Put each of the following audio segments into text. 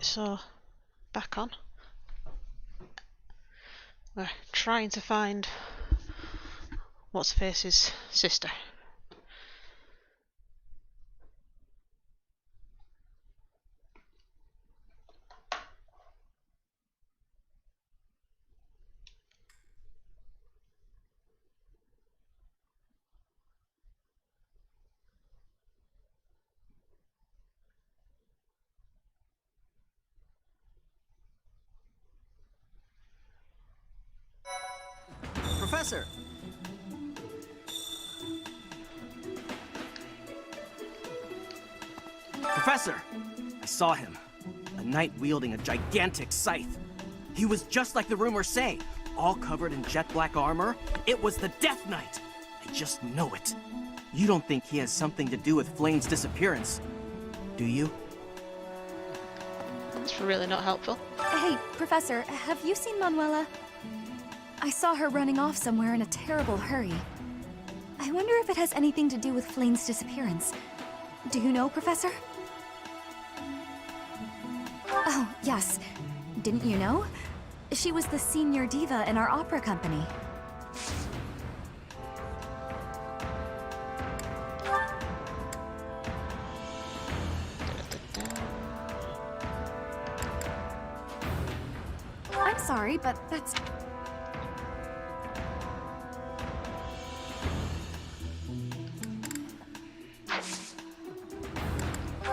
Right, so back on. We're trying to find what's face's sister. Professor! Professor! I saw him. A knight wielding a gigantic scythe. He was just like the rumors say, all covered in jet black armor. It was the Death Knight. I just know it. You don't think he has something to do with Flame's disappearance, do you? That's really not helpful. Hey, Professor, have you seen Manuela? I saw her running off somewhere in a terrible hurry. I wonder if it has anything to do with Flame's disappearance. Do you know, Professor? Oh, yes. Didn't you know? She was the senior diva in our opera company. I'm sorry, but that's...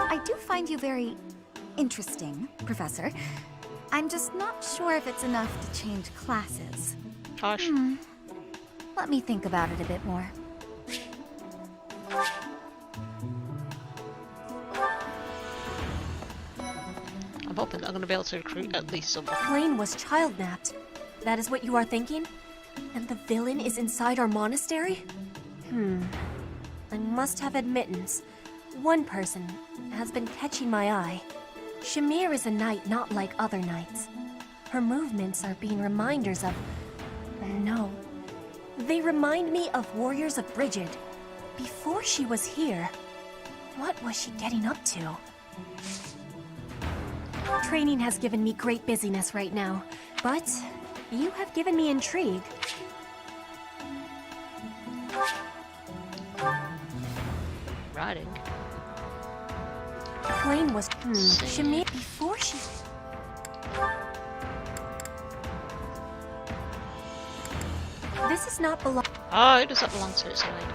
I do find you very interesting, Professor. I'm just not sure if it's enough to change classes. Harsh. Let me think about it a bit more. I'm hoping that I'm going to be able to recruit at least someone. Flame was child-napped. That is what you are thinking? And the villain is inside our monastery? I must have admittance. One person has been catching my eye. Shamir is a knight not like other knights. Her movements are being reminders of... No. They remind me of Warriors of Brigid. Before she was here, what was she getting up to? Training has given me great busyness right now, but you have given me intrigue. Riding. Flame was Shamir before she... This is not belong... Oh, who does that belong to? It's a lady.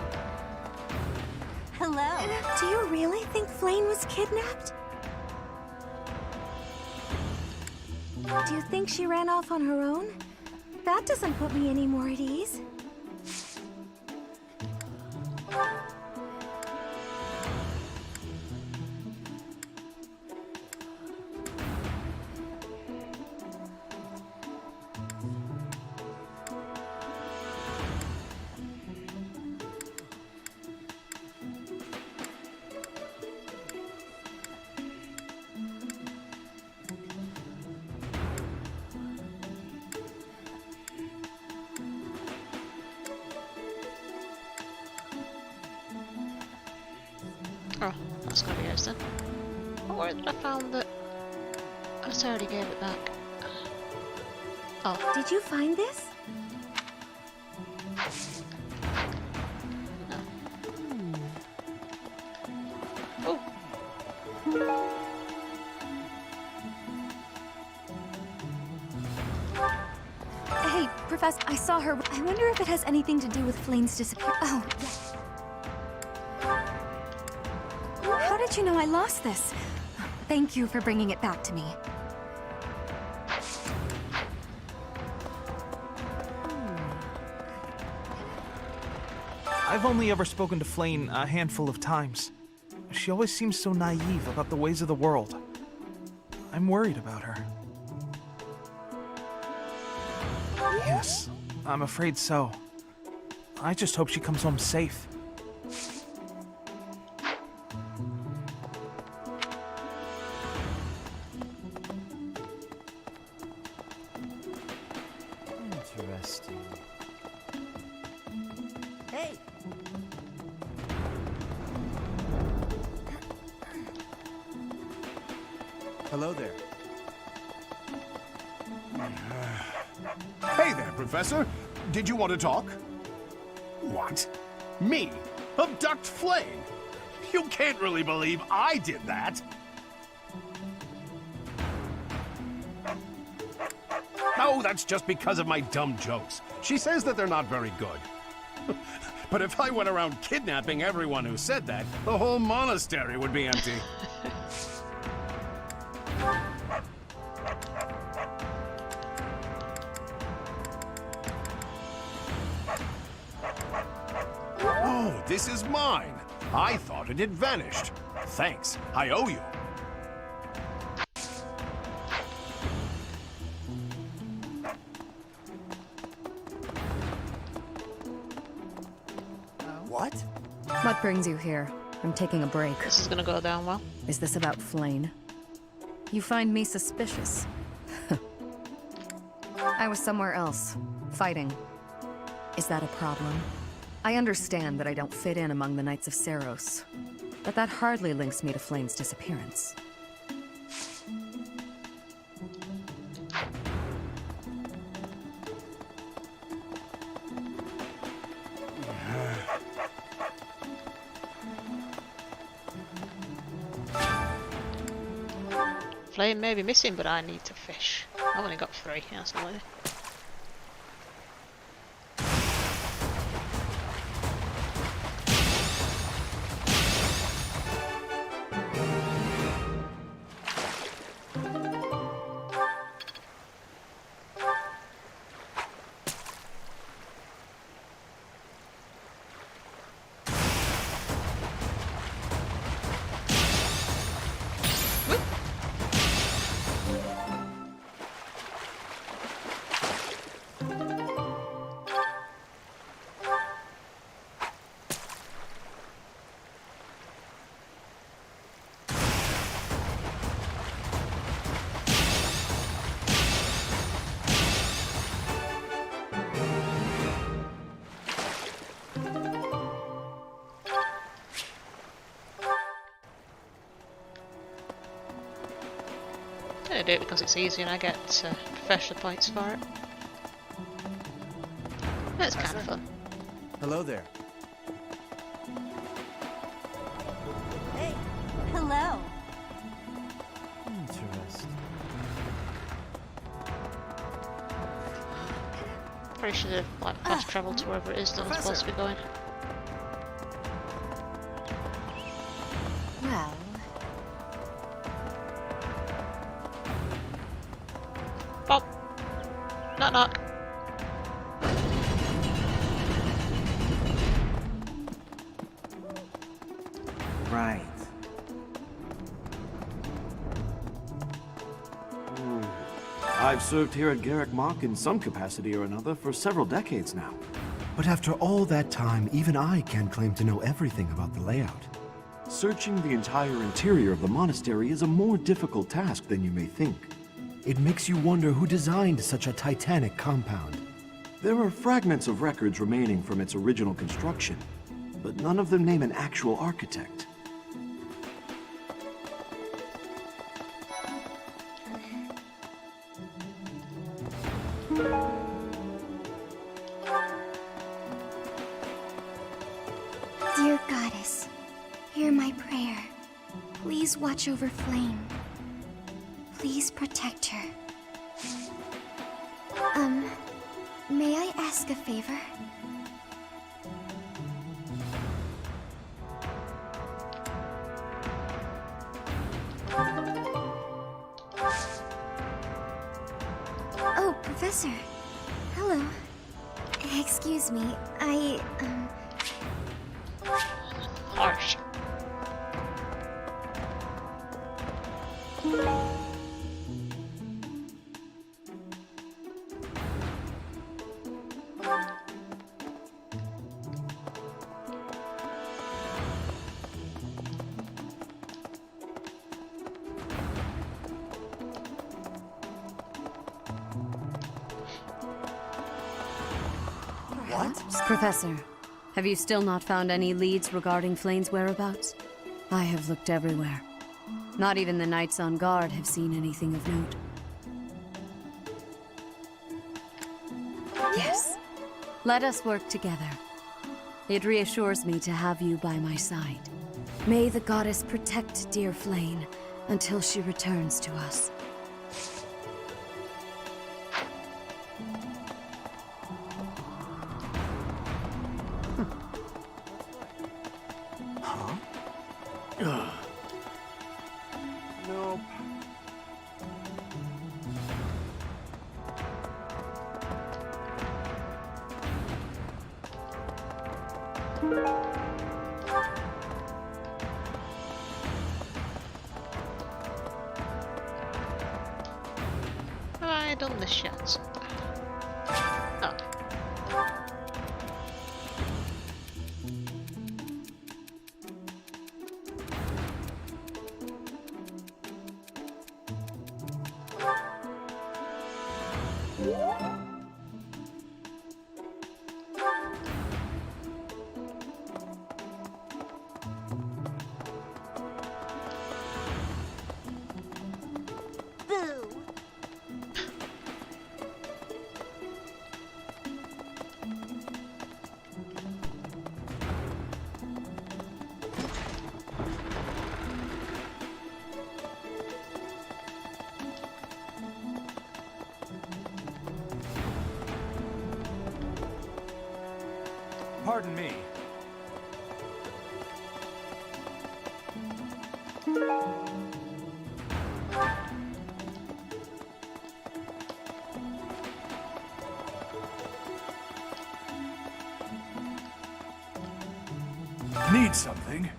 Hello. Do you really think Flame was kidnapped? Do you think she ran off on her own? That doesn't put me any more at ease. Oh, that's gotta be ours then. Oh, where did I found that? I just already gave it back. Oh, Did you find this? no. Oh, Hey, Professor, I saw her. I wonder if it has anything to do with Flame's disappearance. Oh, yes. How did you know I lost this? Thank you for bringing it back to me. I've only ever spoken to Flame a handful of times. She always seems so naive about the ways of the world. I'm worried about her. Yes, I'm afraid so. I just hope she comes home safe. Interesting. Hey! Hello there. Hey there, Professor. Did you want to talk? What? Me? Abduct Flame? You can't really believe I did that. Oh, that's just because of my dumb jokes. She says that they're not very good. But if I went around kidnapping everyone who said that, the whole monastery would be empty. Oh, this is mine. I thought it had vanished. Thanks. I owe you. What? What brings you here? I'm taking a break. This is gonna go down well. Is this about Flane? You find me suspicious. I was somewhere else, fighting. Is that a problem? I understand that I don't fit in among the Knights of Seros, but that hardly links me to Flane's disappearance. Flame may be missing, but I need to fish. I've only got 3, that's not it. I do it because it's easy and I get professional points for it. It's kind of fun. Hello there. Hey, hello. Interesting. Probably should have like fast traveled to wherever it is that I'm supposed to be going. Well, Bob! Knock knock! Right. I've served here at Garrick Mach in some capacity or another for several decades now. But after all that time, even I can't claim to know everything about the layout. Searching the entire interior of the monastery is a more difficult task than you may think. It makes you wonder who designed such a titanic compound. There are fragments of records remaining from its original construction, but none of them name an actual architect. dear goddess, hear my prayer. Please watch over Flame. Please protect her. May I ask a favor? Oh, Professor. Hello. Excuse me, Harsh. Professor, have you still not found any leads regarding Flane's whereabouts? I have looked everywhere. Not even the knights on guard have seen anything of note. Yes. Let us work together. It reassures me to have you by my side. May the goddess protect dear Flame until she returns to us. Nope. Have I done this yet? Oh. Pardon me. Need something?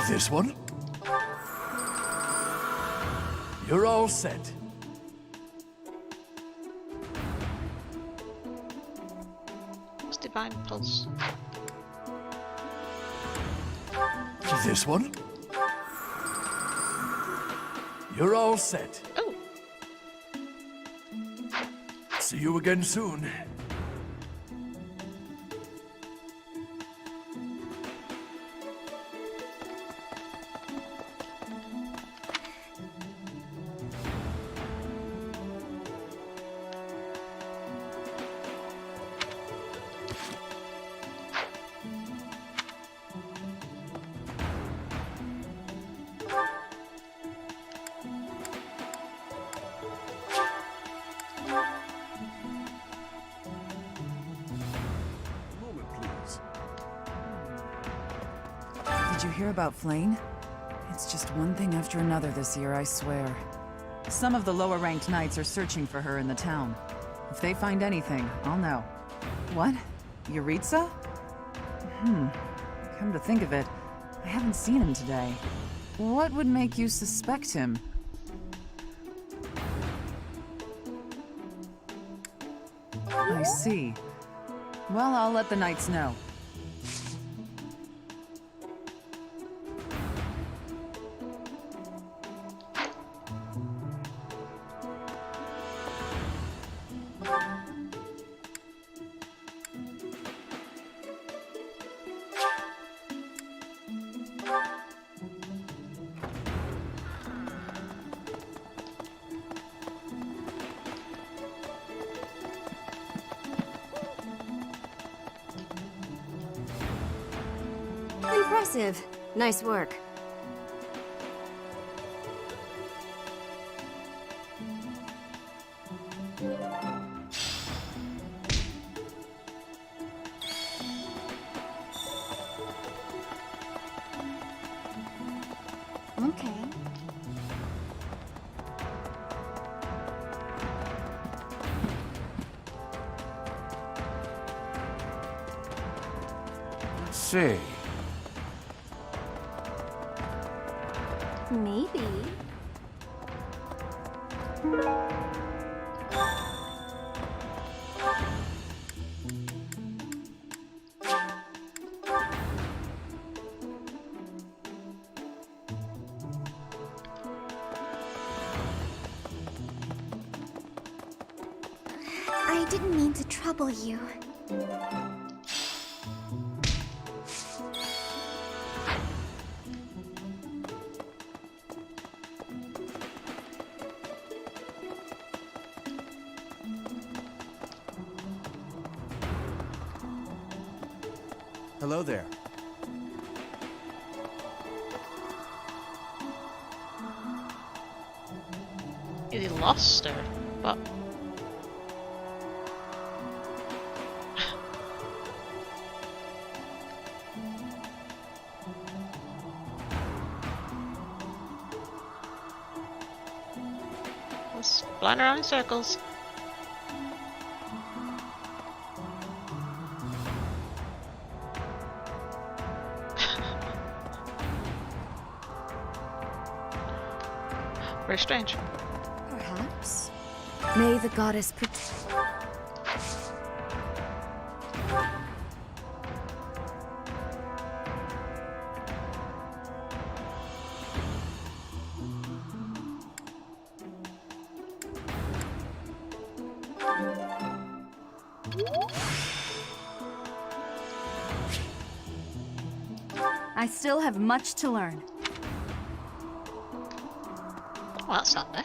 This one? You're all set. What's Divine Pulse? This one? You're all set. Oh! See you again soon. Moment, please. Did you hear about Flame? It's just one thing after another this year, I swear. Some of the lower-ranked knights are searching for her in the town. If they find anything, I'll know. What? Yuritsa? Come to think of it, I haven't seen him today. What would make you suspect him? I see. Well, I'll let the knights know. Impressive. Nice work. Okay. Let's see. Maybe. didn't mean to trouble you. Hello there. He lost her, but let's flying around in circles. Very strange. Perhaps. May the goddess protect. I still have much to learn. Well, that's not there.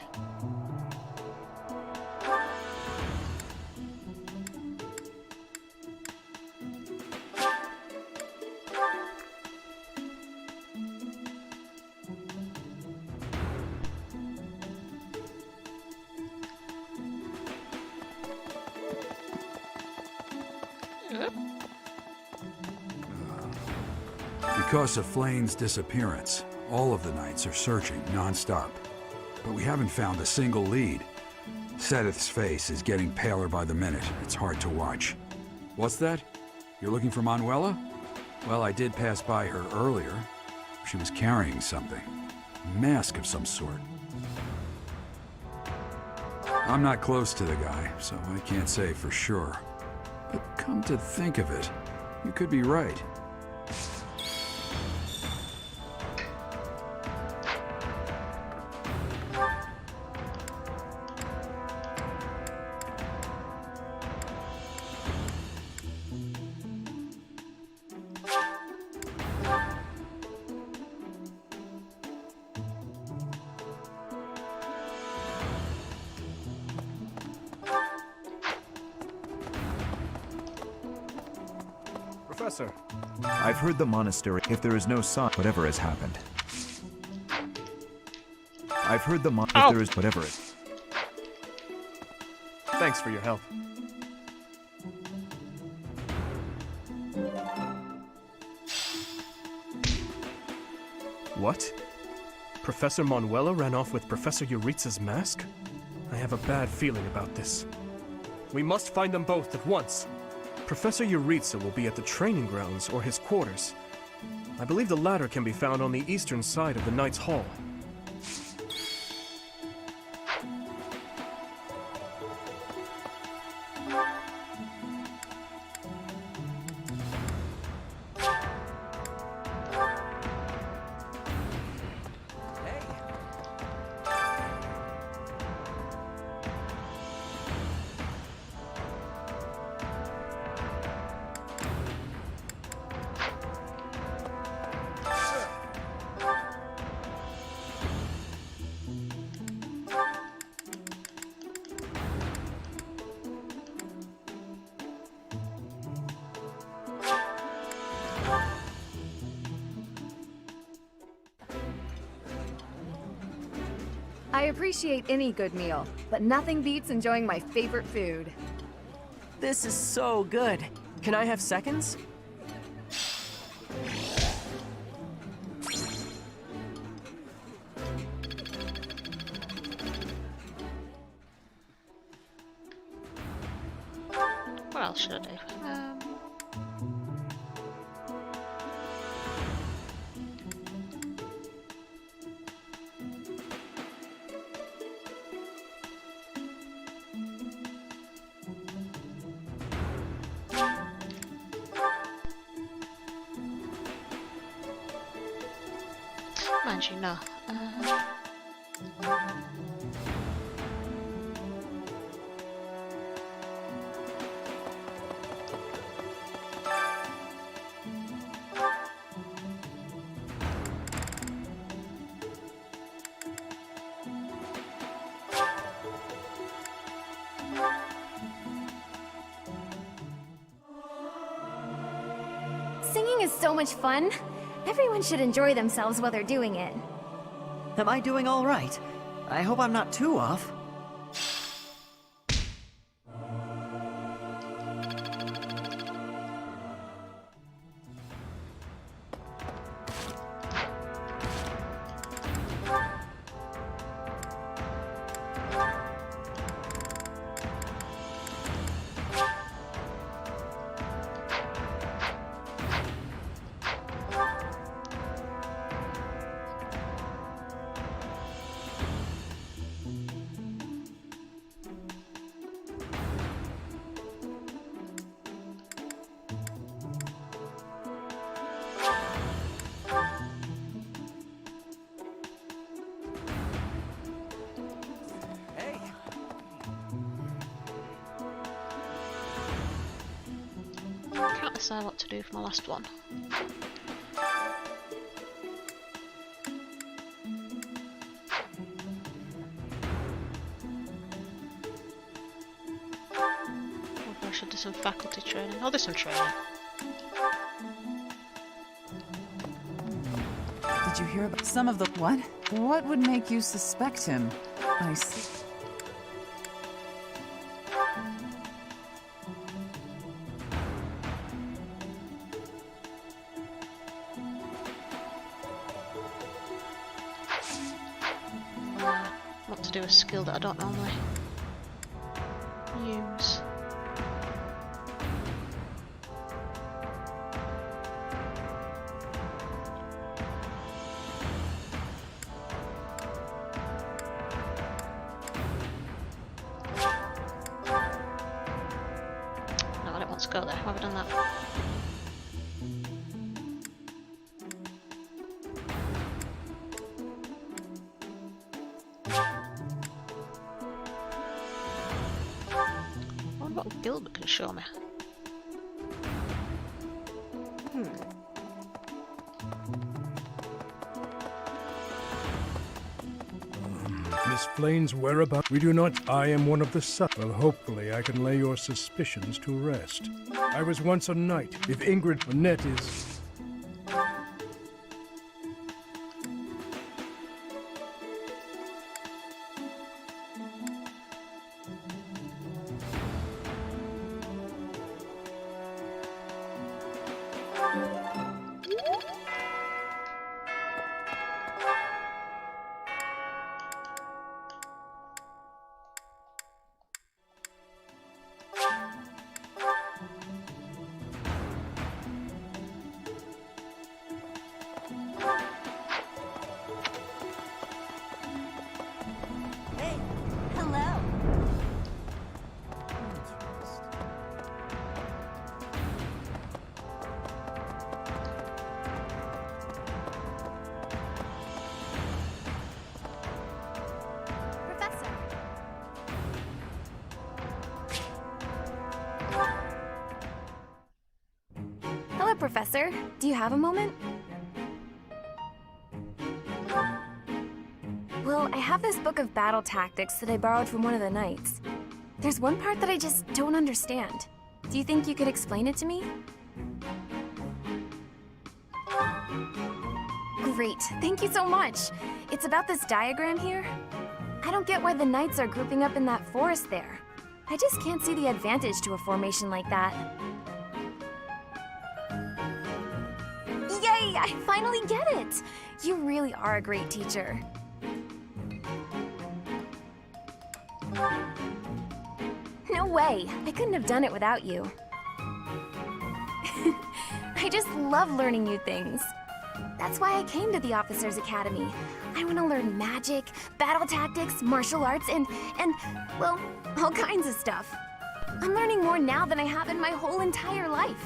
Because of Flayn's disappearance, all of the knights are searching non-stop. But we haven't found a single lead. Sedith's face is getting paler by the minute. It's hard to watch. What's that? You're looking for Manuela? Well, I did pass by her earlier. She was carrying something. A mask of some sort. I'm not close to the guy, so I can't say for sure. But come to think of it, you could be right. Professor, I've heard the monastery, if there is no sign, whatever has happened. I've heard the if there is whatever it. Thanks for your help. What? Professor Manuela ran off with Professor Yuritsa's mask? I have a bad feeling about this. We must find them both at once. Professor Yuritsa will be at the training grounds or his quarters. I believe the latter can be found on the eastern side of the Knight's Hall. I appreciate any good meal, but nothing beats enjoying my favorite food. This is so good. Can I have seconds? What else should I do? Mind you, no. Swimming is so much fun. Everyone should enjoy themselves while they're doing it. Am I doing all right? I hope I'm not too off. Can't decide what to do for my last one. Maybe I should do some faculty training. I'll do some training. Did you hear about some of the... What? What would make you suspect him? I see. Want to do a skill that I don't normally use. No, I don't want to go there. Why have I done that? What Gilbert can show me. Miss Flane's whereabouts? We do not. I am one of the Well, hopefully I can lay your suspicions to rest. I was once a knight. If Ingrid Annette is... Professor, do you have a moment? Well, I have this book of battle tactics that I borrowed from one of the knights. There's one part that I just don't understand. Do you think you could explain it to me? Great, thank you so much. It's about this diagram here. I don't get why the knights are grouping up in that forest there. I just can't see the advantage to a formation like that. Yay! I finally get it! You really are a great teacher. No way! I couldn't have done it without you. I just love learning new things. That's why I came to the Officers Academy. I want to learn magic, battle tactics, martial arts, and, well, all kinds of stuff. I'm learning more now than I have in my whole entire life.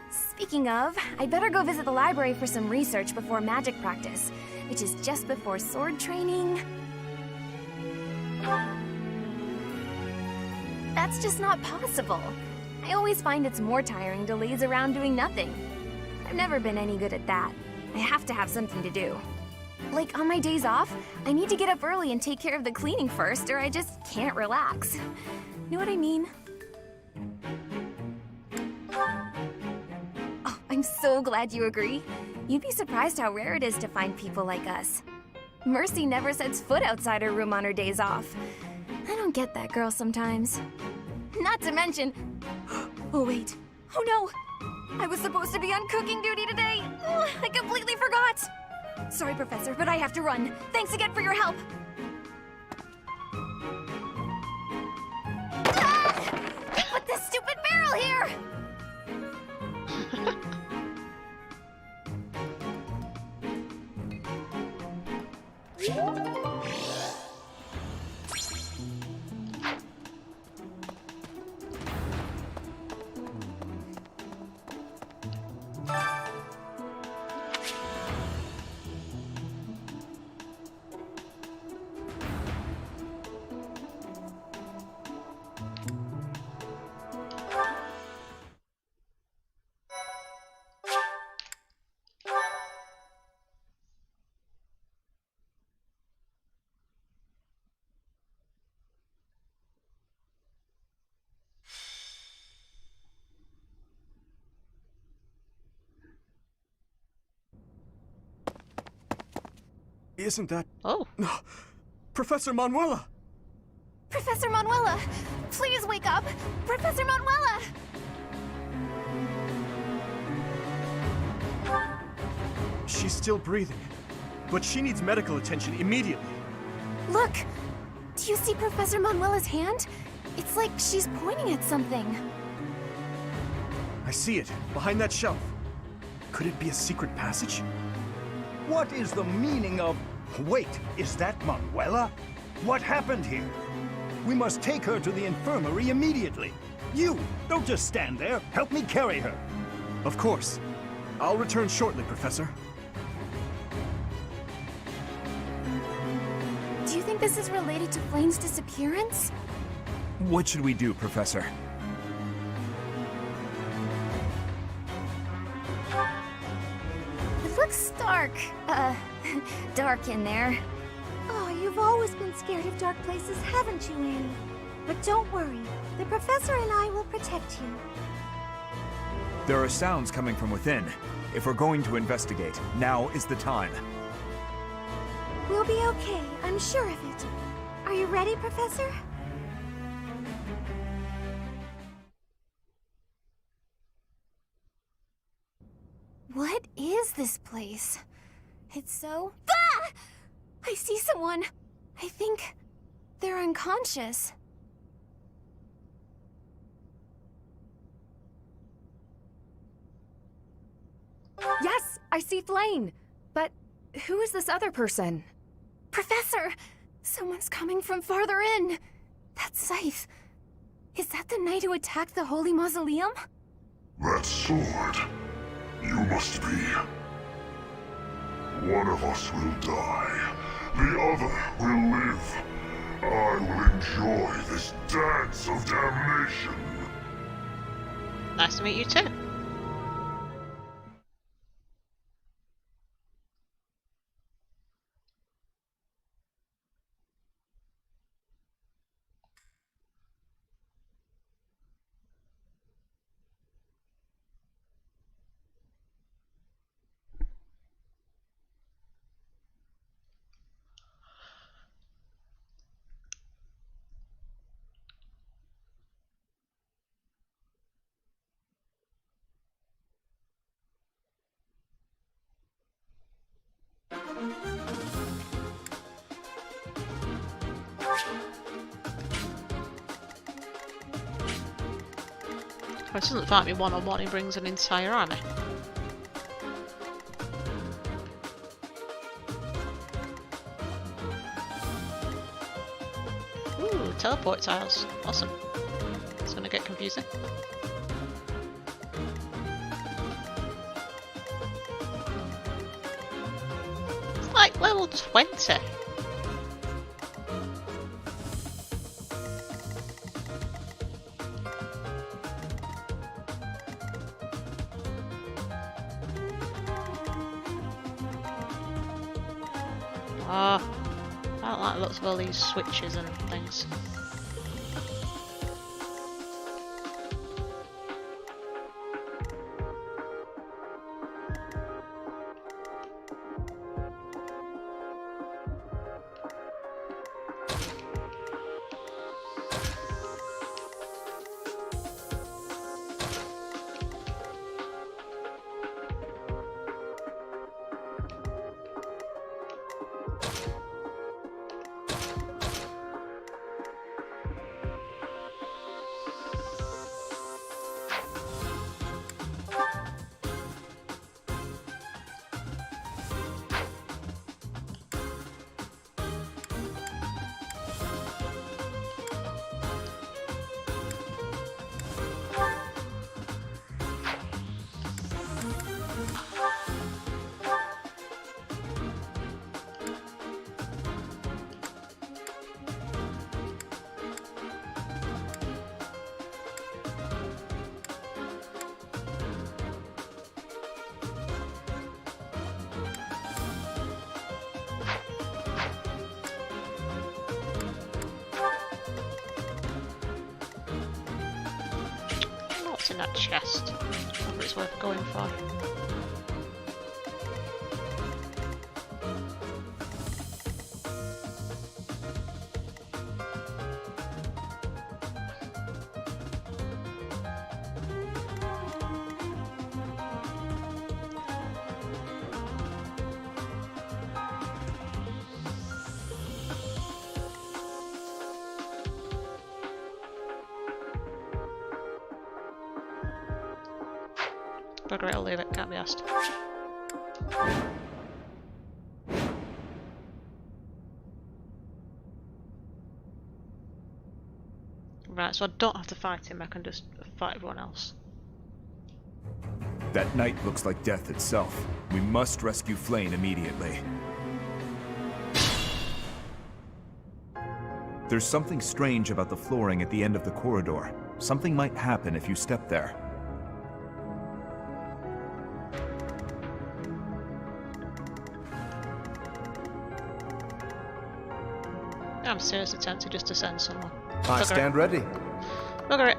Speaking of, I'd better go visit the library for some research before magic practice, which is just before sword training. That's just not possible. I always find it's more tiring to laze around doing nothing. I've never been any good at that. I have to have something to do. Like, on my days off, I need to get up early and take care of the cleaning first, or I just can't relax. Know what I mean? Oh, I'm I'm so glad you agree. You'd be surprised how rare it is to find people like us. Mercy never sets foot outside her room on her days off. I don't get that girl sometimes. Not to mention... Oh wait. Oh no! I was supposed to be on cooking duty today! Ugh, I completely forgot! Sorry, Professor, but I have to run. Thanks again for your help! Ah! Put this stupid barrel here! Isn't that... Oh. Professor Manuela! Professor Manuela! Please wake up! Professor Manuela! She's still breathing, but she needs medical attention immediately. Look! Do you see Professor Manuela's hand? It's like she's pointing at something. I see it, behind that shelf. Could it be a secret passage? What is the meaning of... Wait, is that Manuela? What happened here? We must take her to the infirmary immediately. You, don't just stand there. Help me carry her. Of course. I'll return shortly, Professor. Do you think this is related to Flame's disappearance? What should we do, Professor? It looks dark. Dark in there. Oh, you've always been scared of dark places, haven't you, Annie? But don't worry. The professor and I will protect you. There are sounds coming from within. If we're going to investigate, now is the time. We'll be okay, I'm sure of it. Are you ready, Professor? What is this place? It's so... Ah! I see someone. I think they're unconscious. Yes, I see Flame. But who is this other person? Professor! Someone's coming from farther in. That Scythe. Is that the knight who attacked the Holy Mausoleum? That sword. You must be. One of us will die. The other will live. I will enjoy this dance of damnation. Nice to meet you too. Well, it doesn't fight me one-on-one, he brings an entire army. Ooh, teleport tiles. Awesome. It's gonna get confusing. It's like level 20. I don't like lots of all these switches and things. that chest. Whether it's worth going for. Bugger it, I'll leave it, can't be asked. Right, so I don't have to fight him, I can just fight everyone else. That night looks like death itself. We must rescue Flayn immediately. There's something strange about the flooring at the end of the corridor. Something might happen if you step there. I'm seriously tempted just to send someone. I stand ready. Bugger it.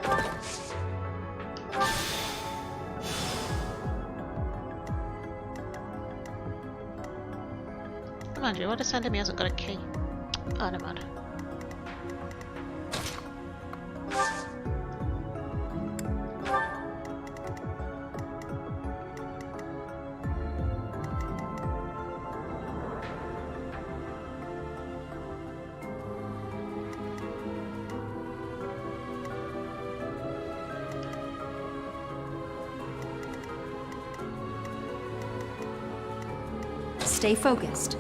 Mind you, what to send him? He hasn't got a key. Oh, never mind. Stay focused.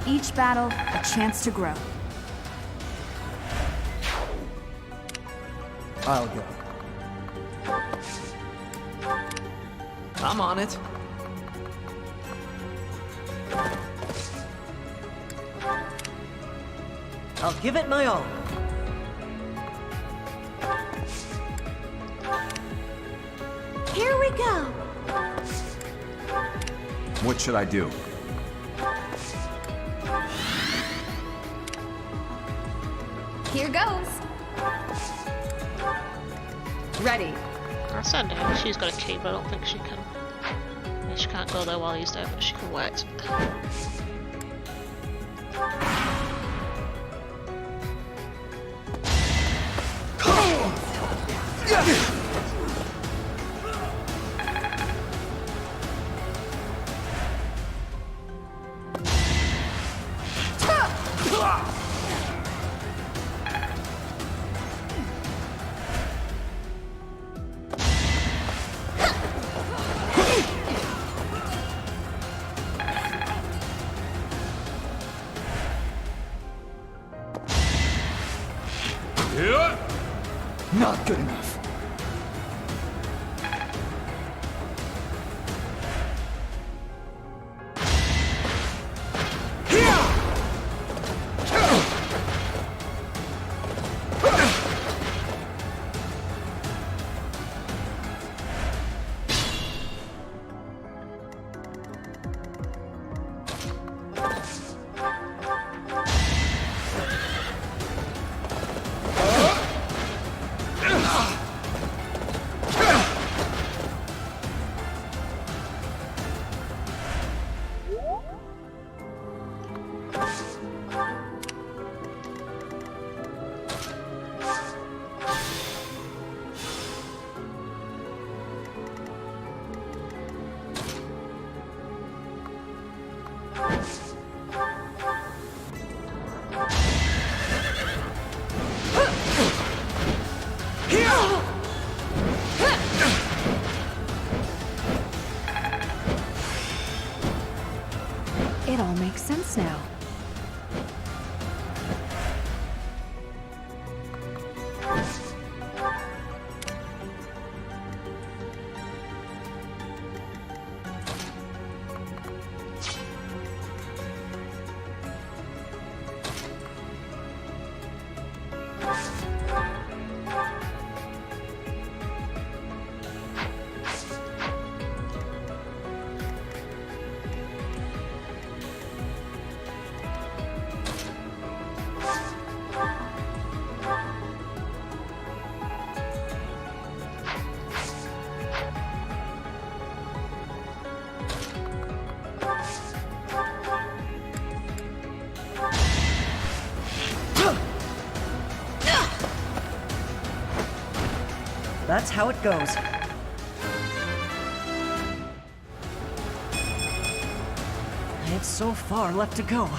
Each battle, a chance to grow. I'll go. I'm on it. I'll give it my all. Here we go. What should I do? Here goes. Ready. I'll send her. She's got a key, but I don't think she can. She can't go there while he's there, but she can wait. Not good enough. It all makes sense now. That's how it goes. I have so far left to go.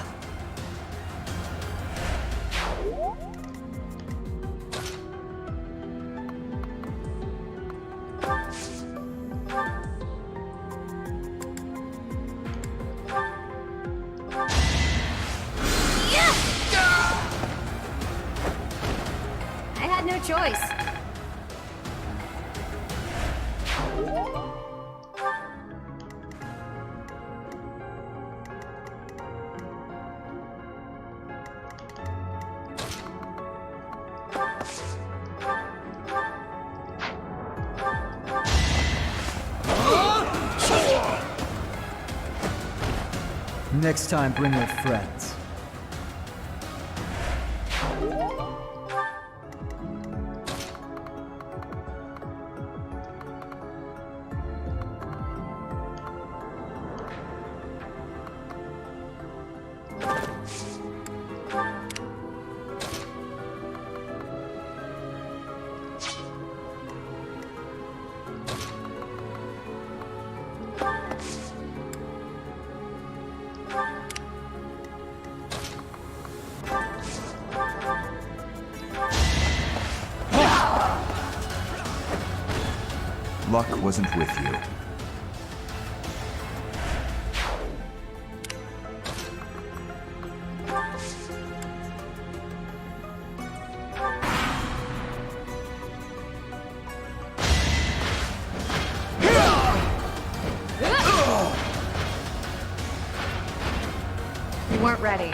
I had no choice. Next time, bring your friends. Luck wasn't with you. You weren't ready.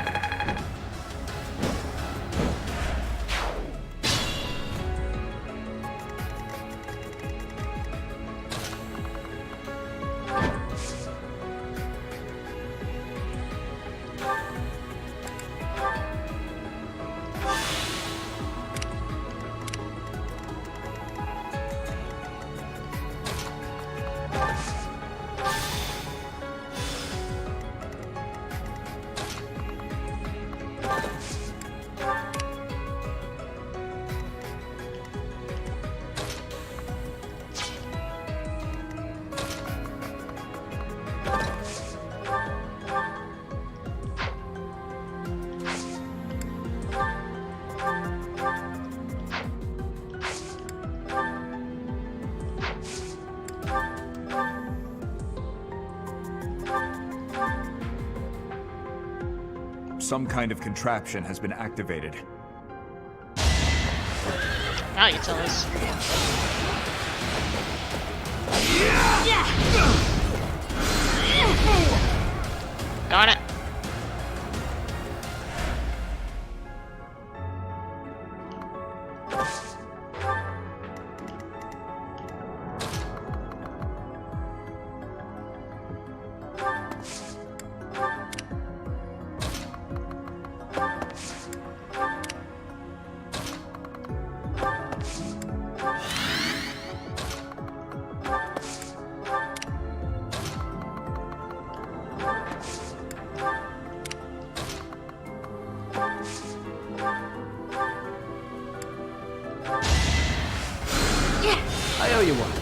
Some kind of contraption has been activated. Now you tell us. Got it. I owe you one.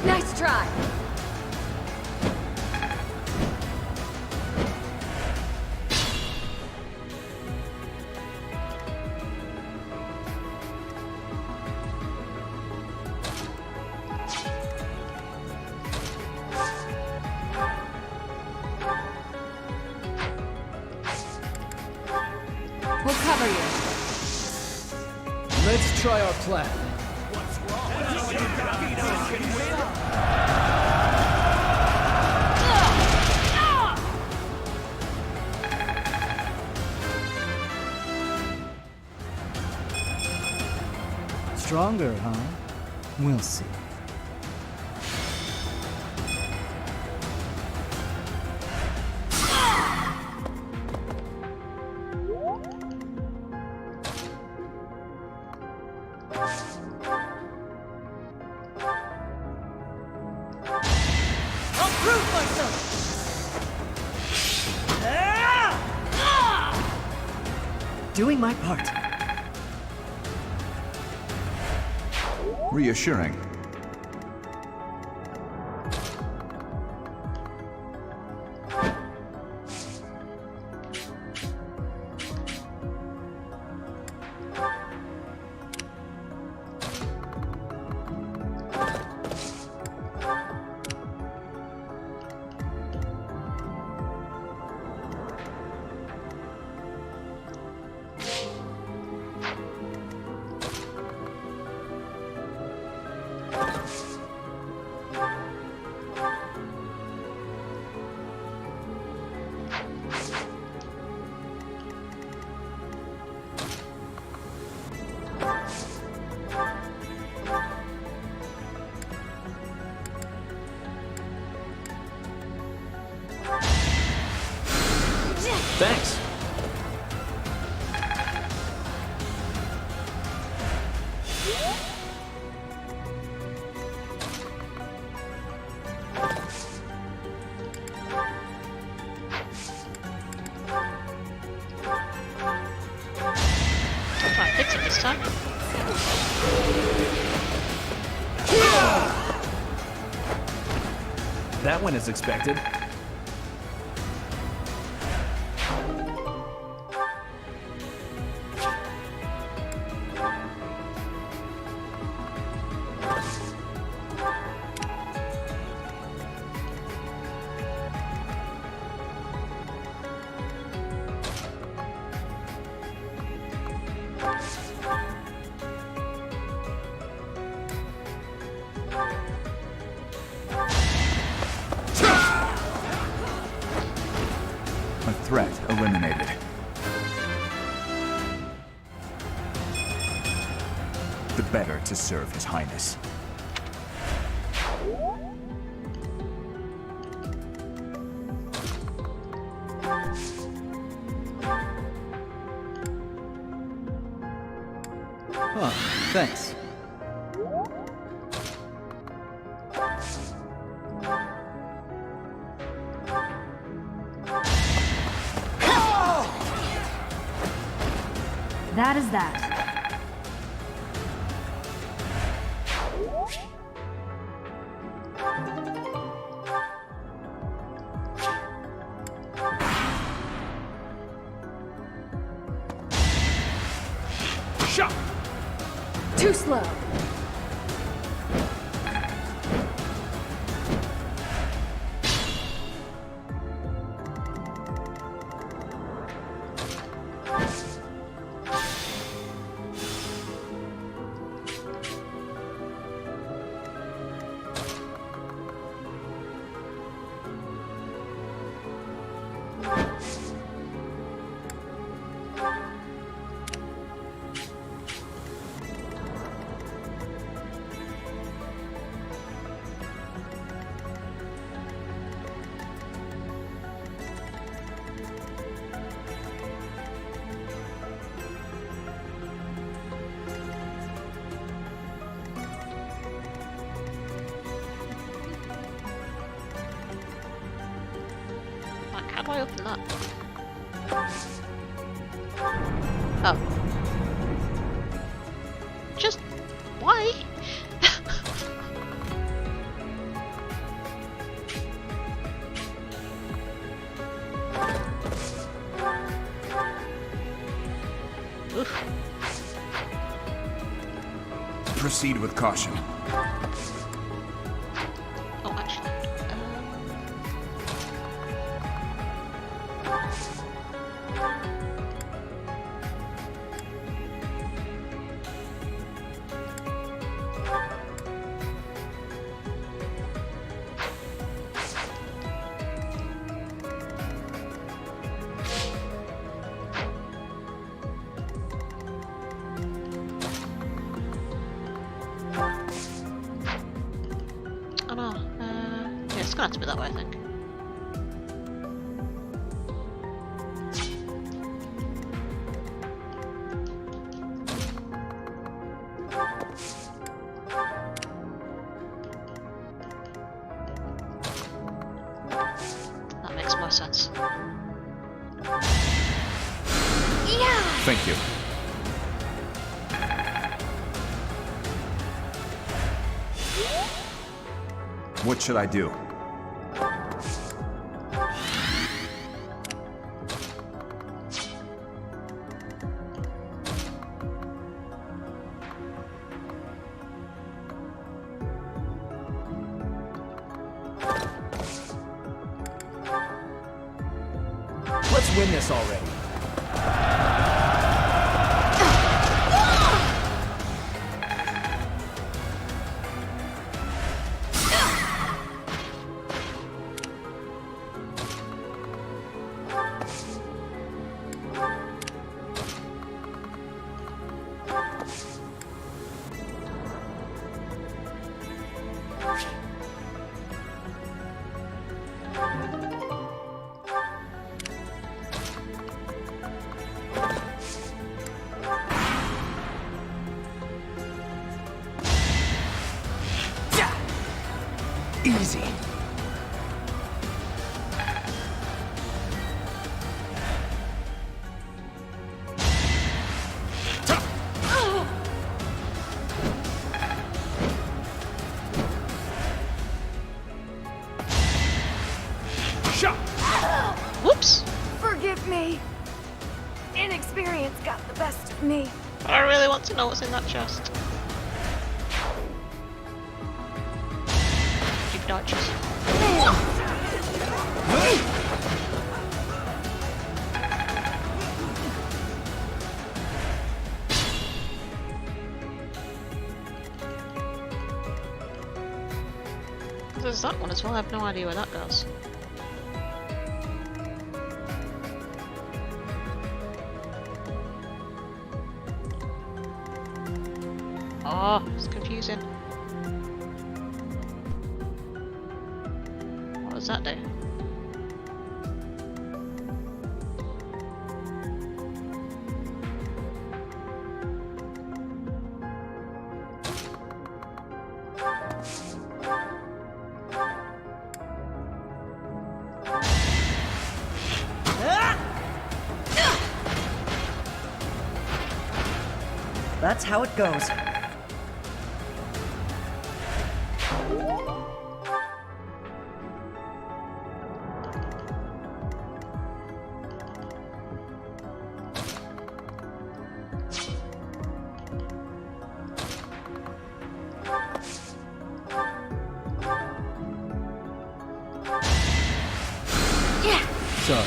Nice try. We'll cover you. Let's try our plan. What's wrong? Stronger, huh? We'll see. I'll prove myself! Doing my part. Reassuring. Thanks. I'll try and fix it this time. That went as expected. A threat eliminated. The better to serve His Highness. Huh, thanks. That is that. Shot! Too slow. Like, how do I open that? Oh. Just... why? Oof. Proceed with caution. Oh, actually. It's gonna have to be that way, I think. That makes more sense. Yeah! Thank you. What should I do? Let's win this already. Easy. Whoops! Forgive me. Inexperience got the best of me. I really want to know what's in that chest. Keep dodges. There's that one as well, I have no idea where that goes. Oh, it's confusing. What does that do? That's how it goes. Sorry.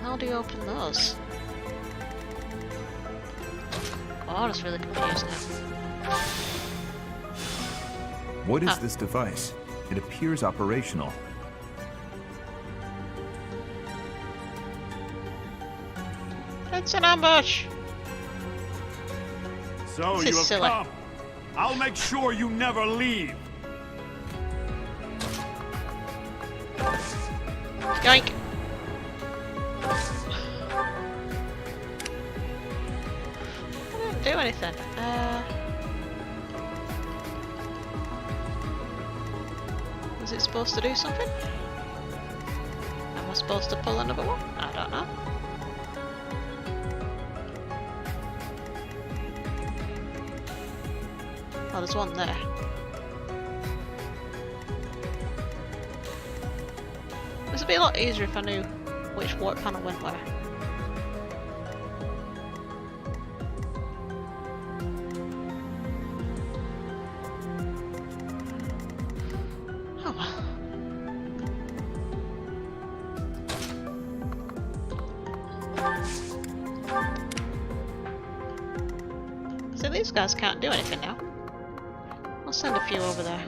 How do you open those? Oh, I'm just really confused now. What is this device? It appears operational. It's an ambush! So This you is have silly. come. I'll make sure you never leave. Yoink! I didn't do anything. Was it supposed to do something? Am I supposed to pull another one? I don't know. Oh, there's one there. This would be a lot easier if I knew which warp panel went where. these guys can't do anything now. I'll send a few over there.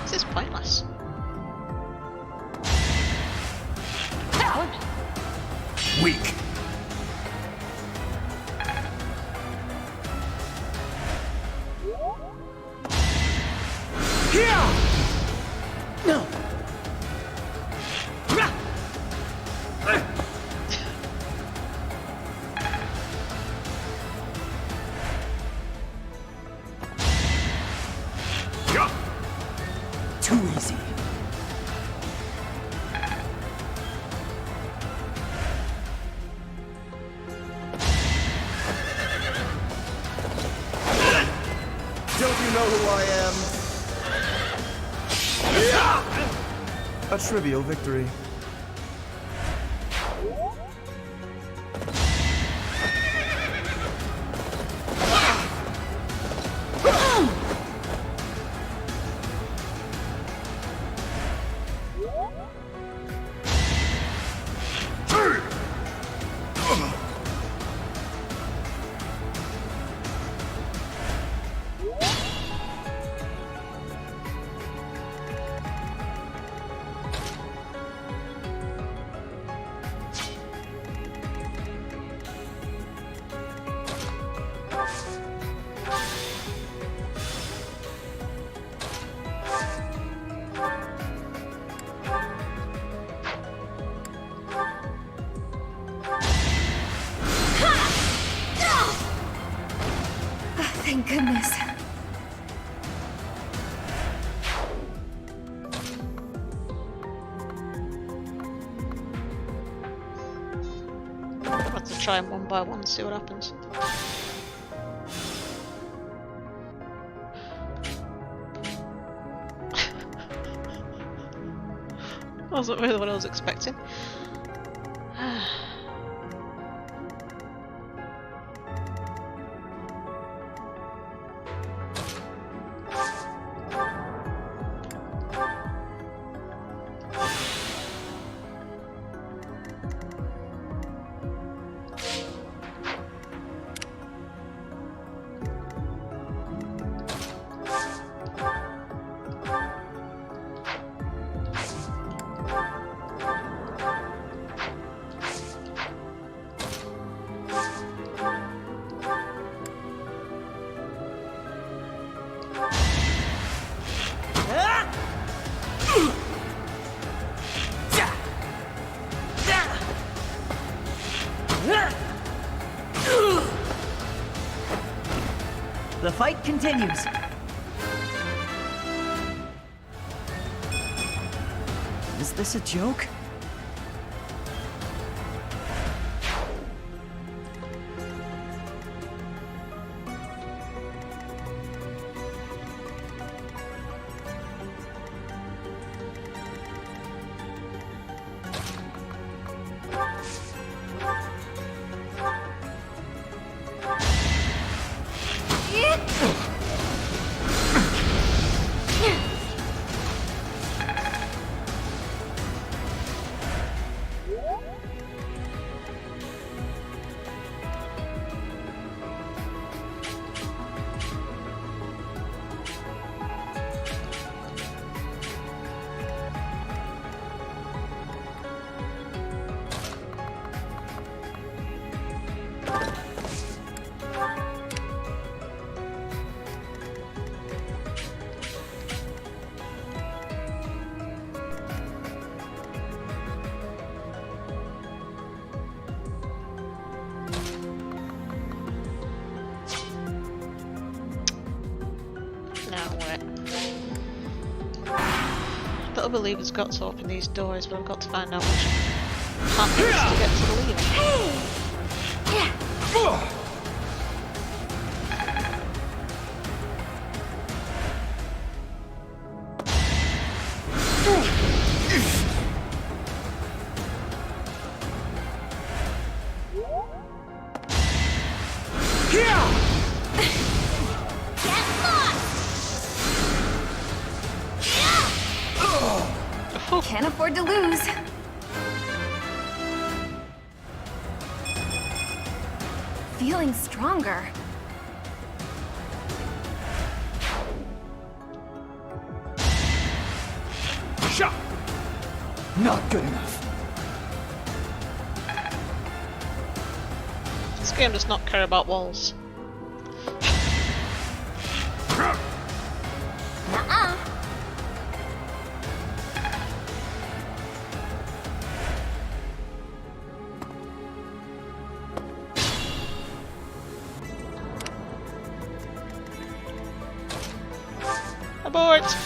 This is pointless. Weak. Here! No. Too easy. Don't you know who I am? A trivial victory. Thank goodness. I'll have to try them one by one and see what happens. Wasn't really what I was expecting. The fight continues. Is this a joke? I believe it's got to open these doors, but I've got to find out which. happens to get to the lever. Can't afford to lose. Feeling stronger. Shot! Not good enough. This game does not care about walls. Nuh-uh. Abort!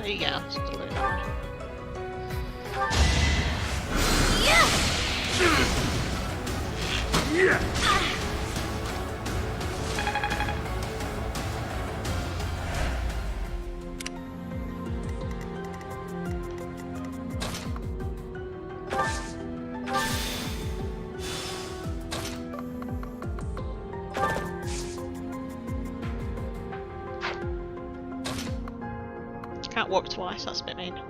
There you go. Still in. Can't walk twice, that's a bit mean.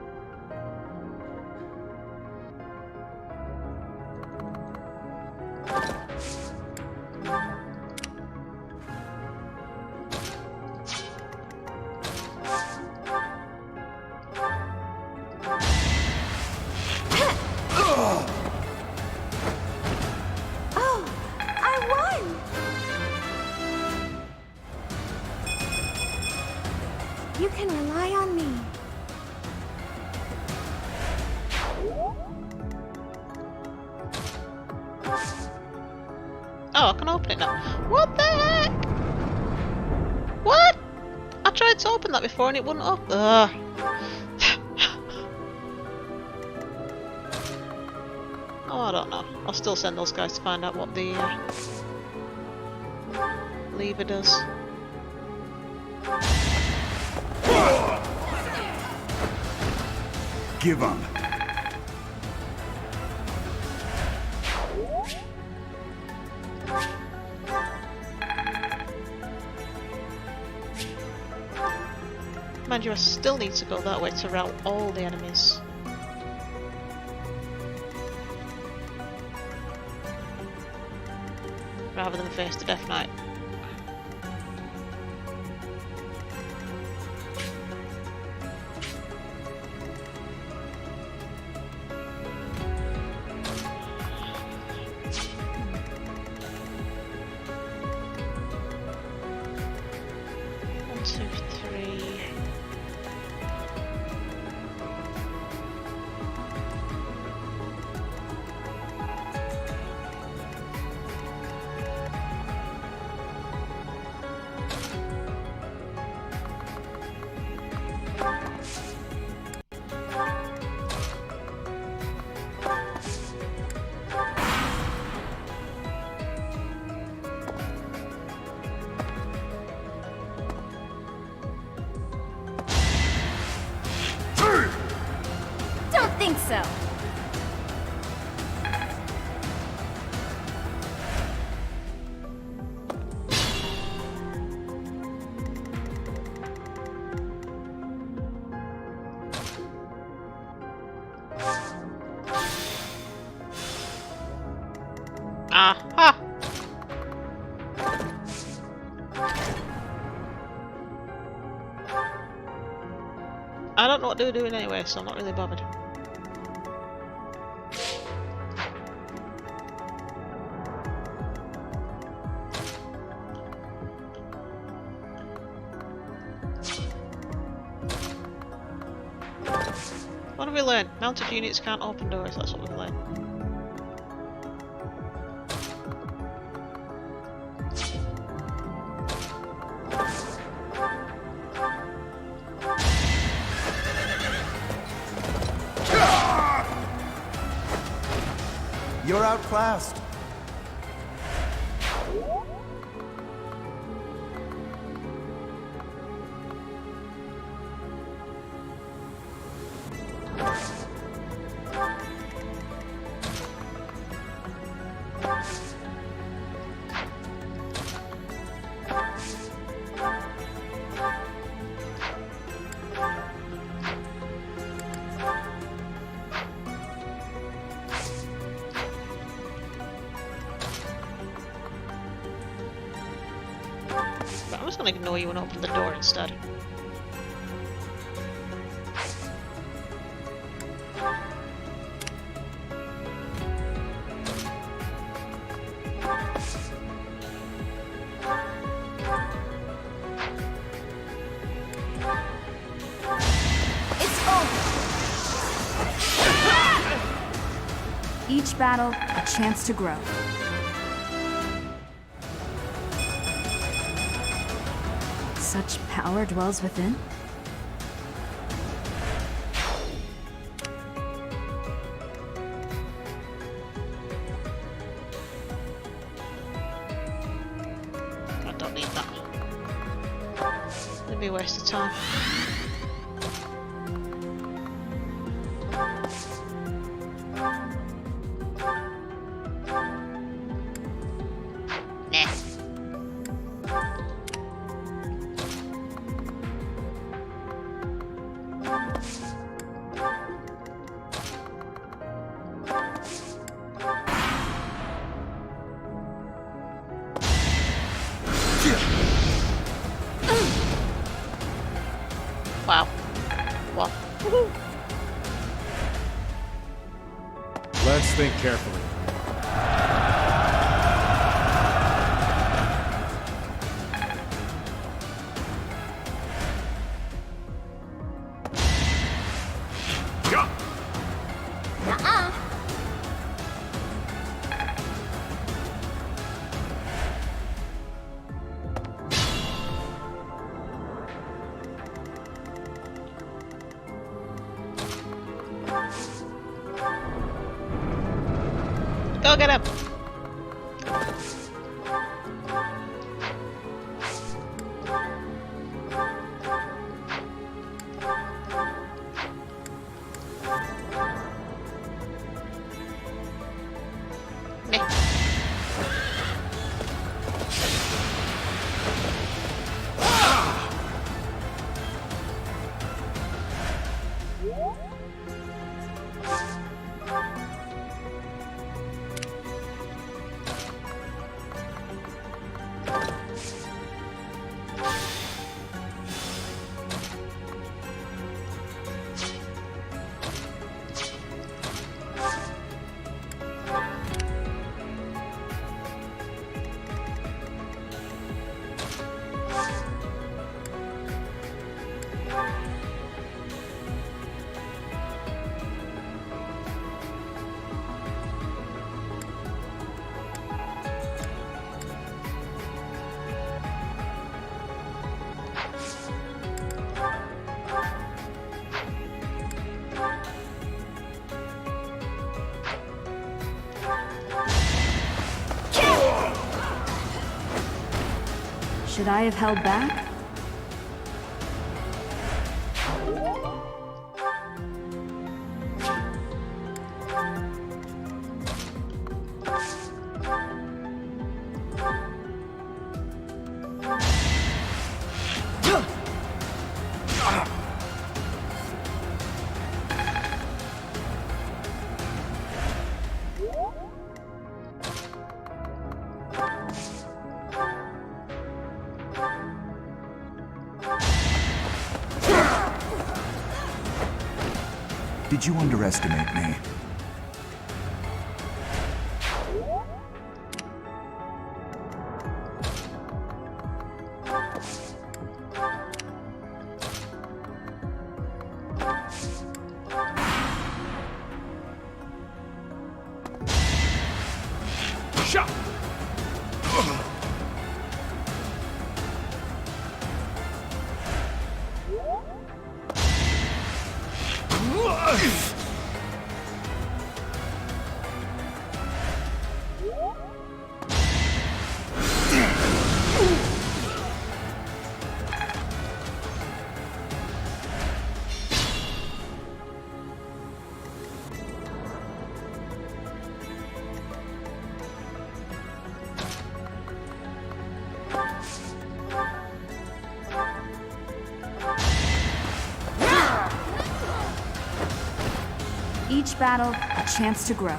Oh, I won! You can rely on me. Oh, I can open it now. What the heck? What? I tried to open that before and it wouldn't open. Ugh. Oh, I don't know. I'll still send those guys to find out what the lever does. Give up. Mind you, I still need to go that way to rout all the enemies. Rather than face the Death Knight. One, two, three. Don't think so. what they were doing anyway, so I'm not really bothered. What have we learned? Mounted units can't open doors, that's what we've learned. You're outclassed. But I'm just gonna ignore you and open the door instead. It's over! Each battle, a chance to grow. Such power dwells within? I don't need that. It'd be a waste of time. Wow. What? Let's think carefully. Go get him! Should I have held back? Did you underestimate me? Each battle, a chance to grow.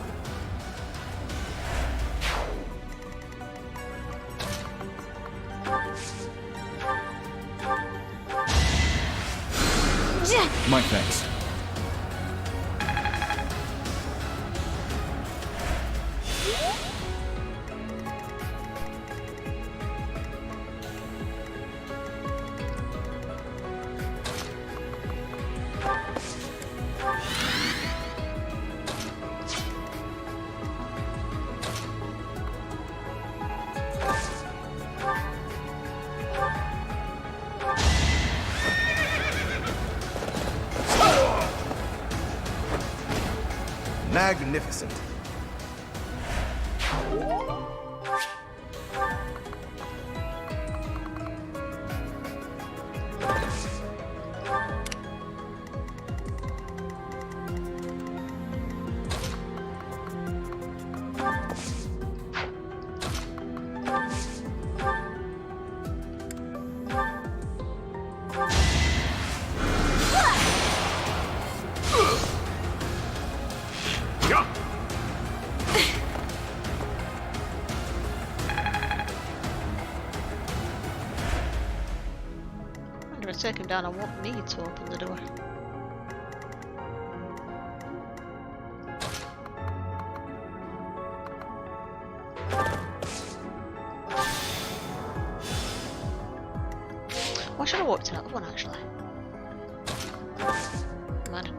My thanks. Magnificent. If I take him down, I won't need to open the door. Why should I walk to that other one actually? Mad.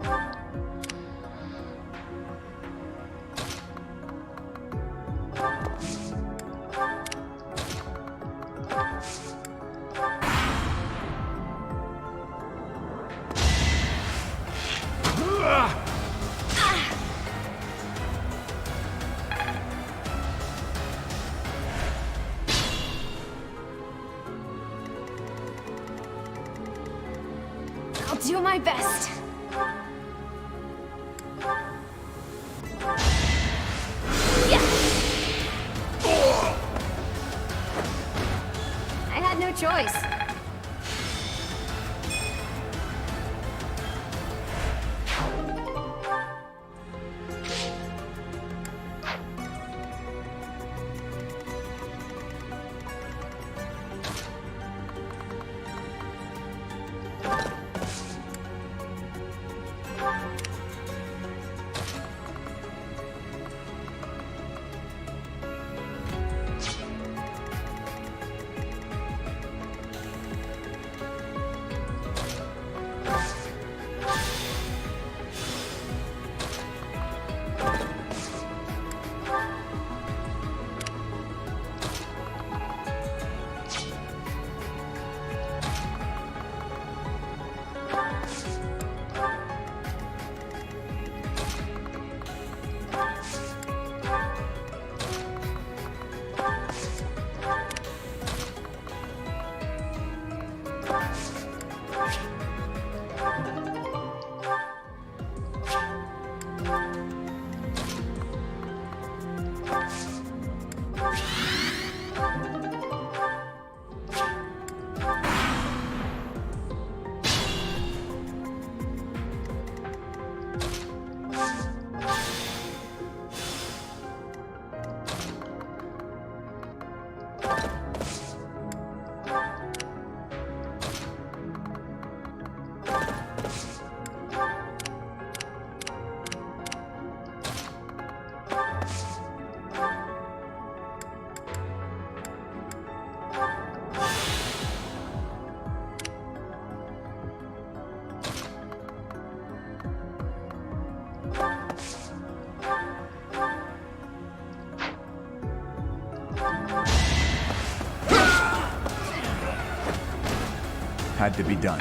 I'll do my best. Yeah. I had no choice. Had to be done.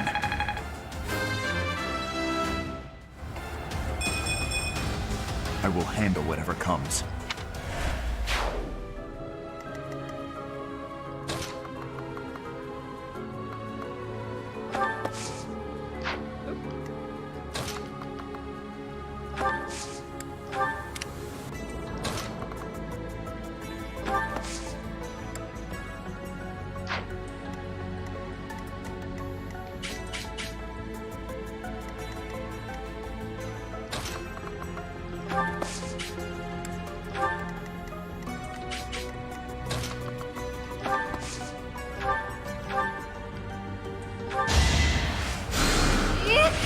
I will handle whatever comes.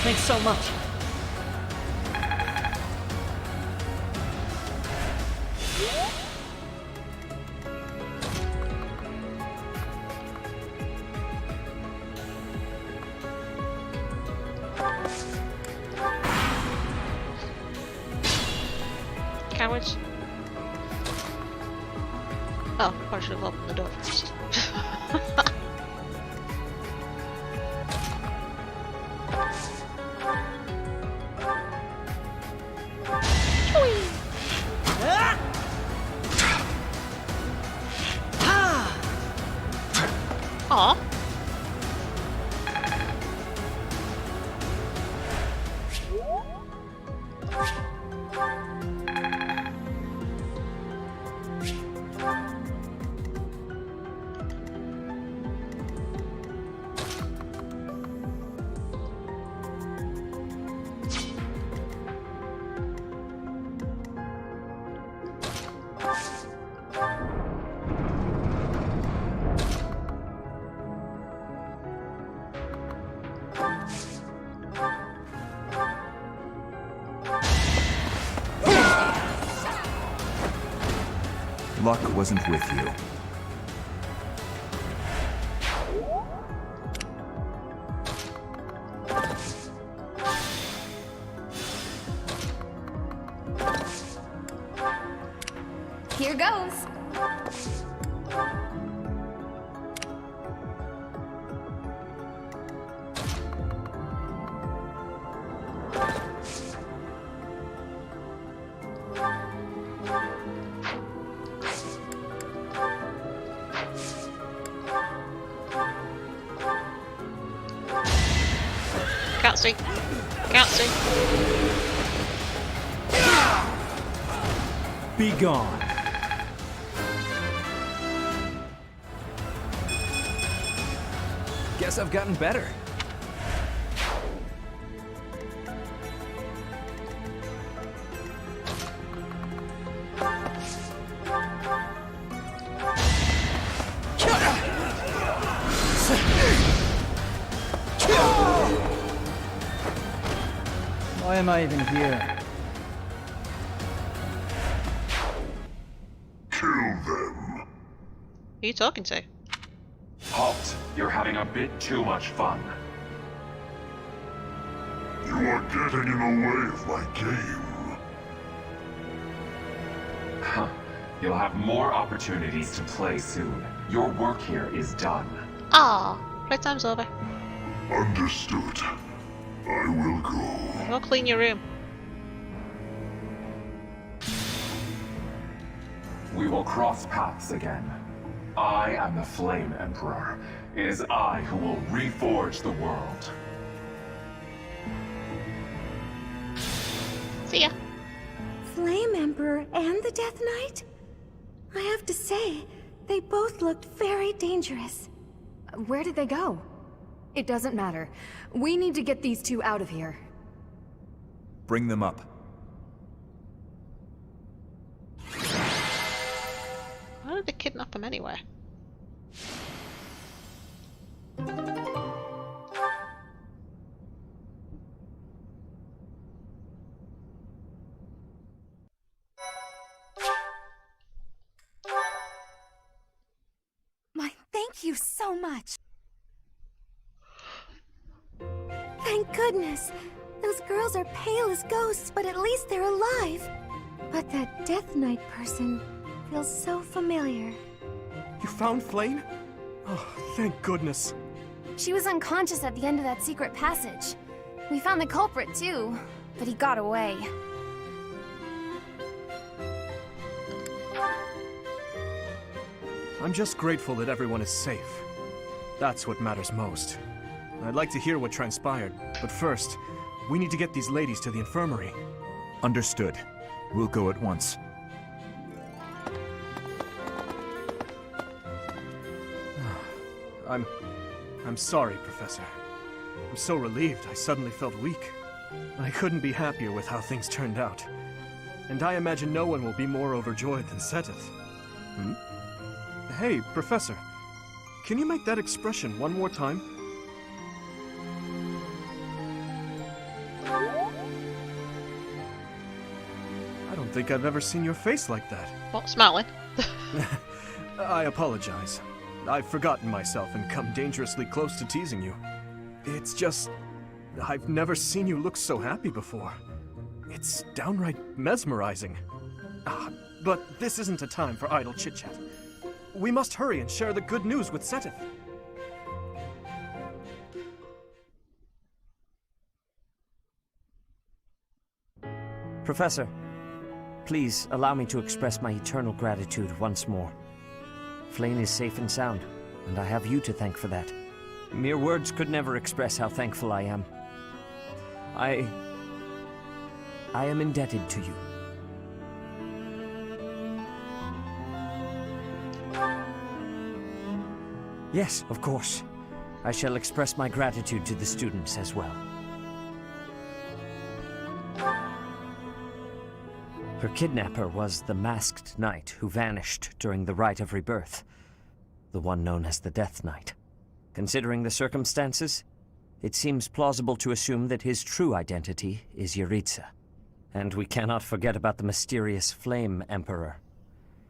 Thanks so much. Cowards. Oh, I should have opened the door first. Aw. Luck wasn't with you. Here goes. Can't see. Can't see. Be gone. Guess I've gotten better. Why am I even here? Kill them. Who are you talking to? Halt! You're having a bit too much fun. You are getting in the way of my game. Huh. You'll have more opportunities to play soon. Your work here is done. Ah, playtime's over. Understood. I will go. Go clean your room. We will cross paths again. I am the Flame Emperor. It is I who will reforge the world. See ya. Flame Emperor and the Death Knight? I have to say, they both looked very dangerous. Where did they go? It doesn't matter. We need to get these two out of here. Bring them up. Why did they kidnap him anyway? My thank you so much. Thank goodness. Those girls are pale as ghosts, but at least they're alive. But that Death Knight person feels so familiar. You found Flame? Oh, thank goodness. She was unconscious at the end of that secret passage. We found the culprit too, but he got away. I'm just grateful that everyone is safe. That's what matters most. I'd like to hear what transpired, but first, we need to get these ladies to the infirmary. Understood. We'll go at once. I'm sorry, Professor. I'm so relieved I suddenly felt weak. I couldn't be happier with how things turned out. And I imagine no one will be more overjoyed than Seteth. Hey, Professor. Can you make that expression one more time? I don't think I've ever seen your face like that. What, smiling? I apologize. I've forgotten myself and come dangerously close to teasing you. It's just... I've never seen you look so happy before. It's downright mesmerizing. But this isn't a time for idle chit-chat. We must hurry and share the good news with Seteth. Professor, please allow me to express my eternal gratitude once more. Flayn is safe and sound, and I have you to thank for that. Mere words could never express how thankful I am. I am indebted to you. Yes, of course. I shall express my gratitude to the students as well. Her kidnapper was the masked knight who vanished during the Rite of Rebirth, the one known as the Death Knight. Considering the circumstances, it seems plausible to assume that his true identity is Yuritsa. And we cannot forget about the mysterious Flame Emperor.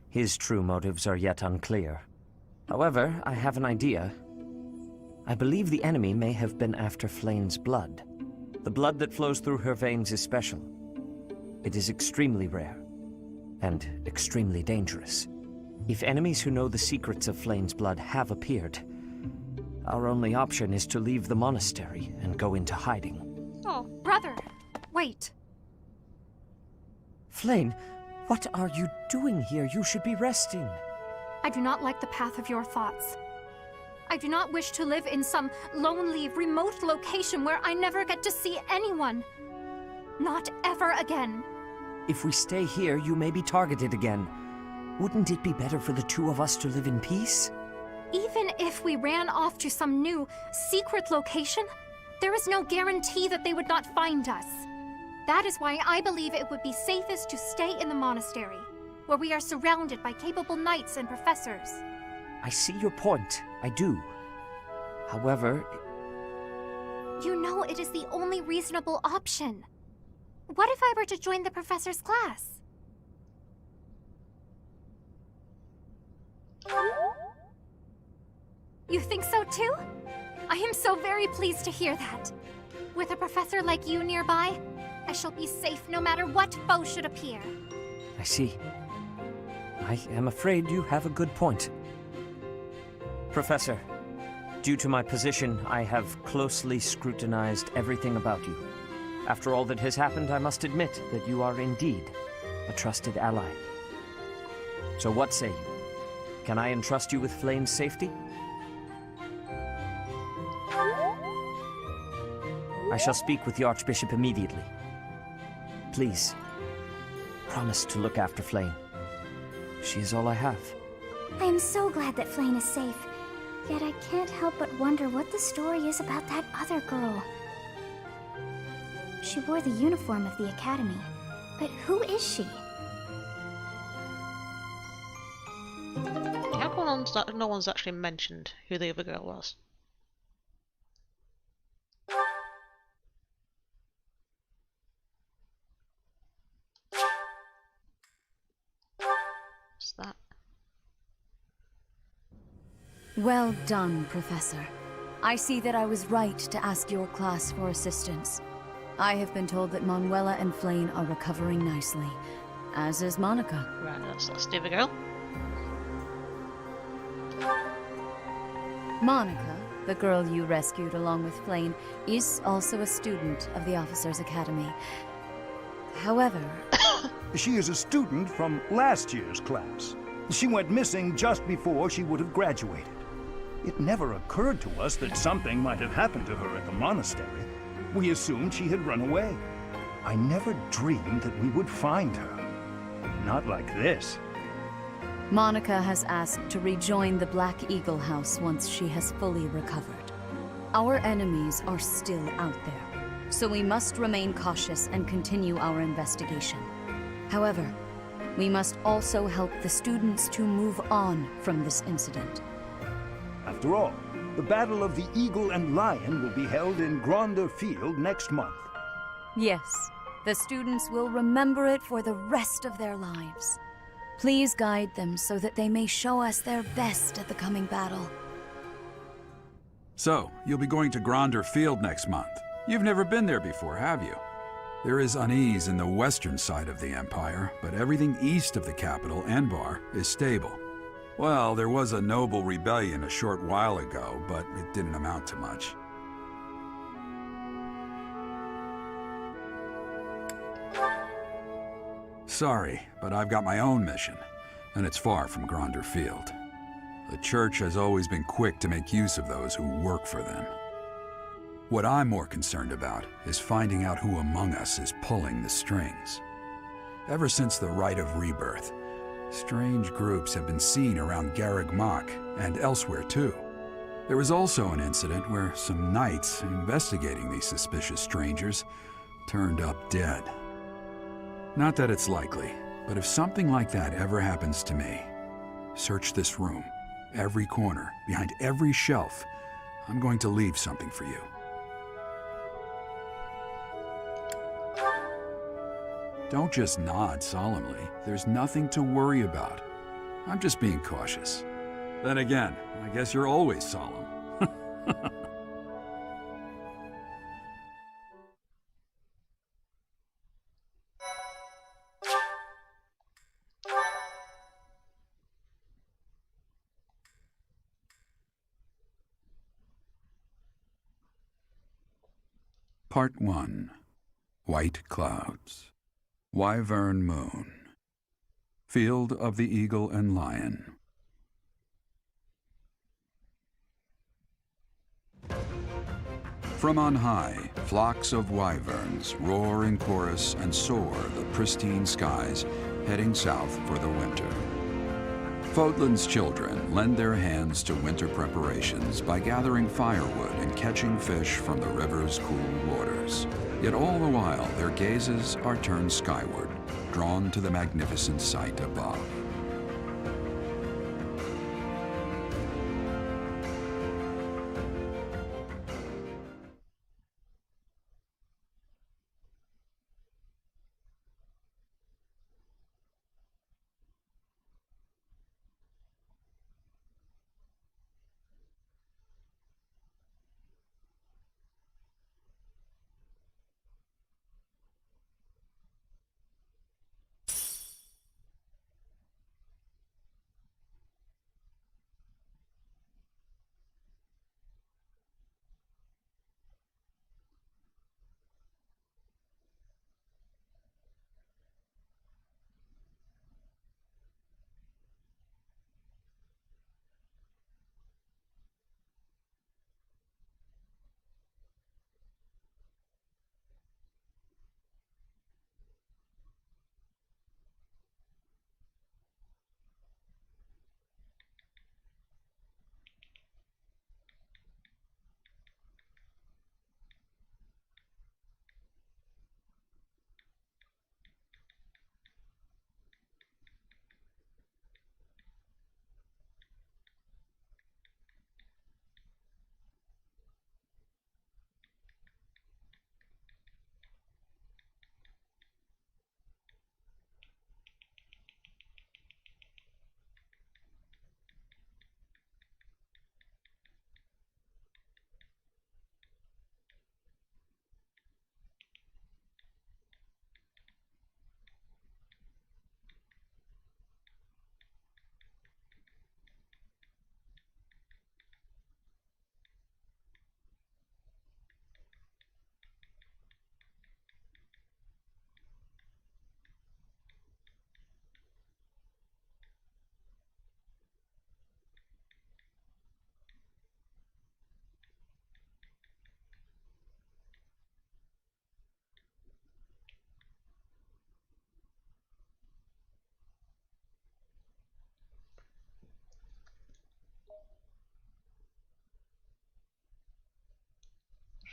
His true motives are yet unclear. However, I have an idea. I believe the enemy may have been after Flayn's blood. The blood that flows through her veins is special. It is extremely rare, and extremely dangerous. If enemies who know the secrets of Flayn's blood have appeared, our only option is to leave the monastery and go into hiding. Oh, brother, wait. Flayn, what are you doing here? You should be resting. I do not like the path of your thoughts. I do not wish to live in some lonely, remote location where I never get to see anyone. Not ever again. If we stay here, you may be targeted again. Wouldn't it be better for the two of us to live in peace? Even if we ran off to some new, secret location, there is no guarantee that they would not find us. That is why I believe it would be safest to stay in the monastery, where we are surrounded by capable knights and professors. I see your point. I do. However... You know it is the only reasonable option. What if I were to join the professor's class? You think so too? I am so very pleased to hear that. With a professor like you nearby, I shall be safe no matter what foe should appear. I see. I am afraid you have a good point. Professor, due to my position, I have closely scrutinized everything about you. After all that has happened, I must admit that you are indeed a trusted ally. So what say you? Can I entrust you with Flayn's safety? I shall speak with the Archbishop immediately. Please, promise to look after Flayn. She is all I have. I am so glad that Flayn is safe. Yet I can't help but wonder what the story is about that other girl. She wore the uniform of the Academy. But who is she? Yeah, no one's actually mentioned who the other girl was. What's that? Well done, Professor. I see that I was right to ask your class for assistance. I have been told that Manuela and Flayn are recovering nicely, as is Monica. Right, that's the other girl. Monica, the girl you rescued along with Flayn, is also a student of the Officers' Academy. However... She is a student from last year's class. She went missing just before she would have graduated. It never occurred to us that something might have happened to her at the monastery. We assumed she had run away. I never dreamed that we would find her. Not like this. Monica has asked to rejoin the Black Eagle House once she has fully recovered. Our enemies are still out there, so we must remain cautious and continue our investigation. However, we must also help the students to move on from this incident. After all, the Battle of the Eagle and Lion will be held in Gronder Field next month. Yes, the students will remember it for the rest of their lives. Please guide them so that they may show us their best at the coming battle. So, you'll be going to Gronder Field next month. You've never been there before, have you? There is unease in the western side of the Empire, but everything east of the capital, Enbar, is stable. Well, there was a noble rebellion a short while ago, but it didn't amount to much. Sorry, but I've got my own mission, and it's far from Gronder Field. The Church has always been quick to make use of those who work for them. What I'm more concerned about is finding out who among us is pulling the strings. Ever since the Rite of Rebirth, strange groups have been seen around Garreg Mach and elsewhere too. There was also an incident where some knights investigating these suspicious strangers turned up dead. Not that it's likely, but if something like that ever happens to me, search this room, every corner, behind every shelf. I'm going to leave something for you. Don't just nod solemnly. There's nothing to worry about. I'm just being cautious. Then again, I guess you're always solemn. Part 1. White Clouds. Wyvern Moon. Field of the Eagle and Lion. From on high, flocks of wyverns roar in chorus and soar the pristine skies, heading south for the winter. Fodlan's children lend their hands to winter preparations by gathering firewood and catching fish from the river's cool waters. Yet all the while, their gazes are turned skyward, drawn to the magnificent sight above.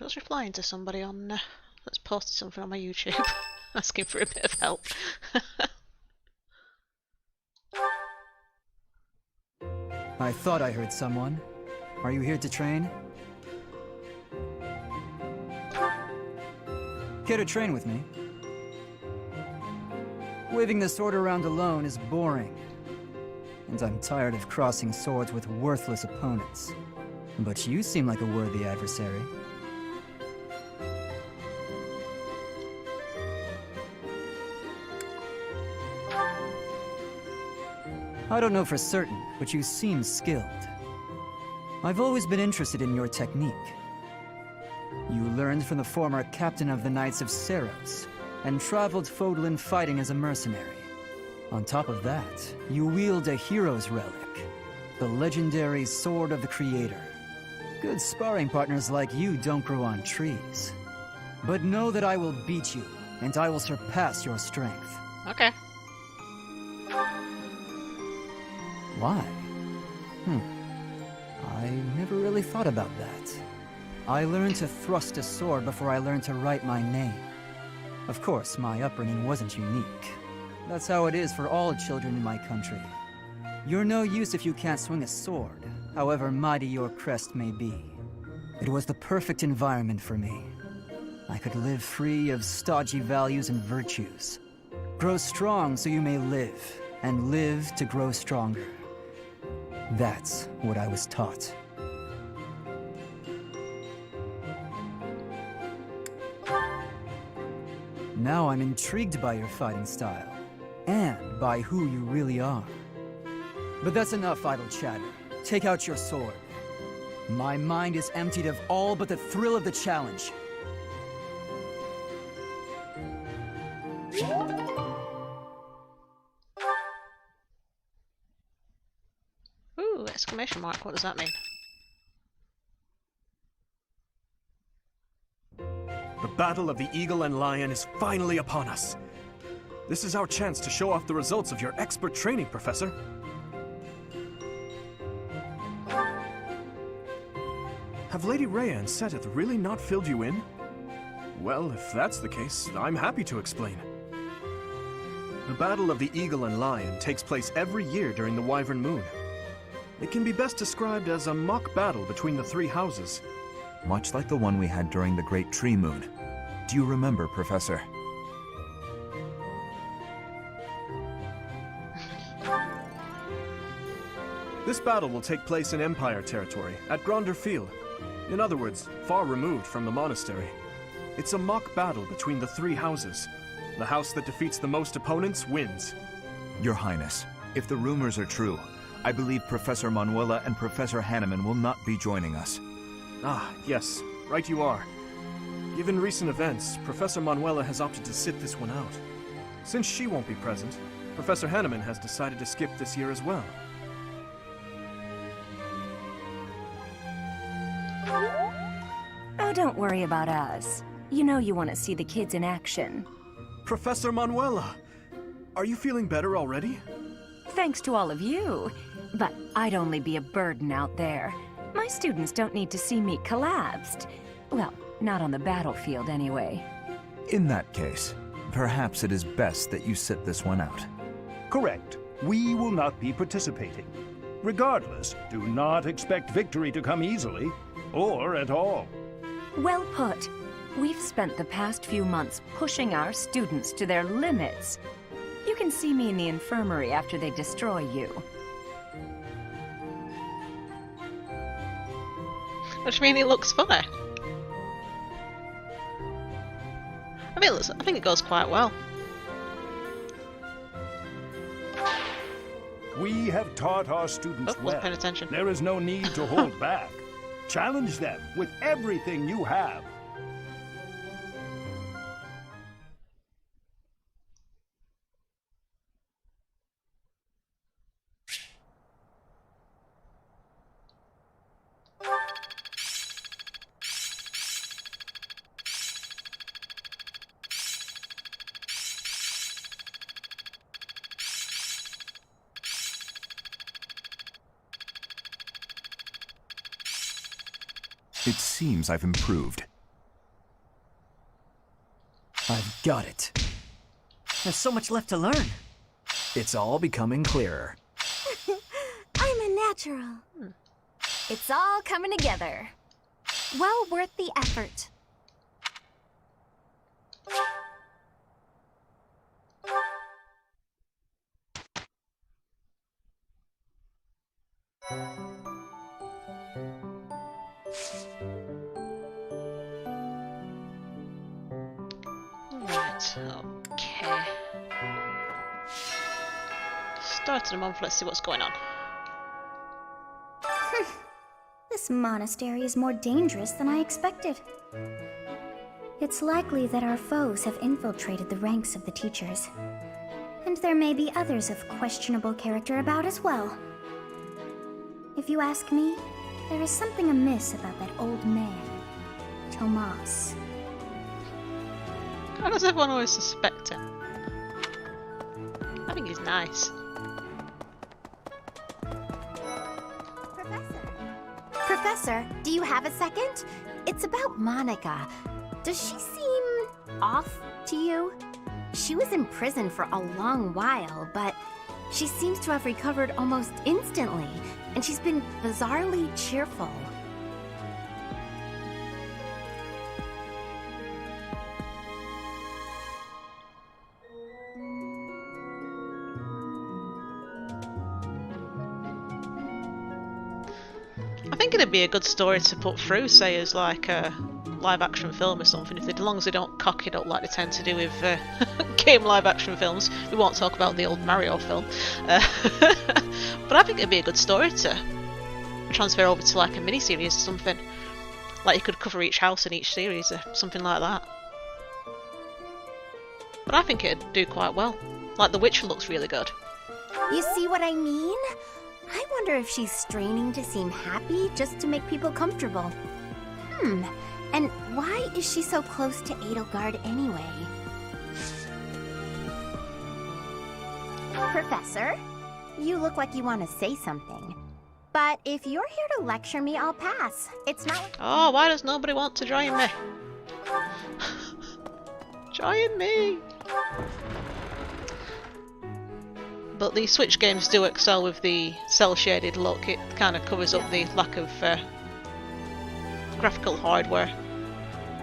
I was replying to somebody on that's posted something on my YouTube asking for a bit of help. I thought I heard someone. Are you here to train? Care to train with me? Waving the sword around alone is boring. And I'm tired of crossing swords with worthless opponents. But you seem like a worthy adversary. I don't know for certain, but you seem skilled. I've always been interested in your technique. You learned from the former captain of the Knights of Seros, and traveled Fodlan fighting as a mercenary. On top of that, you wield a hero's relic, the legendary Sword of the Creator. Good sparring partners like you don't grow on trees. But know that I will beat you, and I will surpass your strength. Okay. Why? I never really thought about that. I learned to thrust a sword before I learned to write my name. Of course, my upbringing wasn't unique. That's how it is for all children in my country. You're no use if you can't swing a sword, however mighty your crest may be. It was the perfect environment for me. I could live free of stodgy values and virtues. Grow strong so you may live, and live to grow stronger. That's what I was taught. Now I'm intrigued by your fighting style, and by who you really are. But that's enough idle chatter. Take out your sword. My mind is emptied of all but the thrill of the challenge. Ooh, exclamation mark, what does that mean? The Battle of the Eagle and Lion is finally upon us. This is our chance to show off the results of your expert training, Professor. Have Lady Rhea and Seteth really not filled you in? Well, if that's the case, I'm happy to explain. The Battle of the Eagle and Lion takes place every year during the Wyvern Moon. It can be best described as a mock battle between the three houses. Much like the one we had during the Great Tree Moon. Do you remember, Professor? This battle will take place in Empire territory, at Gronder Field. In other words, far removed from the monastery. It's a mock battle between the three houses. The house that defeats the most opponents wins. Your Highness, if the rumors are true, I believe Professor Manuela and Professor Hanneman will not be joining us. Ah, yes. Right you are. Given recent events, Professor Manuela has opted to sit this one out. Since she won't be present, Professor Hanneman has decided to skip this year as well. Oh, don't worry about us. You know you want to see the kids in action. Professor Manuela! Are you feeling better already? Thanks to all of you. But I'd only be a burden out there. My students don't need to see me collapsed. Well, not on the battlefield anyway. In that case, perhaps it is best that you sit this one out. Correct. We will not be participating. Regardless, do not expect victory to come easily, or at all. Well put. We've spent the past few months pushing our students to their limits. You can see me in the infirmary after they destroy you. What do you mean he looks funny? I think it goes quite well. We have taught our students well. Wasn't paying attention. There is no need to hold back. Challenge them with everything you have. It seems I've improved. I've got it. There's so much left to learn. It's all becoming clearer. I'm a natural. It's all coming together. Well worth the effort. Right, okay. Start of the month, let's see what's going on. This monastery is more dangerous than I expected. It's likely that our foes have infiltrated the ranks of the teachers. And there may be others of questionable character about as well. If you ask me, there is something amiss about that old man, Tomas. How does everyone always suspect him? I think he's nice. Professor, do you have a second? It's about Monica. Does she seem off to you? She was in prison for a long while, but she seems to have recovered almost instantly, and she's been bizarrely cheerful. I think it'd be a good story to put through, say, as like a live-action film or something, if they, as long as they don't cock it up like they tend to do with game live-action films. We won't talk about the old Mario film. But I think it'd be a good story to transfer over to like a mini-series or something. Like you could cover each house in each series or something like that. But I think it'd do quite well. Like The Witcher looks really good. You see what I mean? I wonder if she's straining to seem happy just to make people comfortable. And why is she so close to Edelgard anyway? Professor, you look like you want to say something. But if you're here to lecture me, I'll pass. It's not like— Oh, why does nobody want to join me? Join me! But the Switch games do excel with the cel-shaded look. It kind of covers up the lack of graphical hardware.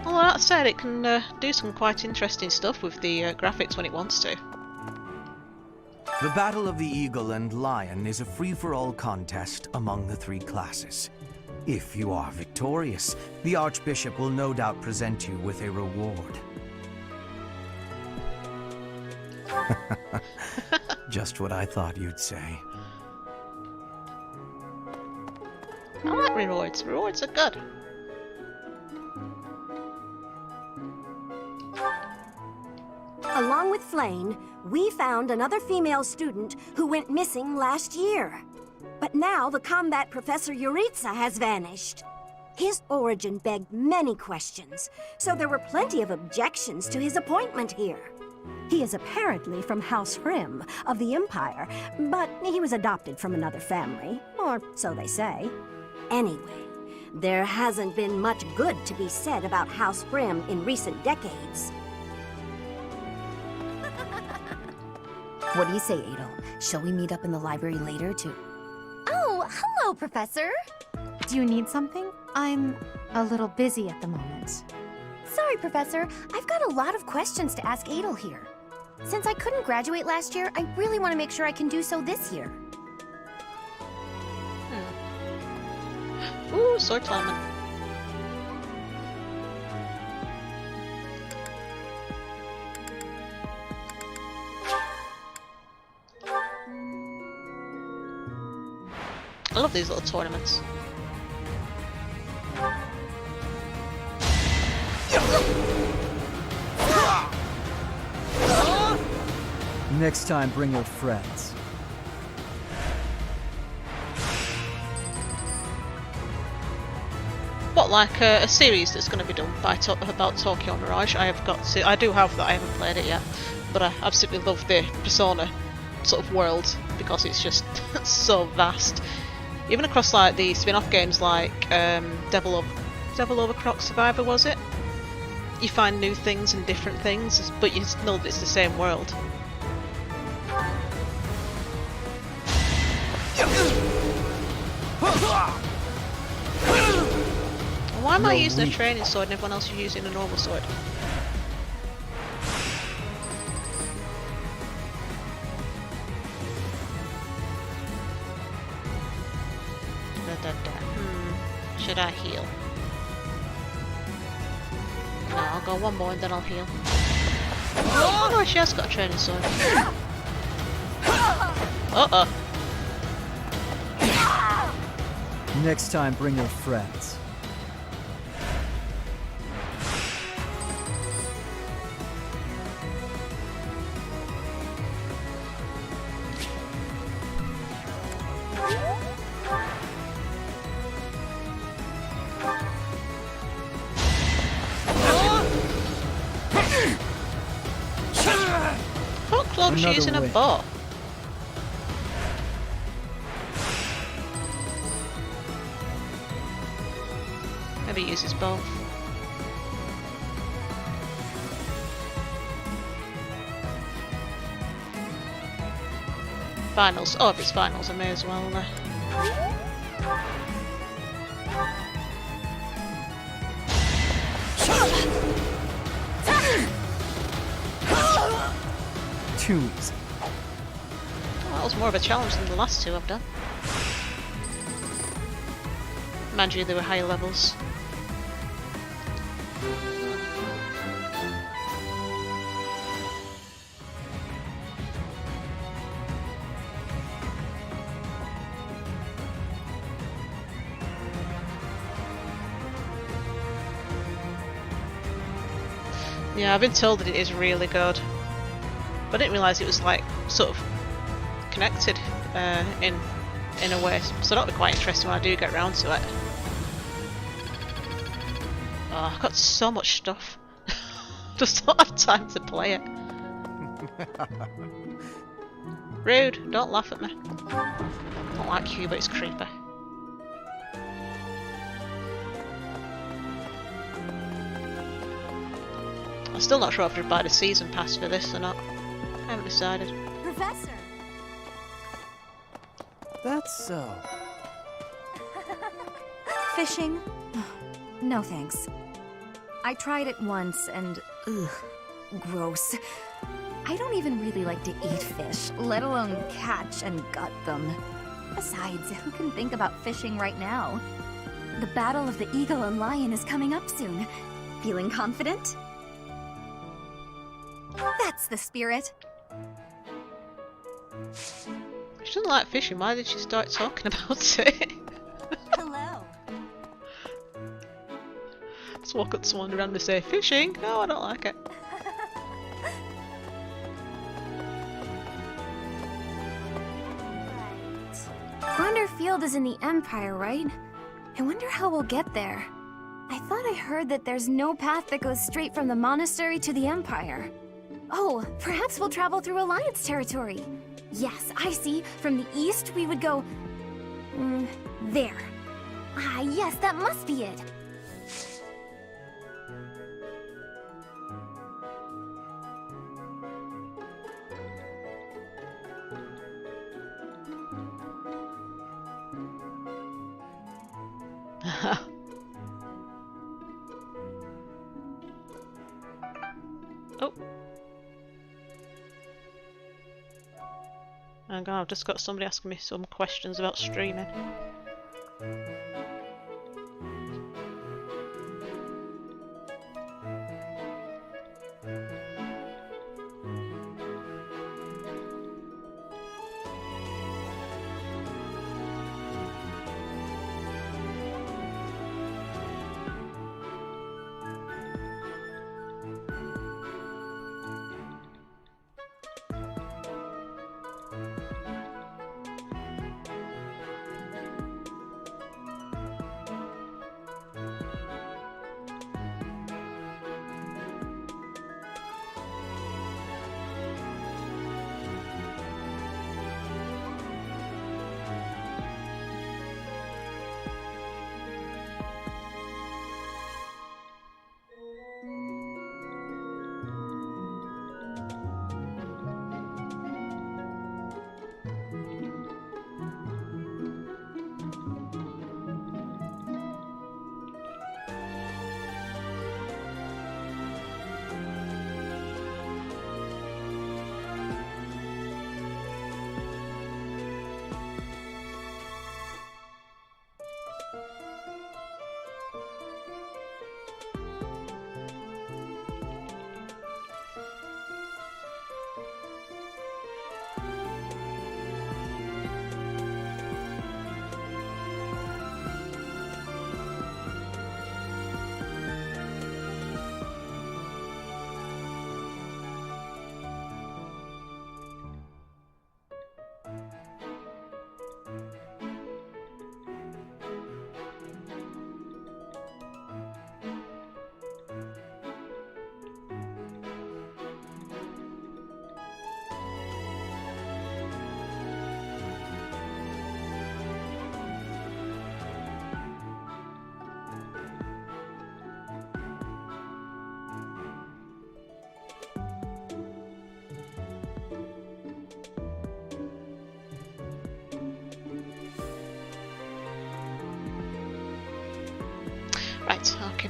Although that said, it can do some quite interesting stuff with the graphics when it wants to. The Battle of the Eagle and Lion is a free-for-all contest among the three classes. If you are victorious, the Archbishop will no doubt present you with a reward. Just what I thought you'd say. I like rewards. Rewards are good. Along with Flame, we found another female student who went missing last year. But now the combat professor Yuritsa has vanished. His origin begged many questions, so there were plenty of objections to his appointment here. He is apparently from House Hrim of the Empire, but he was adopted from another family, or so they say. Anyway, there hasn't been much good to be said about House Hrim in recent decades. What do you say, Adel? Shall we meet up in the library later to— Oh, hello, Professor. Do you need something? I'm a little busy at the moment. Sorry, Professor. I've got a lot of questions to ask Adel here. Since I couldn't graduate last year, I really want to make sure I can do so this year. Ooh, sword climbing. I love these little tournaments. Next time, bring your friends. What, like a series that's going to be done by about Tokyo Mirage? I do have that. I haven't played it yet, but I absolutely love the Persona sort of world because it's just so vast. Even across like the spin-off games like Devil Over Croc Survivor, was it? you find new things and different things, but you know that it's the same world. Why am I using a training sword and everyone else is using a normal sword? Should I heal? No, I'll go one more and then I'll heal. Oh no, she has got a training sword. Uh-oh. Next time, bring your friends. She's using a bow. Maybe uses both. Finals. Oh, if it's finals, I may as well. Too easy. Well, that was more of a challenge than the last two I've done. Mind you, they were higher levels. Yeah, I've been told that it is really good. But I didn't realise it was like sort of connected in a way, so that'll be quite interesting when I do get around to it. Oh, I've got so much stuff. Just don't have time to play it. Rude, don't laugh at me. I don't like you, but it's creepy. I'm still not sure if I should buy the season pass for this or not. I haven't decided. Professor! That's so. Fishing? No thanks. I tried it once and ugh, gross. I don't even really like to eat fish, let alone catch and gut them. Besides, who can think about fishing right now? The battle of the eagle and lion is coming up soon. Feeling confident? That's the spirit. She doesn't like fishing, why did she start talking about it? Hello. Just walk up to someone around and say, fishing? No, I don't like it. Gonder Field is in the Empire, right? I wonder how we'll get there. I thought I heard that there's no path that goes straight from the monastery to the Empire. Oh, perhaps we'll travel through Alliance territory. Yes, I see. From the east, we would go... there. Ah, yes, that must be it. Oh. Hang on, I've just got somebody asking me some questions about streaming.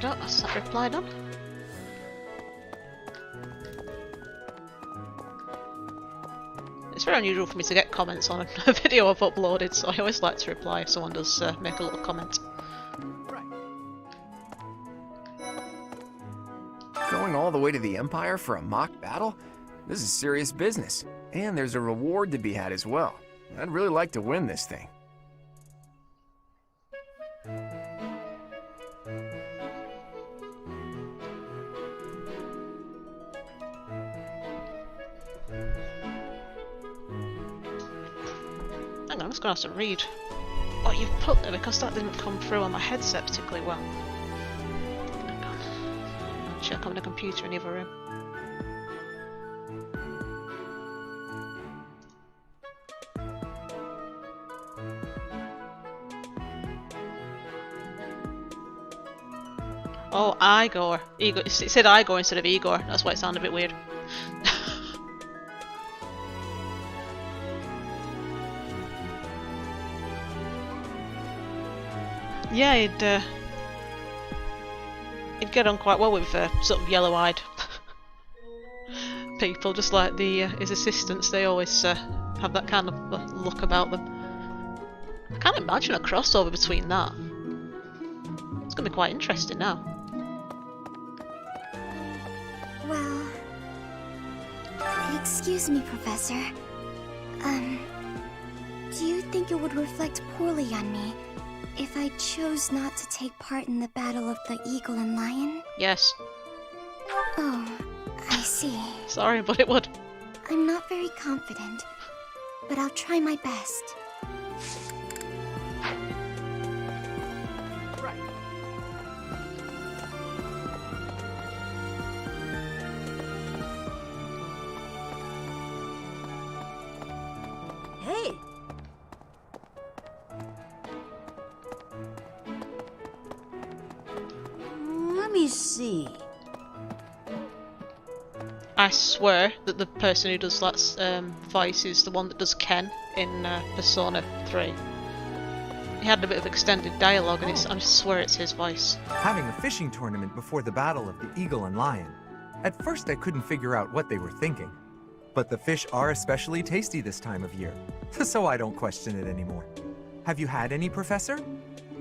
Okay, that's that reply done. It's very unusual for me to get comments on a video I've uploaded, so I always like to reply if someone does make a little comment. Going all the way to the Empire for a mock battle? This is serious business. And there's a reward to be had as well. I'd really like to win this thing. Hang on, I'm just going to have to read what you've put there because that didn't come through on my headset particularly well. Hang on. Check on the computer in the other room. Oh, Igor. Igor. It said Igor instead of Igor. That's why it sounded a bit weird. Yeah, he'd get on quite well with sort of yellow-eyed people, just like his assistants. They always have that kind of look about them. I can't imagine a crossover between that. It's going to be quite interesting now. Well, excuse me, Professor. Do you think it would reflect poorly on me if I chose not to take part in the Battle of the Eagle and Lion? Yes. Oh, I see. Sorry, but it would. I'm not very confident, but I'll try my best. Hey! Let me see. I swear that the person who does that voice is the one that does Ken in Persona 3. He had a bit of extended dialogue, and I swear it's his voice. Having a fishing tournament before the Battle of the Eagle and Lion. At first I couldn't figure out what they were thinking. But the fish are especially tasty this time of year, so I don't question it anymore. Have you had any, Professor?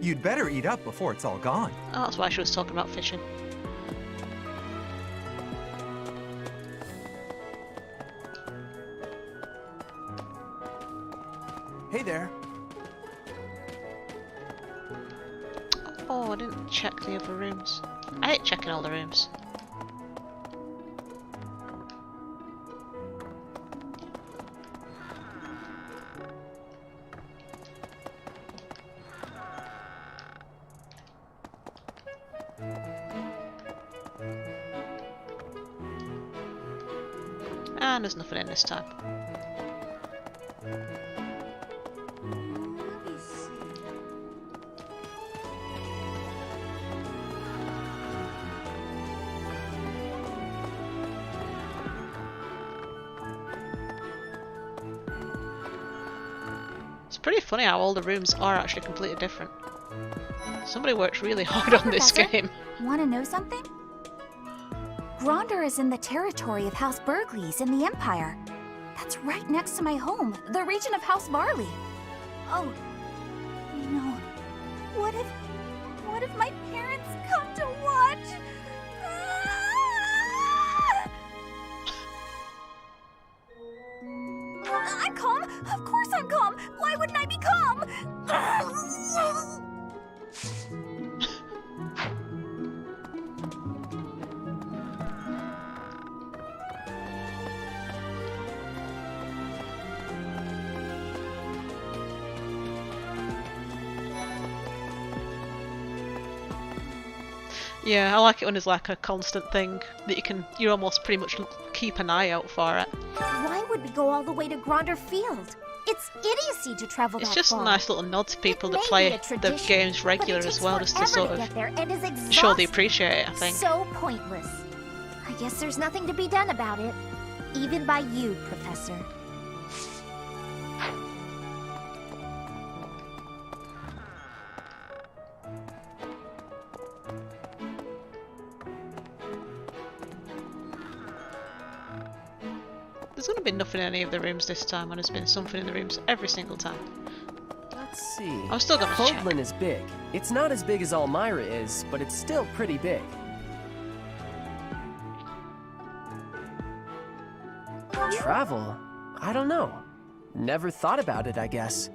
You'd better eat up before it's all gone. Oh, that's why she was talking about fishing. Hey there. Oh, I didn't check the other rooms. I hate checking all the rooms. And there's nothing in this time. It's pretty funny how all the rooms are actually completely different. Somebody works really hard on this game. Want to know something? Gronder is in the territory of House Burgleys in the Empire. That's right next to my home, the region of House Barley. Oh, no. What if my parents come to watch? I'm calm. Of course I'm calm. Why wouldn't I be calm? Yeah, I like it when there's like a constant thing that you almost pretty much keep an eye out for it. Why would we go all the way to Gronder Field? It's idiocy to travel It's that just far. a nice little nod to people that may play be a the tradition, games regular but it as well, takes just to sort forever to of get there and is show they exhausting. appreciate it, I think. So pointless. I guess there's nothing to be done about it, even by you, Professor. going to be nothing in any of the rooms this time, and there's been something in the rooms every single time. Let's see. I'm still going to check. Hoagland is big. It's not as big as Elmira is, but it's still pretty big. Travel? I don't know. Never thought about it, I guess.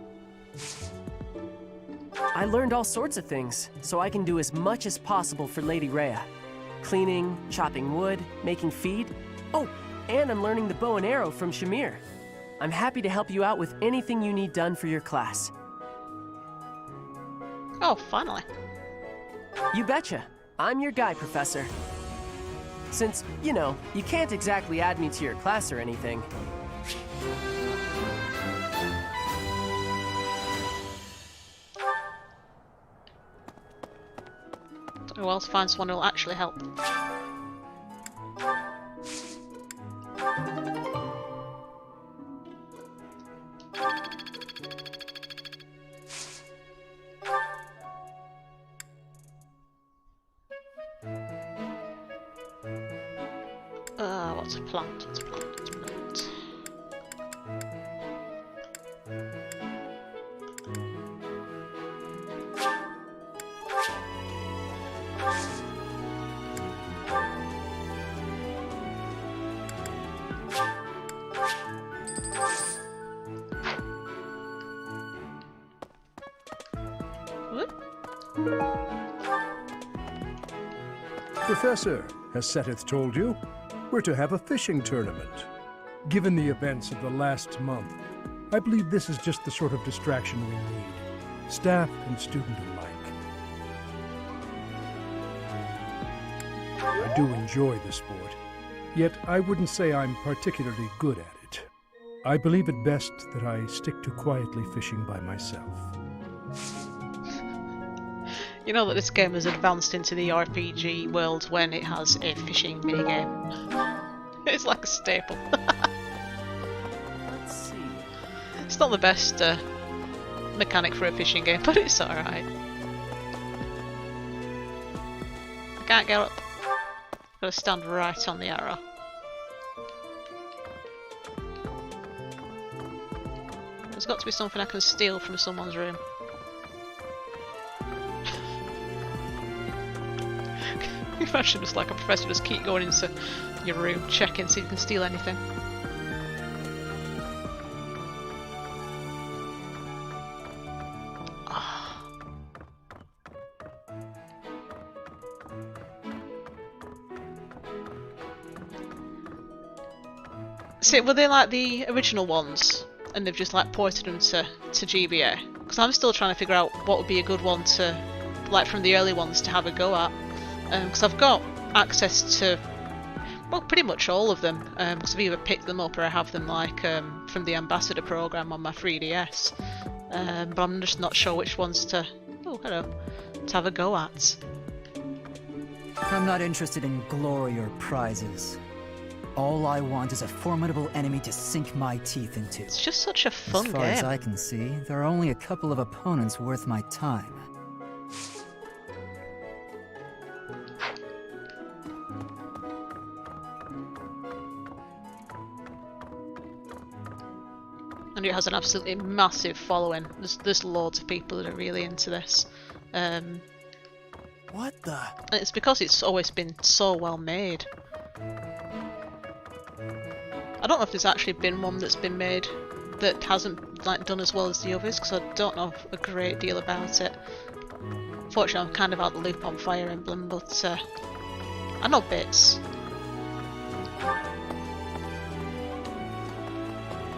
I learned all sorts of things, so I can do as much as possible for Lady Rhea. Cleaning, chopping wood, making feed. Oh, and I'm learning the bow and arrow from Shamir. I'm happy to help you out with anything you need done for your class. Oh, finally. You betcha. I'm your guy, Professor. Since, you know, you can't exactly add me to your class or anything. Who else finds one who'll actually help? What's a plant? What's a plant? What's a plant? Professor, has Seteth told you? We're to have a fishing tournament. Given the events of the last month, I believe this is just the sort of distraction we need, staff and student alike. I do enjoy the sport, yet I wouldn't say I'm particularly good at it. I believe it best that I stick to quietly fishing by myself. You know that this game has advanced into the RPG world when it has a fishing minigame. It's like a staple. Let's see. It's not the best mechanic for a fishing game, but it's alright. I can't get up. Gotta stand right on the arrow. There's got to be something I can steal from someone's room. Imagine just like a professor just keep going into your room, checking, see if you can steal anything. See, were they like the original ones, and they've just like ported them to GBA? Because I'm still trying to figure out what would be a good one to, like from the early ones, to have a go at. Because I've got access to, well, pretty much all of them. Because I've either picked them up or I have them like from the Ambassador program on my 3DS. But I'm just not sure which ones to, oh hello, to have a go at. I'm not interested in glory or prizes. All I want is a formidable enemy to sink my teeth into. It's just such a fun game. As far as I can see, there are only a couple of opponents worth my time. And it has an absolutely massive following. There's loads of people that are really into this. What the? And it's because it's always been so well made. I don't know if there's actually been one that's been made that hasn't like done as well as the others, because I don't know a great deal about it. Fortunately, I'm kind of out the loop on Fire Emblem, but I know bits.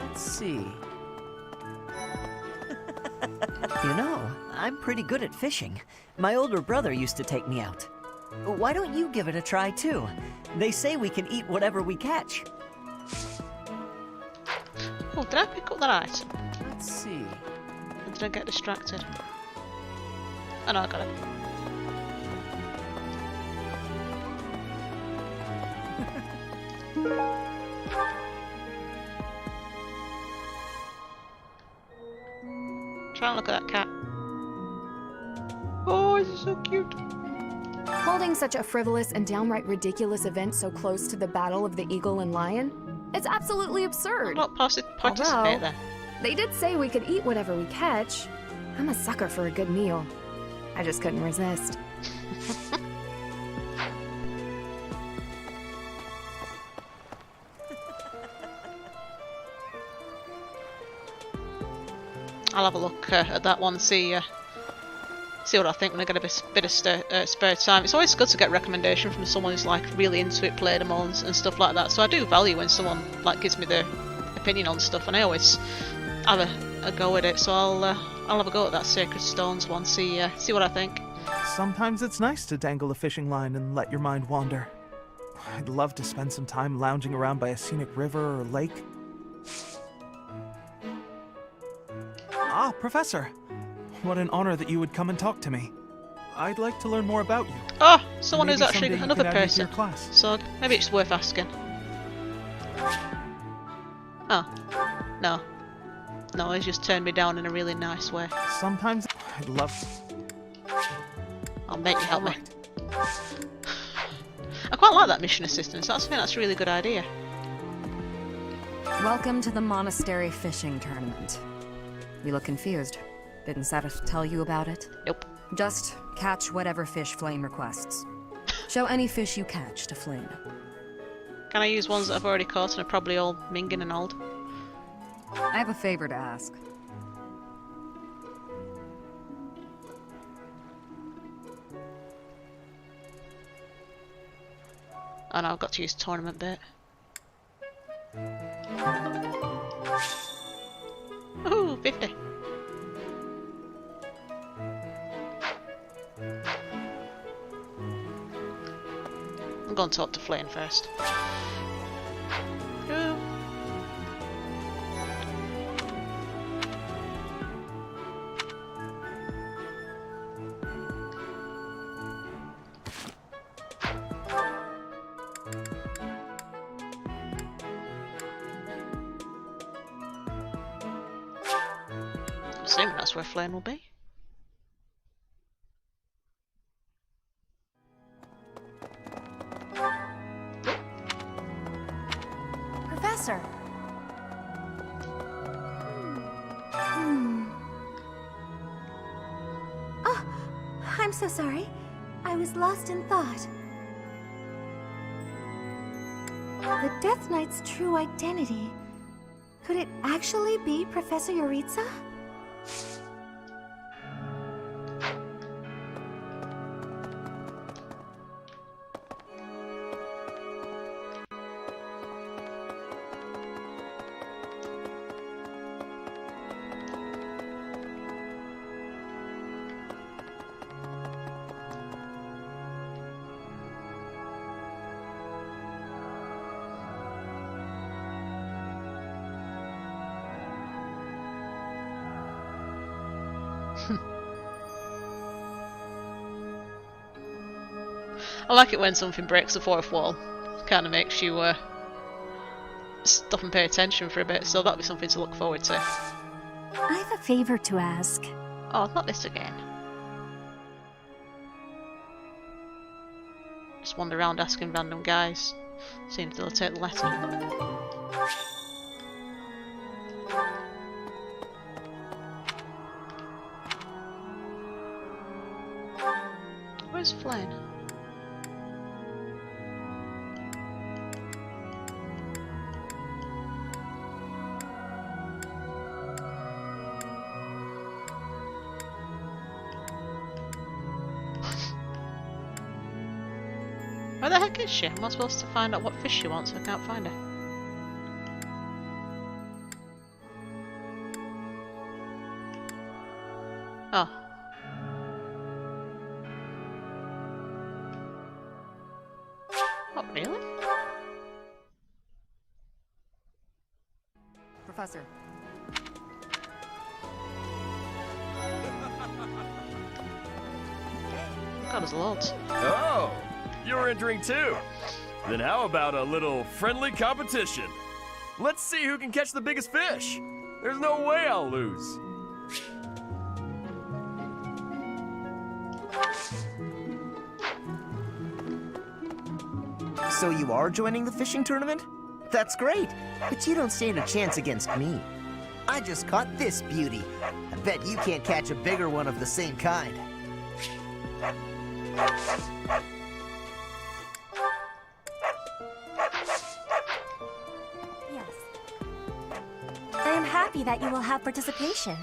Let's see. You know, I'm pretty good at fishing. My older brother used to take me out. Why don't you give it a try too? They say we can eat whatever we catch. Oh, did I pick up that item? Let's see. Or did I get distracted? Oh no, I got it. Try and look at that cat. Oh, he's so cute. Holding such a frivolous and downright ridiculous event so close to the Battle of the Eagle and Lion? It's absolutely absurd. Not participate Although, then. they did say we could eat whatever we catch. I'm a sucker for a good meal. I just couldn't resist. I'll have a look at that one, see what I think when I get a bit of spare time. It's always good to get recommendation from someone who's like really into it, played them all and stuff like that. So I do value when someone like gives me their opinion on stuff, and I always have a go at it. So I'll have a go at that Sacred Stones one, see what I think. Sometimes it's nice to dangle a fishing line and let your mind wander. I'd love to spend some time lounging around by a scenic river or lake. Ah, Professor! What an honor that you would come and talk to me. I'd like to learn more about you. Oh, someone who's Maybe actually someday you another can add me to person. your class. So maybe it's worth asking. Oh, no. No, he's just turned me down in a really nice way. Sometimes I'd love... I'll make you help me. I quite like that mission assistance. I think that's a really good idea. Welcome to the monastery fishing tournament. You look confused. Didn't Seth tell you about it? Nope. Just catch whatever fish Flame requests. Show any fish you catch to Flame. Can I use ones that I've already caught and are probably all minging and old? I have a favor to ask. Oh no, I've got to use tournament bait. Ooh, 50. I'm going to talk to Flame first. Ooh. I assume that's where Flame will be. Professor. Oh, I'm so sorry. I was lost in thought. The Death Knight's true identity. Could it actually be Professor Yuritsa? I like it when something breaks the fourth wall. Kind of makes you stop and pay attention for a bit, so that'll be something to look forward to. I have a favor to ask. Oh, not this again. Just wander around asking random guys, seeing if they'll take the letter. Where's Flynn? Where the heck is she? Am I supposed to find out what fish she wants? I can't find her. Oh. What, really? Professor. God, there's loads. Oh, you're entering too. Then how about a little friendly competition? Let's see who can catch the biggest fish. There's no way I'll lose. So you are joining the fishing tournament? That's great, but you don't stand a chance against me. I just caught this beauty. I bet you can't catch a bigger one of the same kind. Yes. I am happy that you will have participation.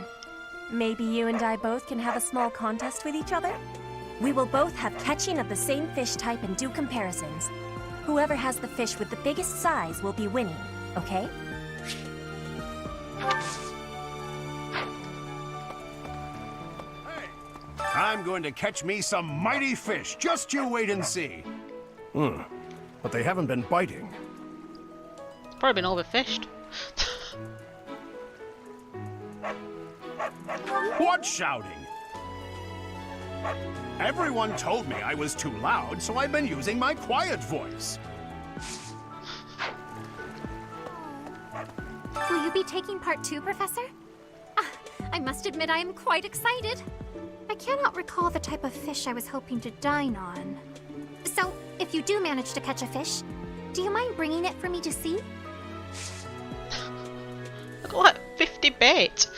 Maybe you and I both can have a small contest with each other? We will both have catching of the same fish type and do comparisons. Whoever has the fish with the biggest size will be winning, okay? I'm going to catch me some mighty fish. Just you wait and see. But they haven't been biting. Probably been overfished. What shouting? Everyone told me I was too loud, so I've been using my quiet voice. Will you be taking part too, Professor? Ah, I must admit I am quite excited. I cannot recall the type of fish I was hoping to dine on. So, if you do manage to catch a fish, do you mind bringing it for me to see? I've got like 50 bait.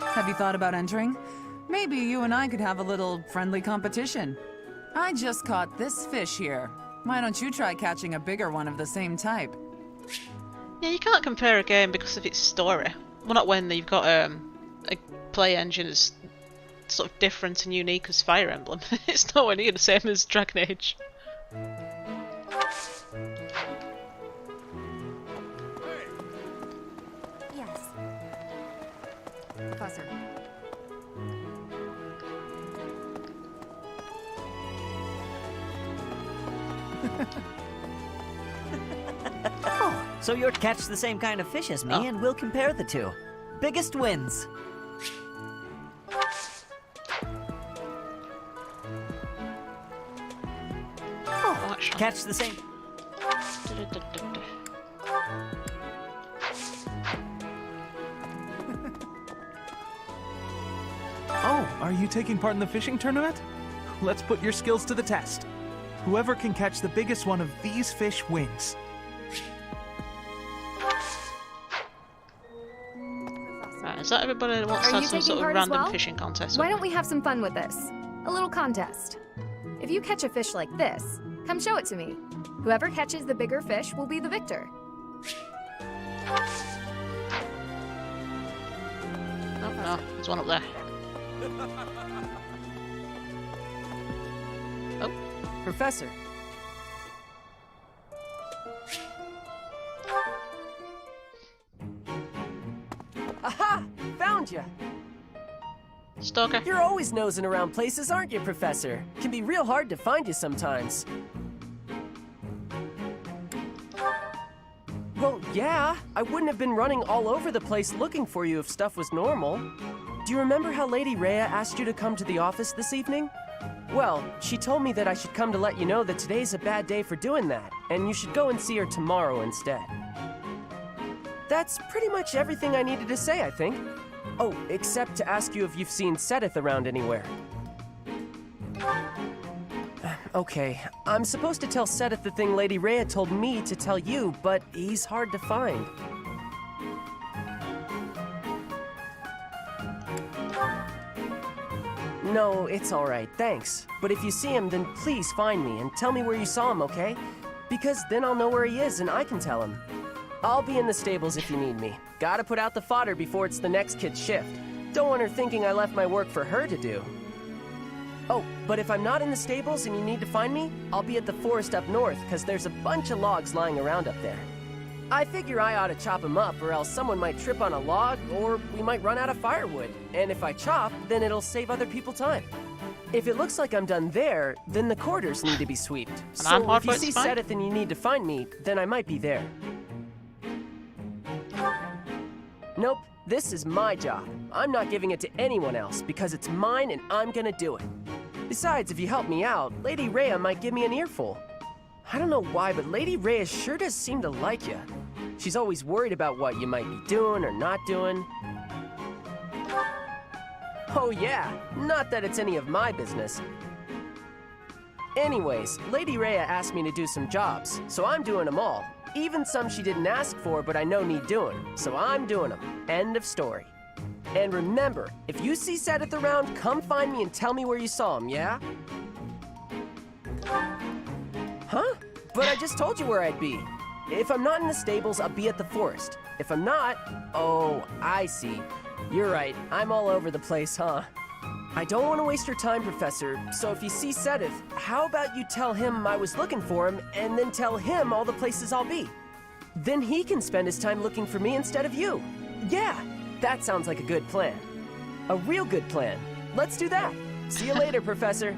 Have you thought about entering? Maybe you and I could have a little friendly competition. I just caught this fish here. Why don't you try catching a bigger one of the same type? Yeah, you can't compare a game because of its story. Well, not when you've got a play engine as sort of different and unique as Fire Emblem. It's nowhere near the same as Dragon Age. Yes. Professor. Oh, so you'll catch the same kind of fish as me, and we'll compare the two. Biggest wins. Oh, catch the same. Oh, are you taking part in the fishing tournament? Let's put your skills to the test. Whoever can catch the biggest one of these fish wins. Right, is that everybody that wants to have some sort of random fishing contest? Why don't we have some fun with this? A little contest. If you catch a fish like this, come show it to me. Whoever catches the bigger fish will be the victor. Oh, no, there's one up there. Oh. Professor. Aha! Found you! Stalker. You're always nosing around places, aren't you, Professor? Can be real hard to find you sometimes. Well, yeah. I wouldn't have been running all over the place looking for you if stuff was normal. Do you remember how Lady Rhea asked you to come to the office this evening? Well, she told me that I should come to let you know that today's a bad day for doing that, and you should go and see her tomorrow instead. That's pretty much everything I needed to say, I think. Oh, except to ask you if you've seen Sedith around anywhere. Okay, I'm supposed to tell Sedith the thing Lady Rhea told me to tell you, but he's hard to find. No, it's alright, thanks. But if you see him, then please find me and tell me where you saw him, okay? Because then I'll know where he is and I can tell him. I'll be in the stables if you need me. Gotta put out the fodder before it's the next kid's shift. Don't want her thinking I left my work for her to do. Oh, but if I'm not in the stables and you need to find me, I'll be at the forest up north, because there's a bunch of logs lying around up there. I figure I ought to chop them up, or else someone might trip on a log, or we might run out of firewood. And if I chop, then it'll save other people time. If it looks like I'm done there, then the quarters need to be swept. So if you see Sedith and you need to find me, then I might be there. Nope, this is my job. I'm not giving it to anyone else, because it's mine and I'm gonna do it. Besides, if you help me out, Lady Rhea might give me an earful. I don't know why, but Lady Rhea sure does seem to like you. She's always worried about what you might be doing or not doing. Oh yeah, not that it's any of my business. Anyways, Lady Rhea asked me to do some jobs, so I'm doing them all. Even some she didn't ask for, but I know need doing, so I'm doing them. End of story. And remember, if you see Seth around, come find me and tell me where you saw him, yeah? Huh? But I just told you where I'd be. If I'm not in the stables, I'll be at the forest. If I'm not, oh, I see. You're right, I'm all over the place, huh? I don't want to waste your time, Professor, so if you see Sedith, how about you tell him I was looking for him, and then tell him all the places I'll be? Then he can spend his time looking for me instead of you. Yeah, that sounds like a good plan. A real good plan. Let's do that. See you later, Professor.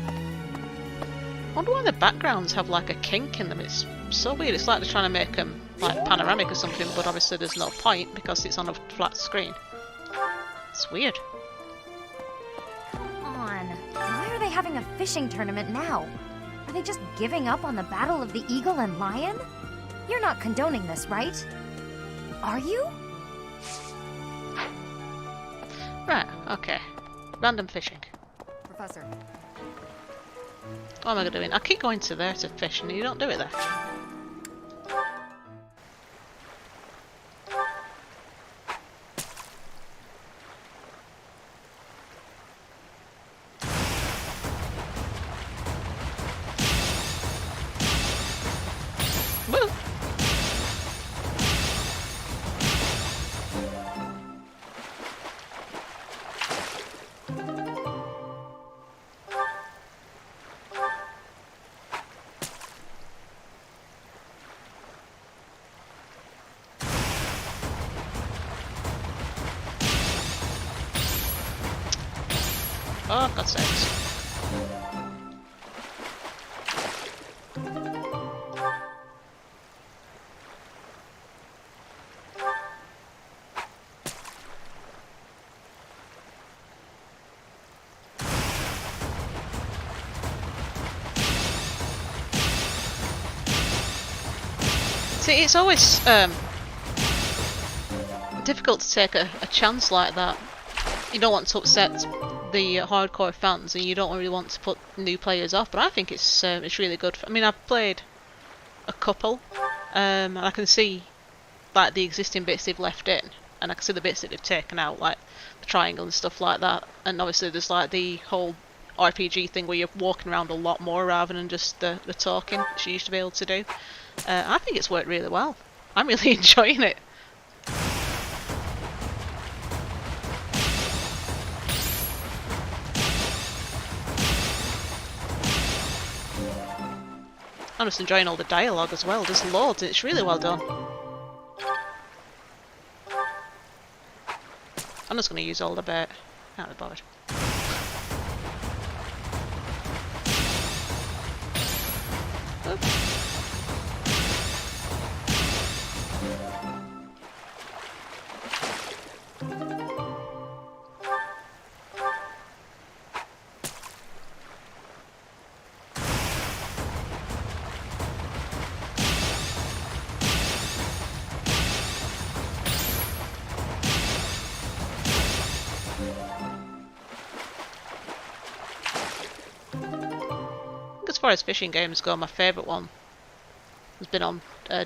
I wonder why the backgrounds have like a kink in them. It's so weird. It's like they're trying to make them like panoramic or something, but obviously there's no point because it's on a flat screen. It's weird. Why are they having a fishing tournament now? Are they just giving up on the battle of the eagle and lion? You're not condoning this, right? Are you? Right, okay. Random fishing. Professor. What am I doing? I keep going to there to fish and you don't do it there. Oh, God's sakes. See, it's always difficult to take a chance like that. You don't want to upset the hardcore fans, and you don't really want to put new players off. But I think it's really good. I mean, I've played a couple, and I can see like the existing bits they've left in, and I can see the bits that they've taken out, like the triangle and stuff like that. And obviously, there's like the whole RPG thing where you're walking around a lot more rather than just the talking which you used to be able to do. I think it's worked really well. I'm really enjoying it. I'm just enjoying all the dialogue as well. There's loads and it's really well done. I'm just going to use all the bait. Can't be bothered. Oops. As far as fishing games go, my favourite one has been on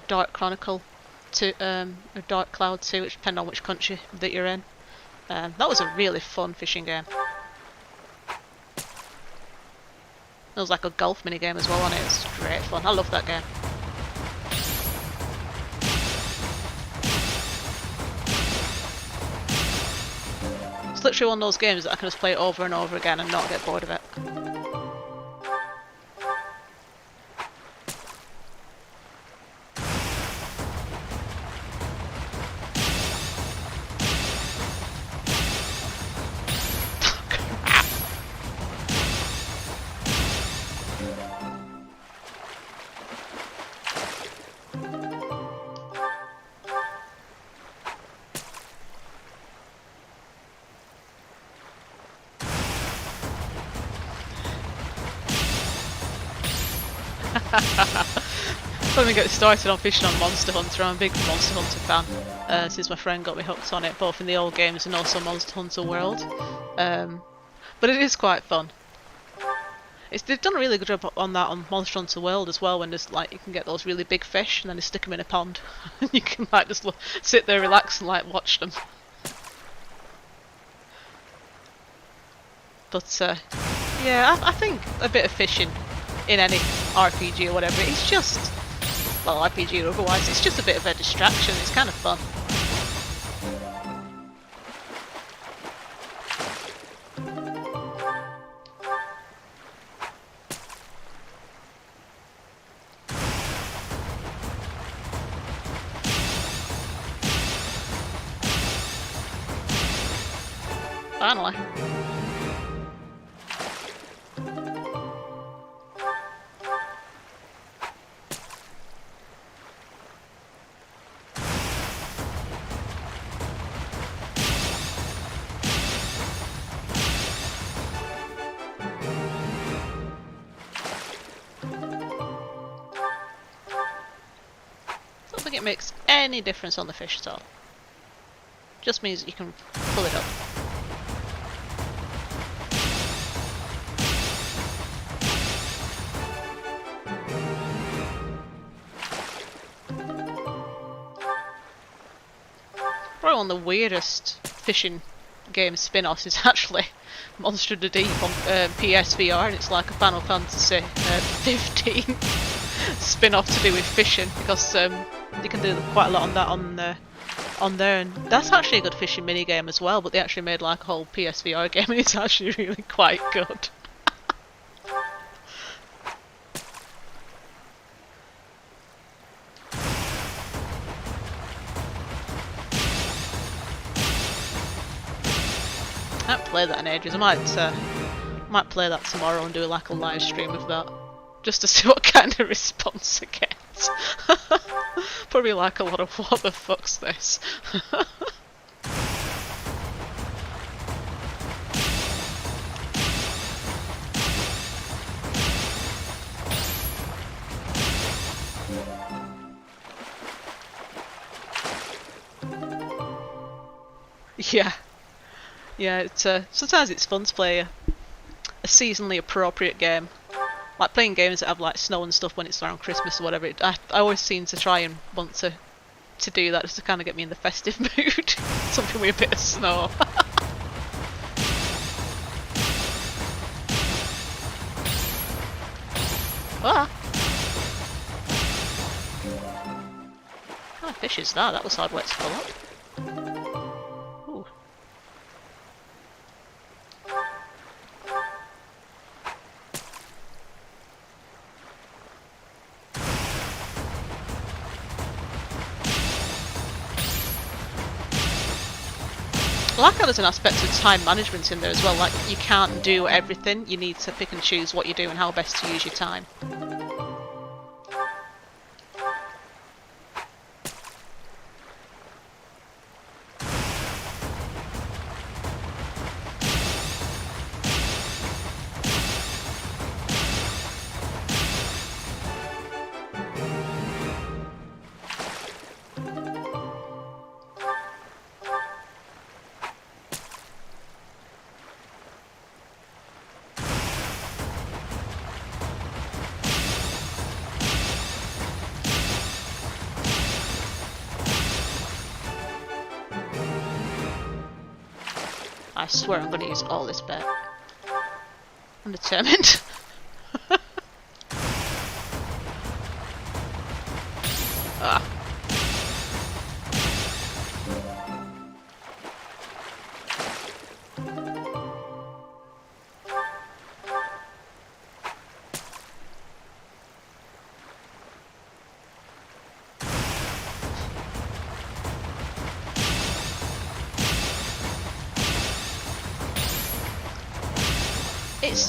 Dark Chronicle 2, or Dark Cloud 2, which depends on which country that you're in. That was a really fun fishing game. There was like a golf mini game as well on it. It's great fun. I love that game. It's literally one of those games that I can just play over and over again and not get bored of it. Let me get started on fishing on Monster Hunter. I'm a big Monster Hunter fan since my friend got me hooked on it, both in the old games and also Monster Hunter World. But it is quite fun. They've done a really good job on that on Monster Hunter World as well, when there's like you can get those really big fish and then you stick them in a pond and you can like just sit there, relax and like watch them. But yeah, I think a bit of fishing in any RPG or whatever, it's just, well, RPG or otherwise, it's just a bit of a distraction. It's kind of fun. Finally. I don't think it makes any difference on the fish at all. Just means that you can pull it up. Probably one of the weirdest fishing game spin-offs is actually Monster of the Deep on PSVR, and it's like a Final Fantasy 15 spin-off to do with fishing, because you can do quite a lot on that on there, and that's actually a good fishing mini game as well. But they actually made like a whole PSVR game, and it's actually really quite good. I haven't played that in ages. I might play that tomorrow and do like a live stream of that, just to see what kind of response I get. Probably like a lot of what the fuck's this. Yeah. Yeah, it's sometimes it's fun to play a seasonally appropriate game. Like playing games that have like snow and stuff when it's around Christmas or whatever. I always seem to try and want to do that just to kind of get me in the festive mood. Something with a bit of snow. Ah! What kind of fish is that? That was hard wet to pull up. Ooh. I like how there's an aspect of time management in there as well, like you can't do everything, you need to pick and choose what you do and how best to use your time. I swear I'm going to use all this bet. I'm determined. Ah.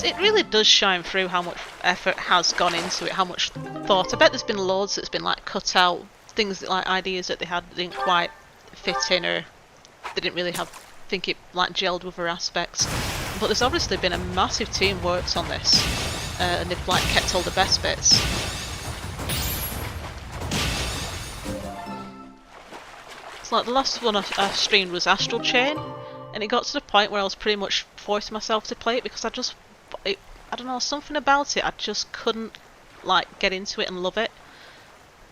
It really does shine through how much effort has gone into it, how much thought. I bet there's been loads that's been like cut out, things that, like ideas that they had that didn't quite fit in, or they didn't really think it like gelled with other aspects. But there's obviously been a massive team worked on this, and they've like kept all the best bits. It's like the last one I streamed was Astral Chain, and it got to the point where I was pretty much forcing myself to play it because I don't know, something about it, I just couldn't like get into it and love it.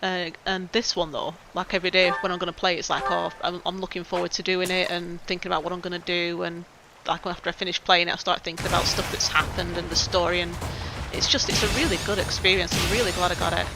And this one though, like every day when I'm going to play, it's like, oh, I'm looking forward to doing it and thinking about what I'm going to do, and like after I finish playing it I start thinking about stuff that's happened and the story, and it's a really good experience. I'm really glad I got it.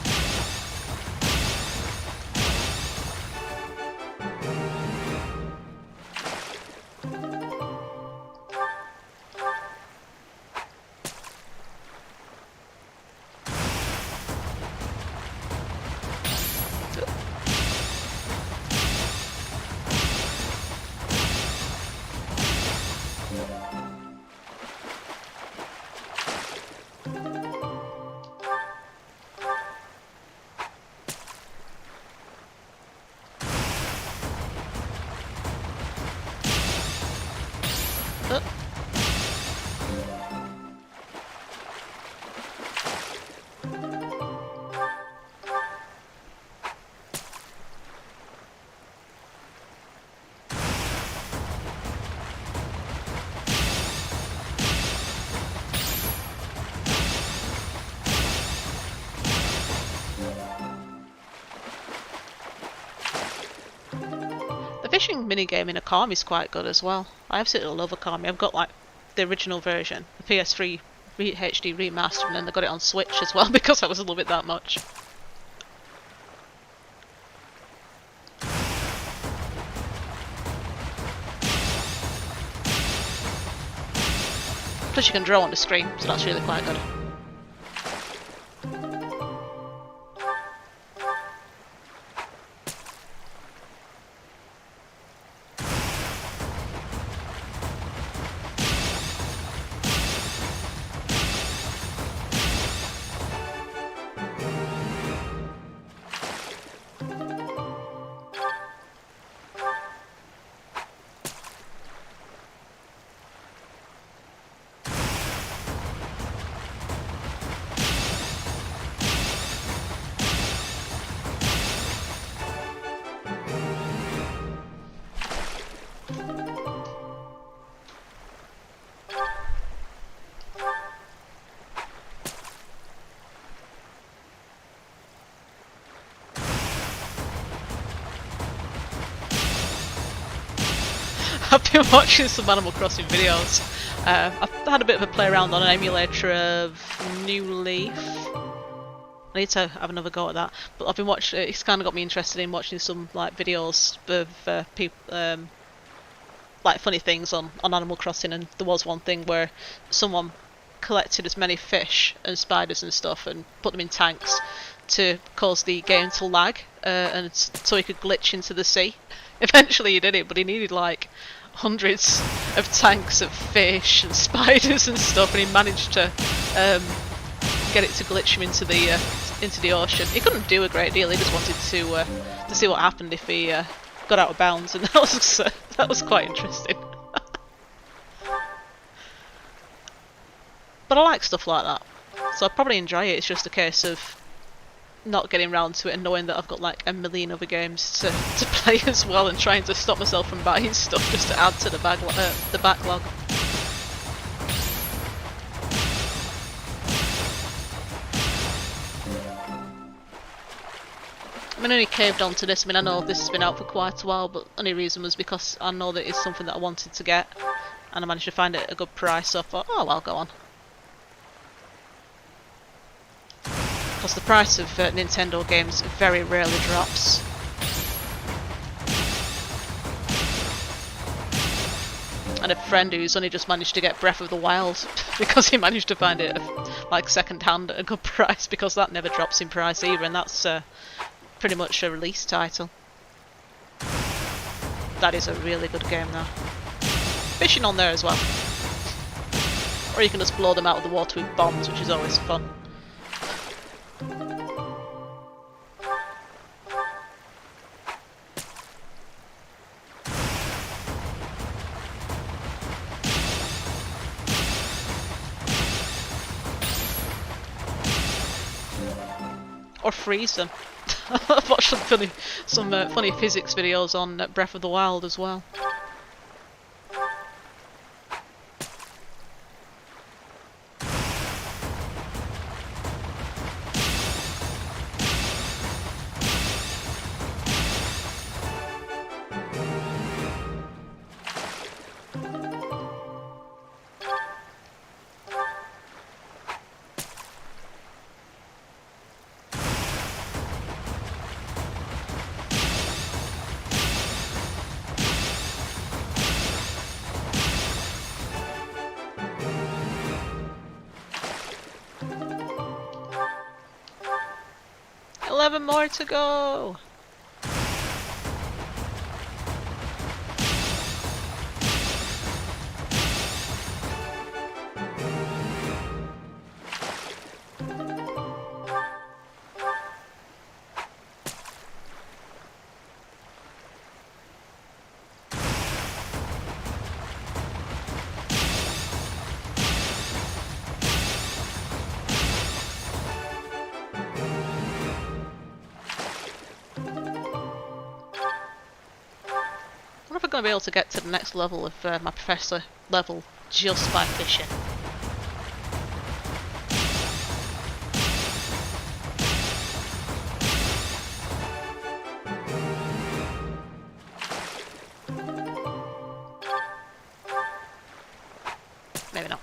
The fishing minigame in Akami is quite good as well. I absolutely love Akami. I've got like the original version, the PS3 HD remaster, and then they got it on Switch as well because I was in love it that much. Plus you can draw on the screen, so that's really quite good. I've been watching some Animal Crossing videos. I've had a bit of a play around on an emulator of New Leaf. I need to have another go at that. But I've been watching. It's kind of got me interested in watching some like videos of people, like funny things on Animal Crossing. And there was one thing where someone collected as many fish and spiders and stuff and put them in tanks to cause the game to lag, and so he could glitch into the sea. Eventually he did it, but he needed like hundreds of tanks of fish and spiders and stuff, and he managed to get it to glitch him into the ocean. He couldn't do a great deal. He just wanted to see what happened if he got out of bounds, and that was quite interesting. But I like stuff like that, so I probably enjoy it. It's just a case of not getting round to it and knowing that I've got like a million other games to play as well, and trying to stop myself from buying stuff just to add to the backlog. I mean, I only caved on to this. I mean, I know this has been out for quite a while, but the only reason was because I know that it's something that I wanted to get, and I managed to find it at a good price, so I thought, oh, I'll go on. Because the price of Nintendo games very rarely drops. And a friend who's only just managed to get Breath of the Wild because he managed to find it like second hand at a good price, because that never drops in price either, and that's pretty much a release title. That is a really good game though. Fishing on there as well. Or you can just blow them out of the water with bombs, which is always fun. Or freeze them. I've watched some funny physics videos on Breath of the Wild as well. 11 more to go! I wonder if I'm going to be able to get to the next level of my professor level just by fishing. Maybe not.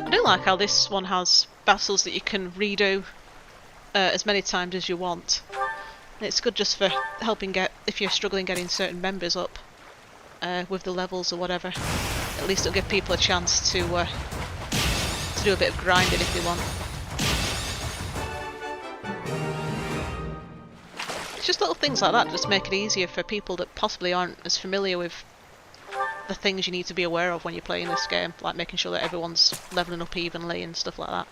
I do like how this one has battles that you can redo as many times as you want. And it's good just for helping get, if you're struggling getting certain members up with the levels or whatever. At least it'll give people a chance to do a bit of grinding if they want. It's just little things like that just make it easier for people that possibly aren't as familiar with the things you need to be aware of when you're playing this game, like making sure that everyone's leveling up evenly and stuff like that.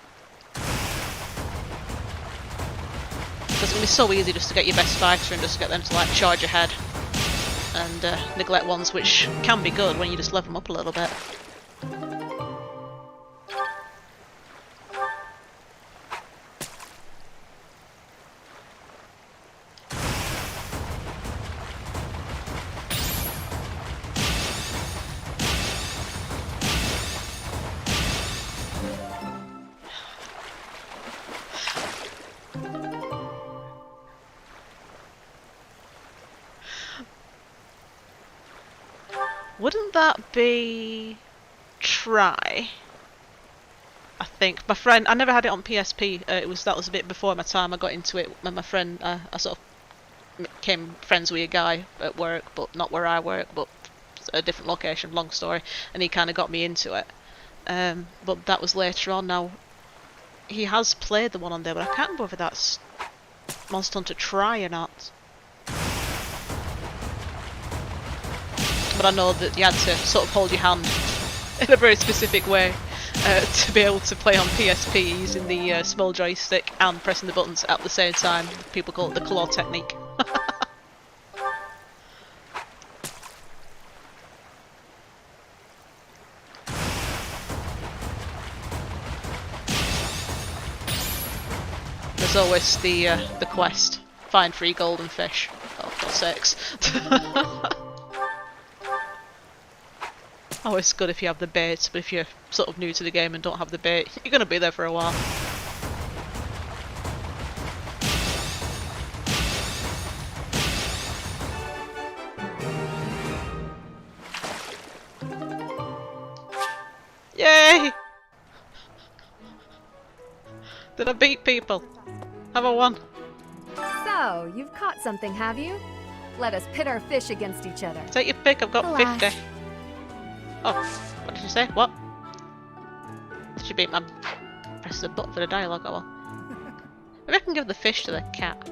Because it can be so easy just to get your best fighter and just get them to like charge ahead and neglect ones which can be good when you just level them up a little bit. Wouldn't that be Try? I think my friend. I never had it on PSP. That was a bit before my time. I got into it when my friend. I sort of became friends with a guy at work, but not where I work, but a different location. Long story, and he kind of got me into it. But that was later on. Now he has played the one on there, but I can't remember whether that's Monster Hunter Try or not. But I know that you had to sort of hold your hand in a very specific way to be able to play on PSP using the small joystick and pressing the buttons at the same time. People call it the claw technique. There's always the quest: find 3 golden fish. Oh, for God's sakes. Always good if you have the bait, but if you're sort of new to the game and don't have the bait, you're going to be there for a while. Yay! Did I beat people? Have I won? So, you've caught something, have you? Let us pit our fish against each other. Take your pick, I've got Alas. 50. Oh, what did you say? What? Did you beat my... Press the button for the dialogue, oh well. Maybe I can give the fish to the cat.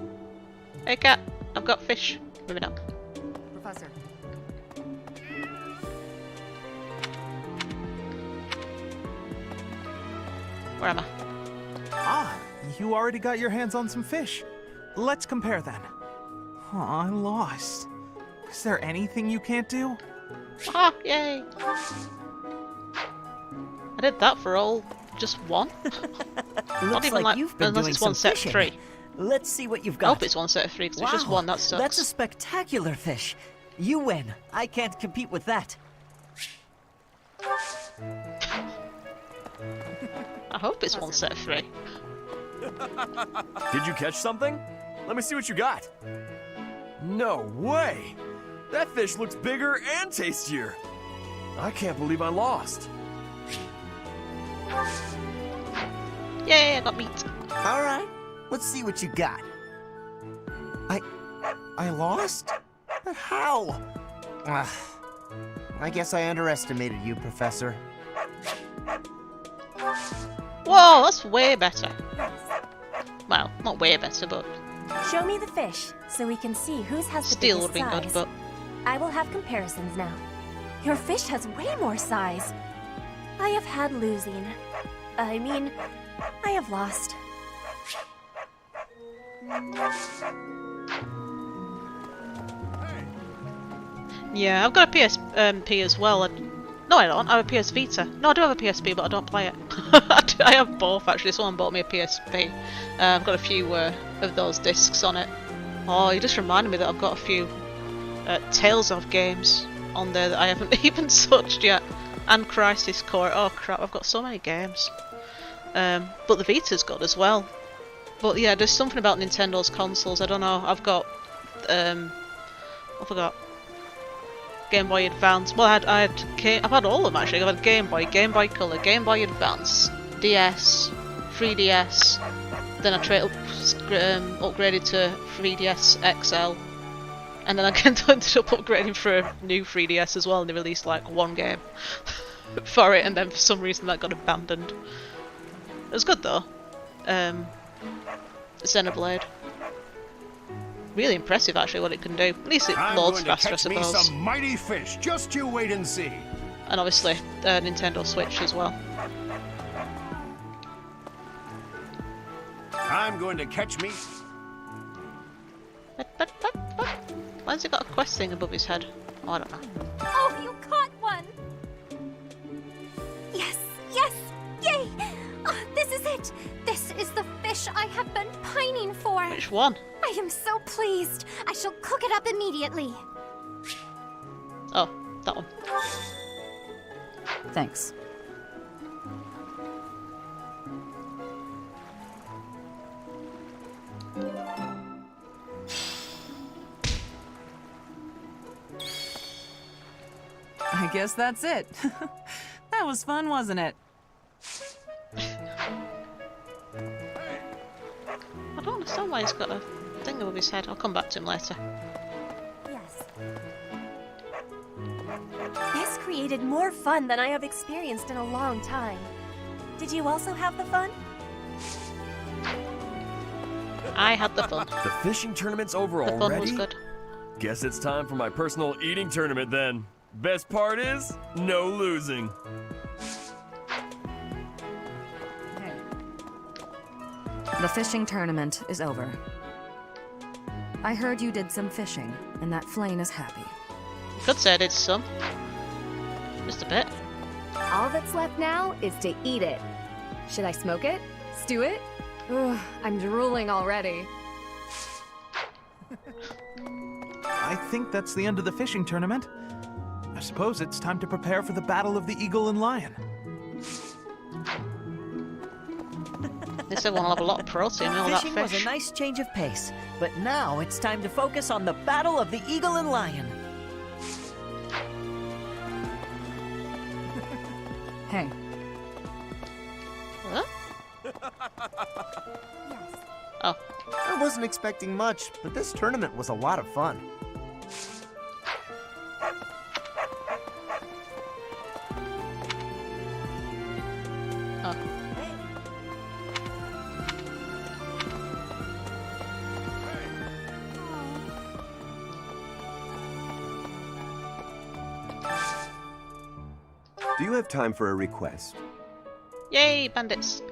Hey cat, I've got fish. Moving up. Professor. Where am I? Ah, you already got your hands on some fish. Let's compare then. Oh, I lost. Is there anything you can't do? Ah, yay! I did that for all just one? Looks even like you've been unless doing it's some one set of fishing. 3. Let's see what you've I got. hope it's one set of 3 because it's just one that sucks. That's a spectacular fish. You win. I can't compete with that. I hope it's one set of 3. Did you catch something? Let me see what you got. No way! That fish looks bigger and tastier. I can't believe I lost. Yay, I got meat. All right, let's see what you got. I lost? But how? I guess I underestimated you, Professor. Whoa, that's way better. Well, not way better, but Show me the fish, so we can see whose has the still would biggest have been size. good, but I will have comparisons now. Your fish has way more size. I have had losing. I mean, I have lost. yeah, I've got a PSP as well. No, I don't. I have a PS Vita. No, I do have a PSP, but I don't play it. I have both, actually. Someone bought me a PSP. I've got a few of those discs on it. Oh, you just reminded me that I've got a few Tales of games on there that I haven't even touched yet. And Crisis Core. Oh crap, I've got so many games. But the Vita's good as well. But yeah, there's something about Nintendo's consoles. I don't know. I've got I forgot. Game Boy Advance. Well, I've had all of them actually. I've had Game Boy, Game Boy Color, Game Boy Advance, DS, 3DS. Then I upgraded to 3DS XL, and then I ended up upgrading for a new 3DS as well. And they released like one game for it, and then for some reason that got abandoned. It was good though. Xenoblade. Really impressive, actually, what it can do. At least it loads faster, I suppose. I'm going to catch me some mighty fish. Just you wait and see. And obviously, Nintendo Switch as well. I'm going to catch me. Why has he got a quest thing above his head? Oh, I don't know. Oh, you caught one! Yes, yes, yay! This is it! This is the fish I have been pining for! Which one? I am so pleased! I shall cook it up immediately! Oh, that one. Thanks. I guess that's it. That was fun, wasn't it? I don't understand why he's got a thing above his head. I'll come back to him later. Yes. This created more fun than I have experienced in a long time. Did you also have the fun? I had the fun. The fishing tournament's over The already? fun was good. Guess it's time for my personal eating tournament then. Best part is, no losing. The fishing tournament is over. I heard you did some fishing, and that Flame is happy. You could say I did some. Just a bit. All that's left now is to eat it. Should I smoke it? Stew it? Ugh, I'm drooling already. I think that's the end of the fishing tournament. I suppose it's time to prepare for the battle of the eagle and lion. This one will have a lot of protein and all that Fishing was fish. a nice change of pace, but now it's time to focus on the battle of the eagle and lion. Hey. Huh? Oh. I wasn't expecting much, but this tournament was a lot of fun. Oh. Do you have time for a request? Yay, bandits.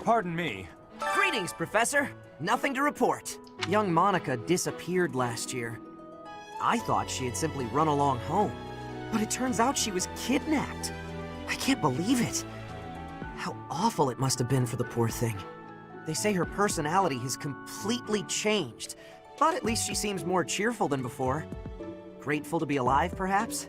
Pardon me. Greetings, Professor. Nothing to report. Young Monica disappeared last year. I thought she had simply run along home. But it turns out she was kidnapped. I can't believe it. How awful it must have been for the poor thing. They say her personality has completely changed, but at least she seems more cheerful than before. Grateful to be alive, perhaps?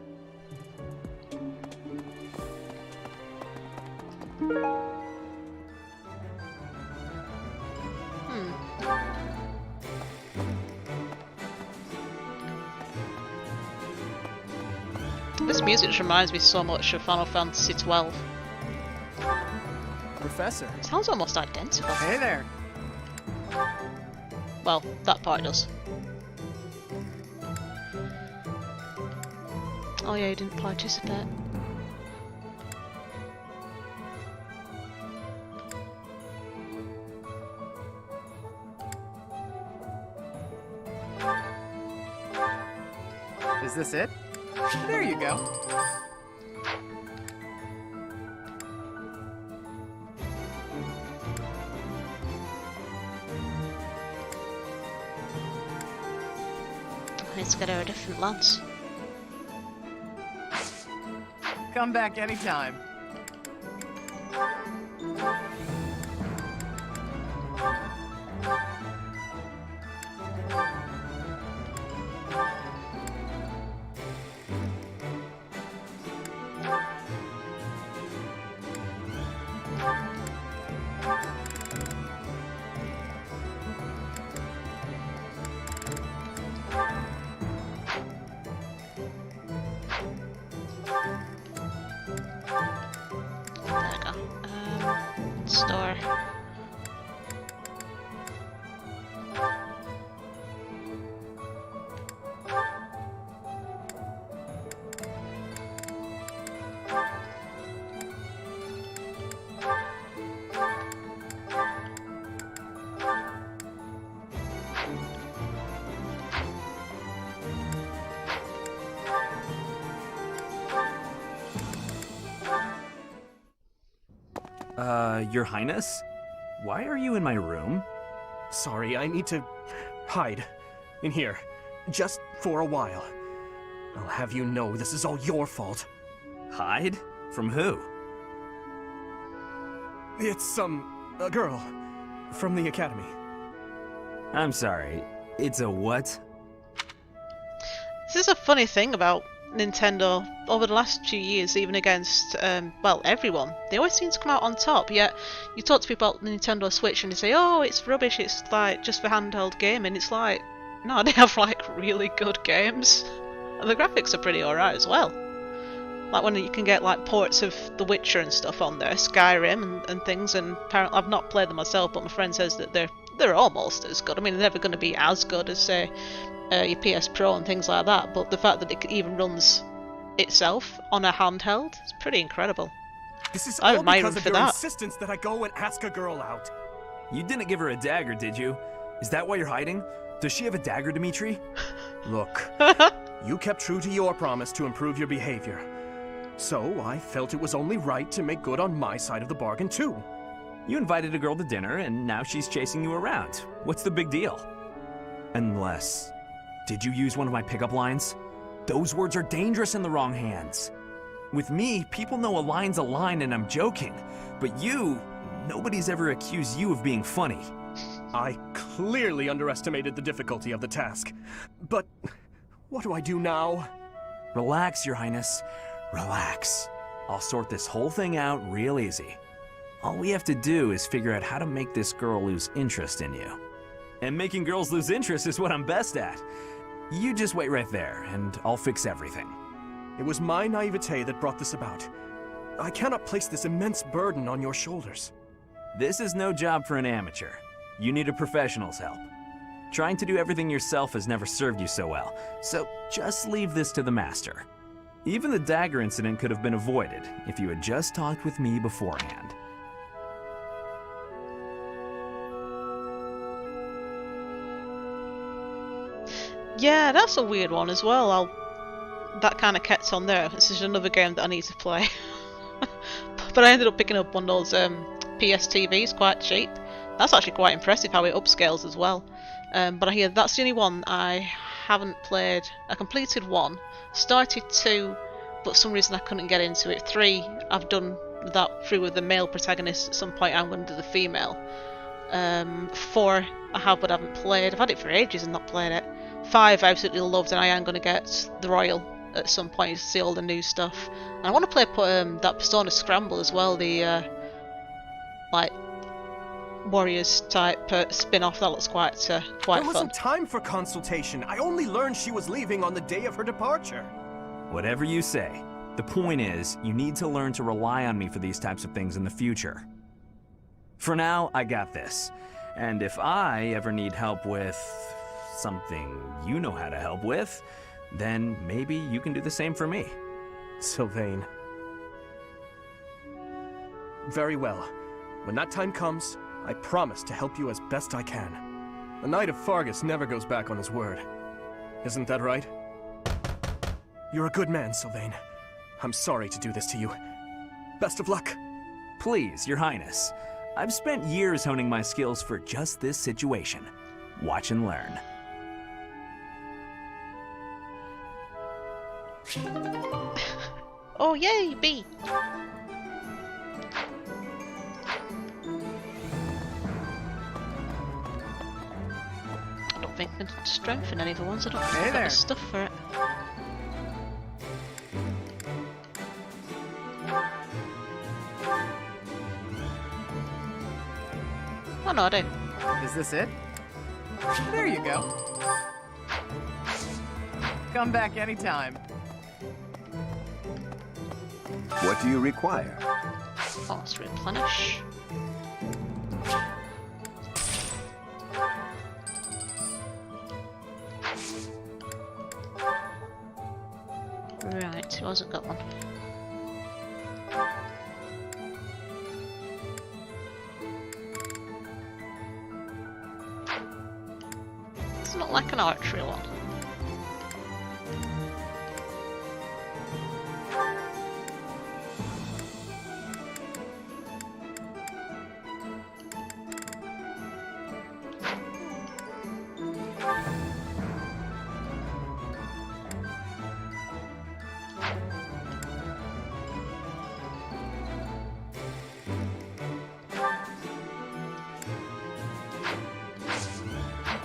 This music just reminds me so much of Final Fantasy XII. Professor. It sounds almost identical. Hey there. Well, that part does. Oh yeah, you didn't participate. Is this it? There you go. Let's get her a different lance. Come back anytime. Store. Your Highness? Why are you in my room? Sorry, I need to hide in here, just for a while. I'll have you know this is all your fault. Hide? From who? It's, a girl from the academy. I'm sorry, it's a what? This is a funny thing about Nintendo over the last few years, even against well, everyone. They always seem to come out on top, yet you talk to people about the Nintendo Switch and they say, oh, it's rubbish, it's like just for handheld gaming. It's like, no, they have like really good games and the graphics are pretty alright as well. Like when you can get like ports of The Witcher and stuff on there, Skyrim and things, and apparently I've not played them myself, but my friend says that they're almost as good. I mean, they're never going to be as good as say your PS Pro and things like that, but the fact that it even runs itself on a handheld is pretty incredible. This is I all admire because him of for your that. insistence that I go and ask a girl out. You didn't give her a dagger, did you? Is that why you're hiding? Does she have a dagger, Dimitri? Look, you kept true to your promise to improve your behavior. So I felt it was only right to make good on my side of the bargain too. You invited a girl to dinner and now she's chasing you around. What's the big deal? Unless... Did you use one of my pickup lines? Those words are dangerous in the wrong hands. With me, people know a line's a line and I'm joking. But you, nobody's ever accused you of being funny. I clearly underestimated the difficulty of the task. But what do I do now? Relax, Your Highness. Relax. I'll sort this whole thing out real easy. All we have to do is figure out how to make this girl lose interest in you. And making girls lose interest is what I'm best at. You just wait right there, and I'll fix everything. It was my naivete that brought this about. I cannot place this immense burden on your shoulders. This is no job for an amateur. You need a professional's help. Trying to do everything yourself has never served you so well, so just leave this to the master. Even the dagger incident could have been avoided if you had just talked with me beforehand. Yeah, that's a weird one as well. That kind of kept on there. This is another game that I need to play. But I ended up picking up one of those PS TVs, quite cheap. That's actually quite impressive how it upscales as well. But I hear that's the only one I haven't played. I completed 1, started 2, but for some reason I couldn't get into it. 3, I've done that through with the male protagonist. At some point I'm going to do the female. 4, I have but haven't played. I've had it for ages and not played it. 5, I absolutely loved, and I am going to get the Royal at some point to see all the new stuff. And I want to play that Persona Scramble as well, the like Warriors type spin-off. That looks quite There fun. wasn't time for consultation. I only learned she was leaving on the day of her departure. Whatever you say. The point is, you need to learn to rely on me for these types of things in the future. For now, I got this. And if I ever need help with something you know how to help with, then maybe you can do the same for me. Sylvain. Very well. When that time comes, I promise to help you as best I can. A Knight of Fargus never goes back on his word. Isn't that right? You're a good man, Sylvain. I'm sorry to do this to you. Best of luck. Please, Your Highness. I've spent years honing my skills for just this situation. Watch and learn. Oh yay, B! I don't think I can strengthen any of the ones. I don't think I've got the stuff for it. Oh no, I do. Is this it? There you go. Come back anytime. What do you require? Oh, let's replenish. Right, who hasn't got one? It's not like an archery one.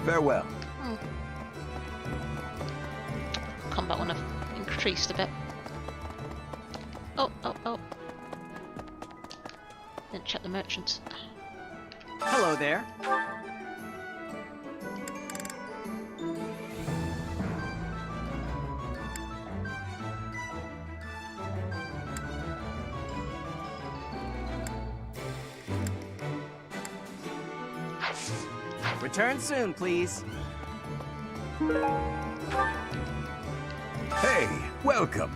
Farewell. Combat one I've increased a bit. Oh. Didn't check the merchants. Hello there. Return soon, please. Hey, welcome.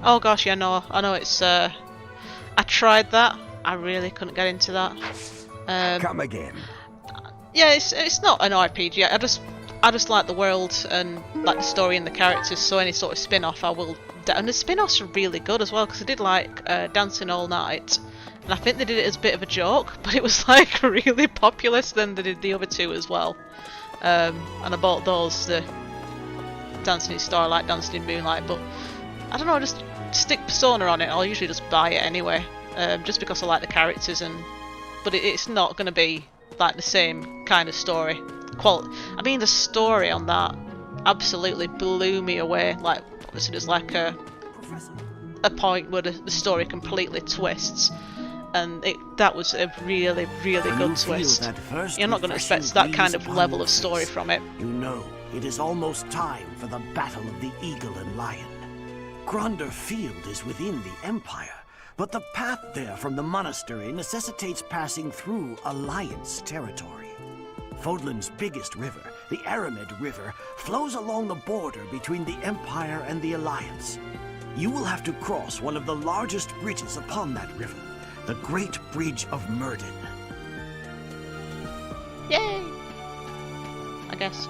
Oh gosh, yeah, I know it's I tried that. I really couldn't get into that. Come again. Yeah, it's not an RPG. I just like the world and like the story and the characters. So any sort of spin-off, I will. And the spin-offs are really good as well, because I did like Dancing All Night, and I think they did it as a bit of a joke, but it was like really popular. So then they did the other two as well, and I bought those, the Dancing in Starlight, Dancing in Moonlight. But I don't know, I just stick Persona on it. I'll usually just buy it anyway, just because I like the characters. But it's not going to be like the same kind of story. I mean, the story on that absolutely blew me away. Like, there's like a point where the story completely twists, and that was a really, really good twist. You're not going to expect that kind of level of story from it. You know, it is almost time for the Battle of the Eagle and Lion. Gronder Field is within the Empire, but the path there from the monastery necessitates passing through Alliance territory. Fodlan's biggest river, the Aramed River, flows along the border between the Empire and the Alliance. You will have to cross one of the largest bridges upon that river, the Great Bridge of Murden. Yay! I guess.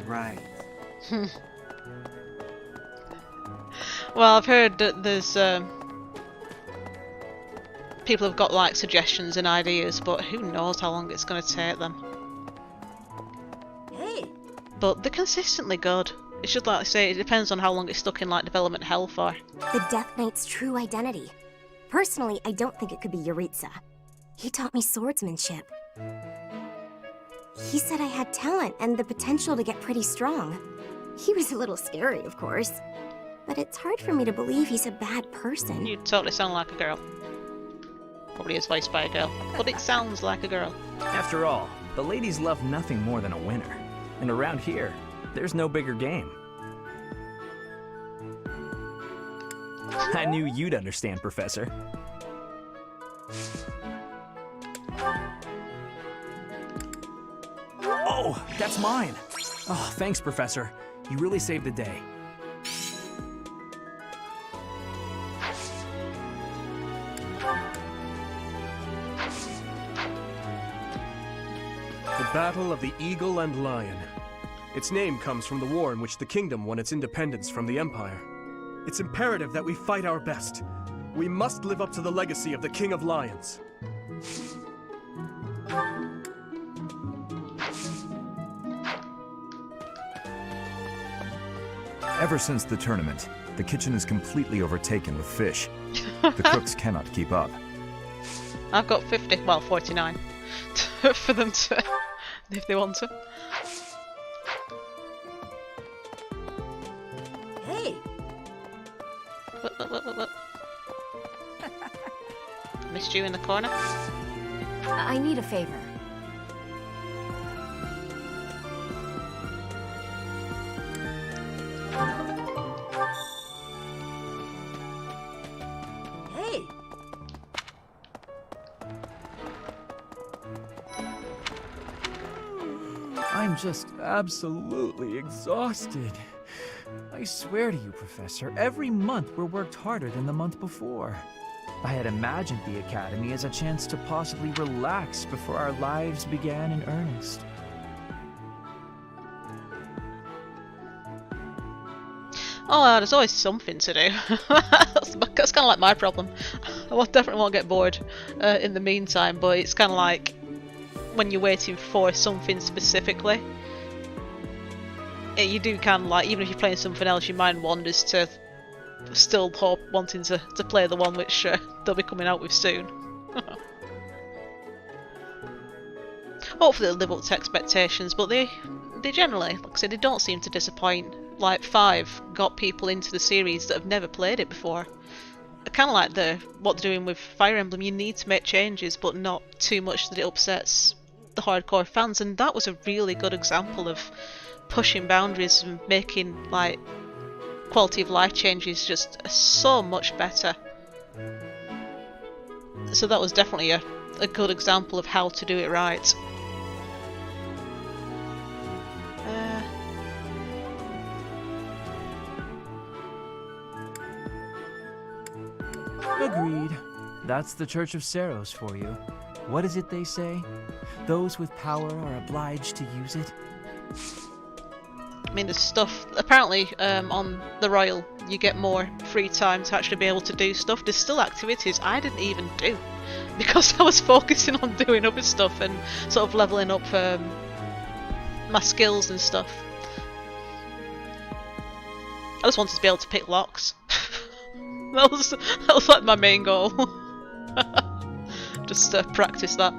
Right. Well, I've heard that there's people have got like suggestions and ideas, but who knows how long it's going to take them. Hey! But they're consistently good. It's just like I say, it depends on how long it's stuck in like development hell for. The Death Knight's true identity. Personally, I don't think it could be Yuritsa. He taught me swordsmanship. He said I had talent and the potential to get pretty strong. He was a little scary, of course. But it's hard for me to believe he's a bad person. You totally sound like a girl. Probably is voiced by a girl, but it sounds like a girl. After all, the ladies love nothing more than a winner. And around here, there's no bigger game. I knew you'd understand, Professor. Oh, that's mine! Oh, thanks, Professor. You really saved the day. The Battle of the Eagle and Lion. Its name comes from the war in which the kingdom won its independence from the Empire. It's imperative that we fight our best. We must live up to the legacy of the King of Lions. Ever since the tournament, the kitchen is completely overtaken with fish. The cooks cannot keep up. I've got 50, well 49, for them to, if they want to. Hey! What? Missed you in the corner? I need a favor. Hey! I'm just absolutely exhausted. I swear to you, Professor, every month we're worked harder than the month before. I had imagined the Academy as a chance to possibly relax before our lives began in earnest. Oh, there's always something to do. That's kind of like my problem. I definitely won't get bored in the meantime, but it's kind of like when you're waiting for something specifically, you do kind of like, even if you're playing something else, your mind wanders to still wanting to play the one which they'll be coming out with soon. Hopefully they'll live up to expectations, but they generally, like I said, they don't seem to disappoint. Like 5 got people into the series that have never played it before. Kind of like what they're doing with Fire Emblem, you need to make changes, but not too much that it upsets the hardcore fans, and that was a really good example of pushing boundaries and making like quality of life changes just so much better. So that was definitely a good example of how to do it right. Agreed. That's the Church of Seros for you. What is it they say? Those with power are obliged to use it? I mean, there's stuff, apparently on the Royal you get more free time to actually be able to do stuff. There's still activities I didn't even do because I was focusing on doing other stuff and sort of leveling up my skills and stuff. I just wanted to be able to pick locks. that was like my main goal. Just practice that.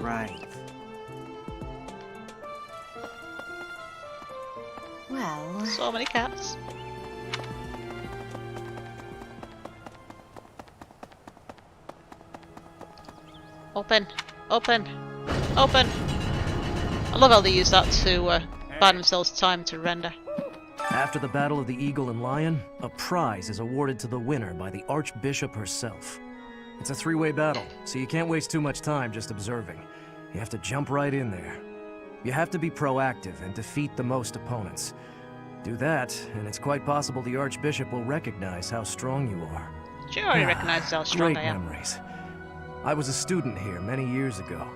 Right. Well... So many cats. Open. Open. Open. I love how they use that to buy themselves time to render. After the Battle of the Eagle and Lion, a prize is awarded to the winner by the Archbishop herself. It's a 3-way battle, so you can't waste too much time just observing. You have to jump right in there. You have to be proactive and defeat the most opponents. Do that, and it's quite possible the Archbishop will recognize how strong you are. She already recognizes how strong Great I am. memories. I was a student here many years ago.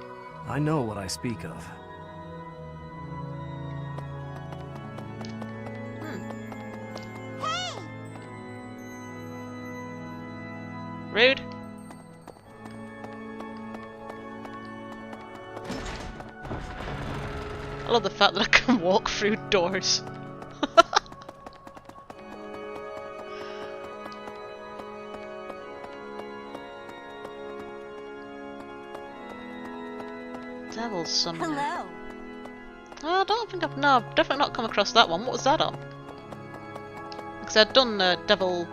I know what I speak of. Rude. I love the fact that I can walk through doors. Devil Summoner. Hello. Oh, I don't think I've definitely not come across that one. What was that on? Because I'd done Devil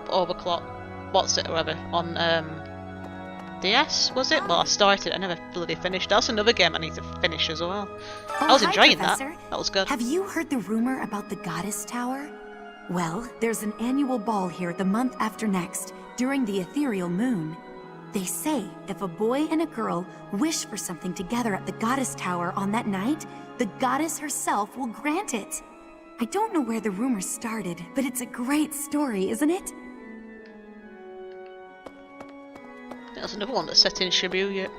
Overclock, what's it, or whatever, on DS, was it? Well, I started, I never bloody finished. That's another game I need to finish as well. I was hi, enjoying Professor. that. That was good. Have you heard the rumor about the Goddess Tower? Well, there's an annual ball here the month after next, during the ethereal moon. They say if a boy and a girl wish for something together at the Goddess Tower on that night, the goddess herself will grant it. I don't know where the rumor started, but it's a great story, isn't it? There's another one that's set in Shibuya.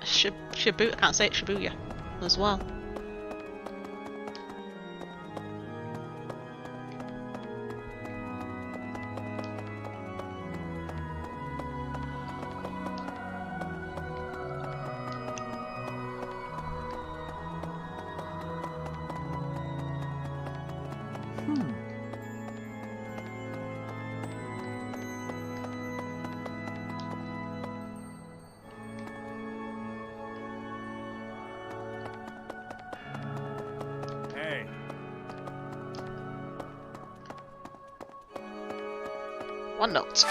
Shibuya, I can't say it, Shibuya as well. One note.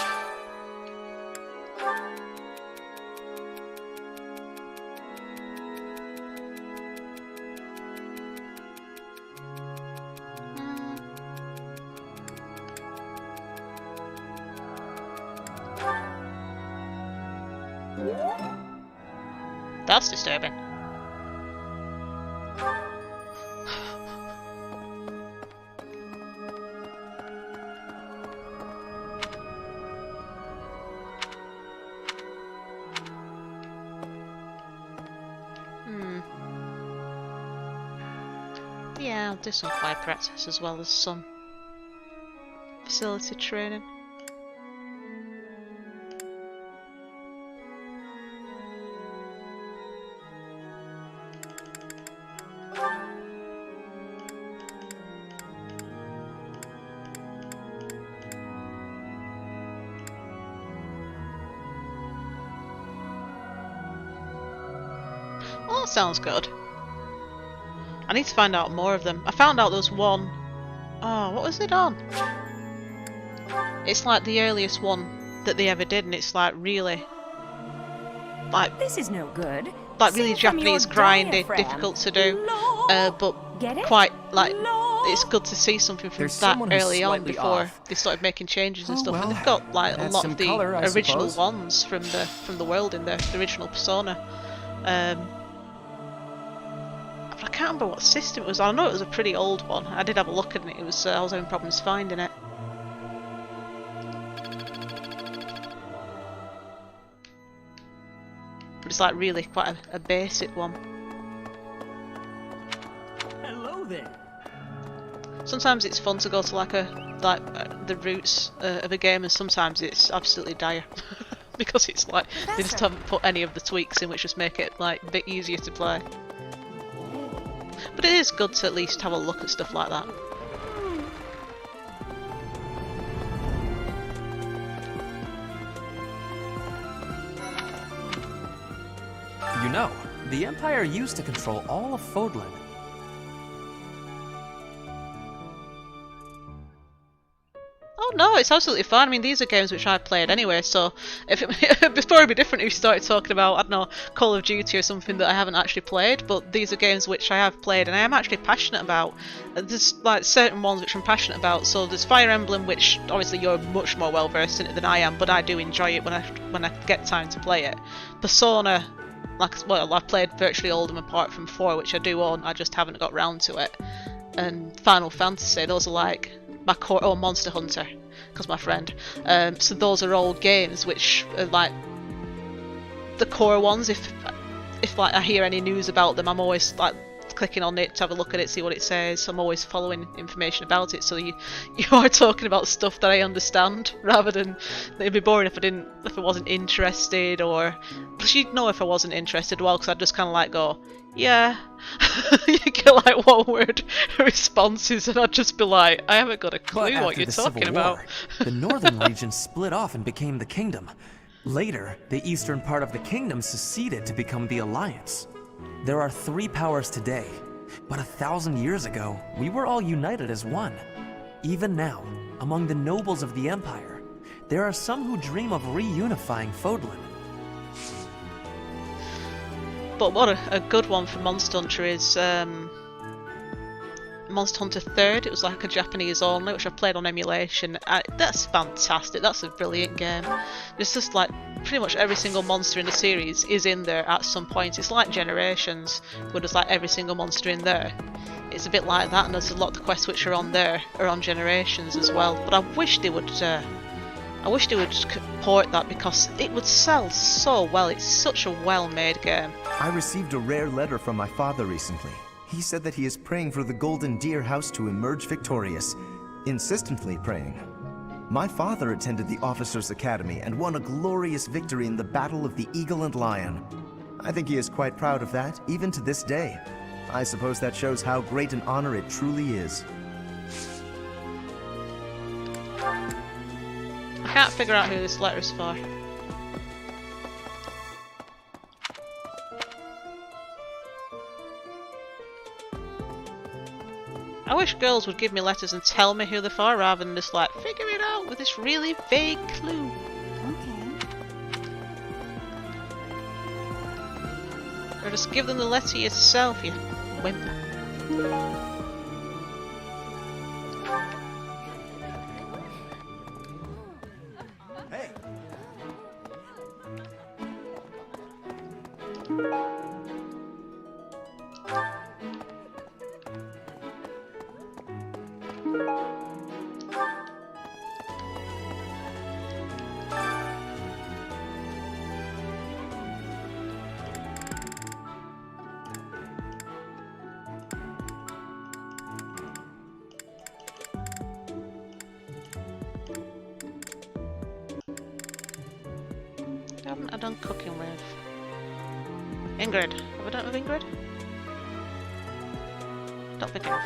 That's disturbing. Yeah, I'll do some fire practice as well as some facility training. Well, that sounds good. I need to find out more of them. I found out there's one. Oh, what was it on? It's like the earliest one that they ever did, and it's like really, like this is no good. Like really Japanese grindy, difficult to do, but quite like it's good to see something from that early on before they started making changes and stuff. And they've got like a lot of the original ones from the world in the original Persona. I can't remember what system it was on. I know it was a pretty old one. I did have a look at it. It was I was having problems finding it. But it's like really quite a basic one. Hello there. Sometimes it's fun to go to like the roots of a game, and sometimes it's absolutely dire because it's like they just haven't put any of the tweaks in, which just make it like a bit easier to play. But it is good to at least have a look at stuff like that. You know, the Empire used to control all of Fodlan. Oh no, No, it's absolutely fine. I mean, these are games which I've played anyway, so if it, the story would be different if you started talking about, I don't know, Call of Duty or something that I haven't actually played, but these are games which I have played and I am actually passionate about. There's like certain ones which I'm passionate about, so there's Fire Emblem, which obviously you're much more well versed in it than I am, but I do enjoy it when I get time to play it. Persona, I've played virtually all of them apart from 4, which I do own, I just haven't got round to it. And Final Fantasy, those are like my core. Oh, Monster Hunter, because my friend. So those are all games which are like the core ones. If like I hear any news about them, I'm always like clicking on it to have a look at it, see what it says. I'm always following information about it. So you are talking about stuff that I understand, rather than it'd be boring if I wasn't interested, or plus you'd know if I wasn't interested, well, because I'd just kind of like go, yeah. You get like one word responses and I'd just be like, I haven't got a clue what you're talking about. The northern region split off and became the kingdom. Later, the eastern part of the kingdom seceded to become the Alliance. There are 3 powers today, but 1,000 years ago, we were all united as one. Even now, among the nobles of the Empire, there are some who dream of reunifying Fodlan. But what a good one for Monster Hunter is Monster Hunter 3rd. It was like a Japanese only, which I've played on emulation. That's fantastic. That's a brilliant game. It's just like pretty much every single monster in the series is in there at some point. It's like Generations, where there's like every single monster in there. It's a bit like that, and there's a lot of the quests which are on there are on Generations as well. But I wish they would port that, because it would sell so well. It's such a well-made game. I received a rare letter from my father recently. He said that he is praying for the Golden Deer House to emerge victorious, insistently praying. My father attended the Officers' Academy and won a glorious victory in the Battle of the Eagle and Lion. I think he is quite proud of that, even to this day. I suppose that shows how great an honor it truly is. I can't figure out who this letter's for. I wish girls would give me letters and tell me who they're for, rather than just like figure it out with this really vague clue. Or just give them the letter yourself, you wimp. Haven't I done cooking with Ingrid? Have I done it with Ingrid? Don't think I have.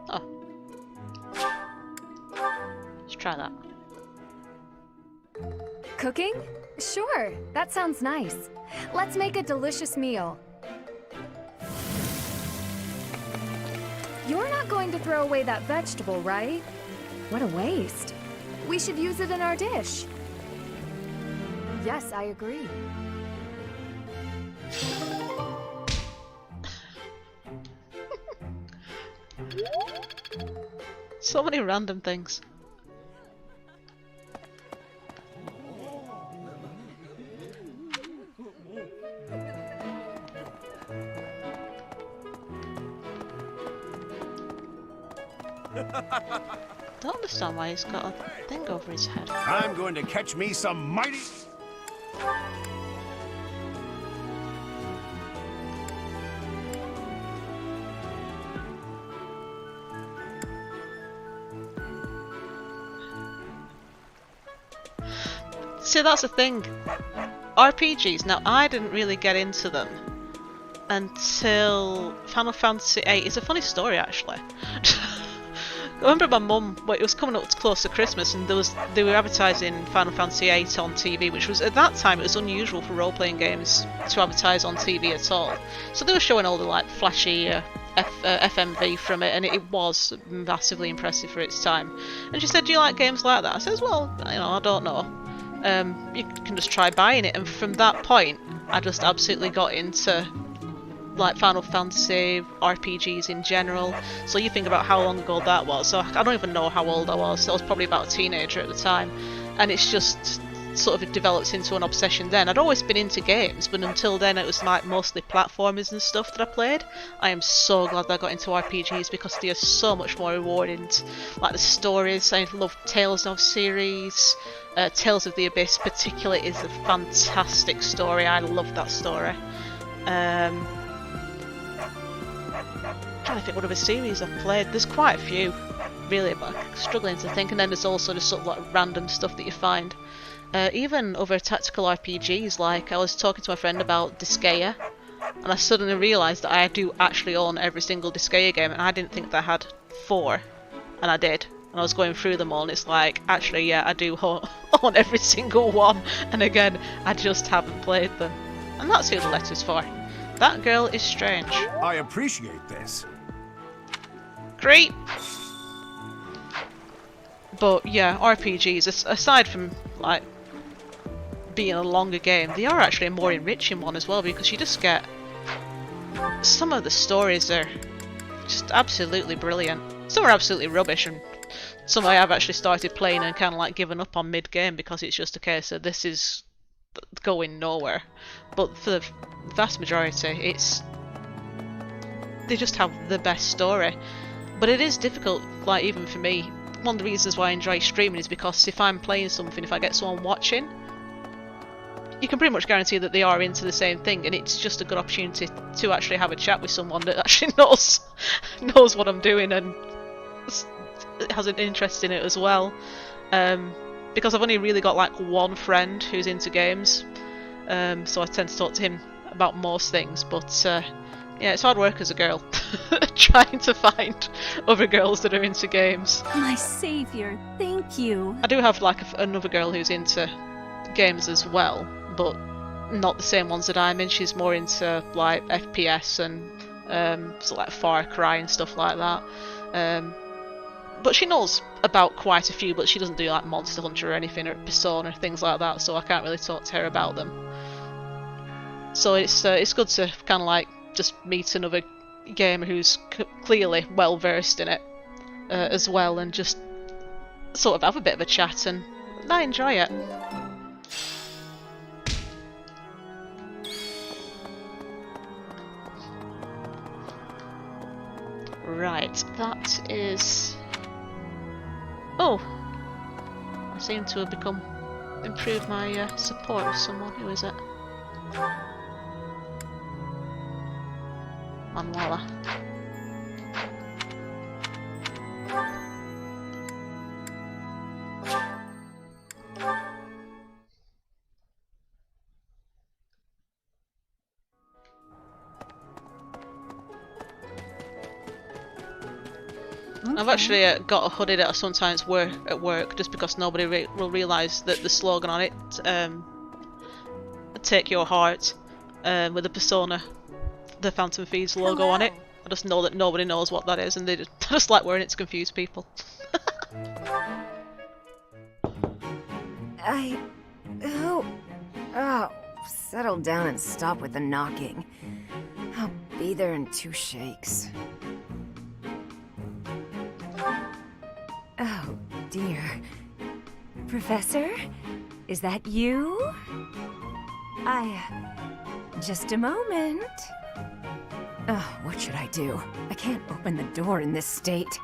Oh. Let's try that. Cooking? Sure, that sounds nice. Let's make a delicious meal. You're not going to throw away that vegetable, right? What a waste. We should use it in our dish. Yes, I agree. So many random things. Don't understand why he's got a thing over his head. I'm going to catch me some mighty... See, that's the thing. RPGs, now I didn't really get into them until Final Fantasy VIII. It's a funny story, actually. remember my mum, it was coming up close to Christmas, and they were advertising Final Fantasy VIII on TV, which was, at that time, it was unusual for role-playing games to advertise on TV at all. So they were showing all the like flashy FMV from it, and it was massively impressive for its time. And she said, "Do you like games like that?" I says, "Well, I don't know. You can just try buying it." And from that point, I just absolutely got into like Final Fantasy RPGs in general. So you think about how long ago that was. So I don't even know how old I was. I was probably about a teenager at the time, and it's just sort of developed into an obsession then. I'd always been into games, but until then it was like mostly platformers and stuff that I played. I am so glad that I got into RPGs because they are so much more rewarding. Like the stories, I love Tales of series. Tales of the Abyss particularly is a fantastic story. I love that story. I'm trying to think what other series I've played. There's quite a few, really, but I'm struggling to think. And then there's also just sort of like random stuff that you find. Even other tactical RPGs, like I was talking to my friend about Disgaea, and I suddenly realised that I do actually own every single Disgaea game, and I didn't think that I had 4, and I did. And I was going through them all, and it's like, actually, yeah, I do own every single one, and again, I just haven't played them. And that's who the letter's for. That girl is strange. I appreciate this. Great! But yeah, RPGs, aside from like being a longer game, they are actually a more enriching one as well, because you just get... Some of the stories are just absolutely brilliant. Some are absolutely rubbish, and some I have actually started playing and kind of like given up on mid-game because it's just a case of this is going nowhere. But for the vast majority, they just have the best story. But it is difficult, like even for me. One of the reasons why I enjoy streaming is because if I'm playing something, if I get someone watching, you can pretty much guarantee that they are into the same thing, and it's just a good opportunity to actually have a chat with someone that actually knows what I'm doing and has an interest in it as well. Because I've only really got like one friend who's into games, so I tend to talk to him about most things, but yeah, it's hard work as a girl trying to find other girls that are into games. My savior, thank you. I do have like another girl who's into games as well, but not the same ones that I'm in. She's more into like FPS and so like Far Cry and stuff like that. But she knows about quite a few, but she doesn't do like Monster Hunter or anything, or Persona, things like that, so I can't really talk to her about them. So it's good to kind of like just meet another gamer who's clearly well versed in it as well, and just sort of have a bit of a chat, and I enjoy it. Right, that is... Oh! I seem to have improved my support with someone. Who is it? Manuela. I've actually got a hoodie that I sometimes wear at work just because nobody will realise that the slogan on it, "Take Your Heart," with the Persona, the Phantom Thieves logo on it. I just know that nobody knows what that is, and they just like wearing it to confuse people. Oh, settle down and stop with the knocking. I'll be there in 2 shakes. Oh, dear. Professor? Is that you? Just a moment. Oh, what should I do? I can't open the door in this state.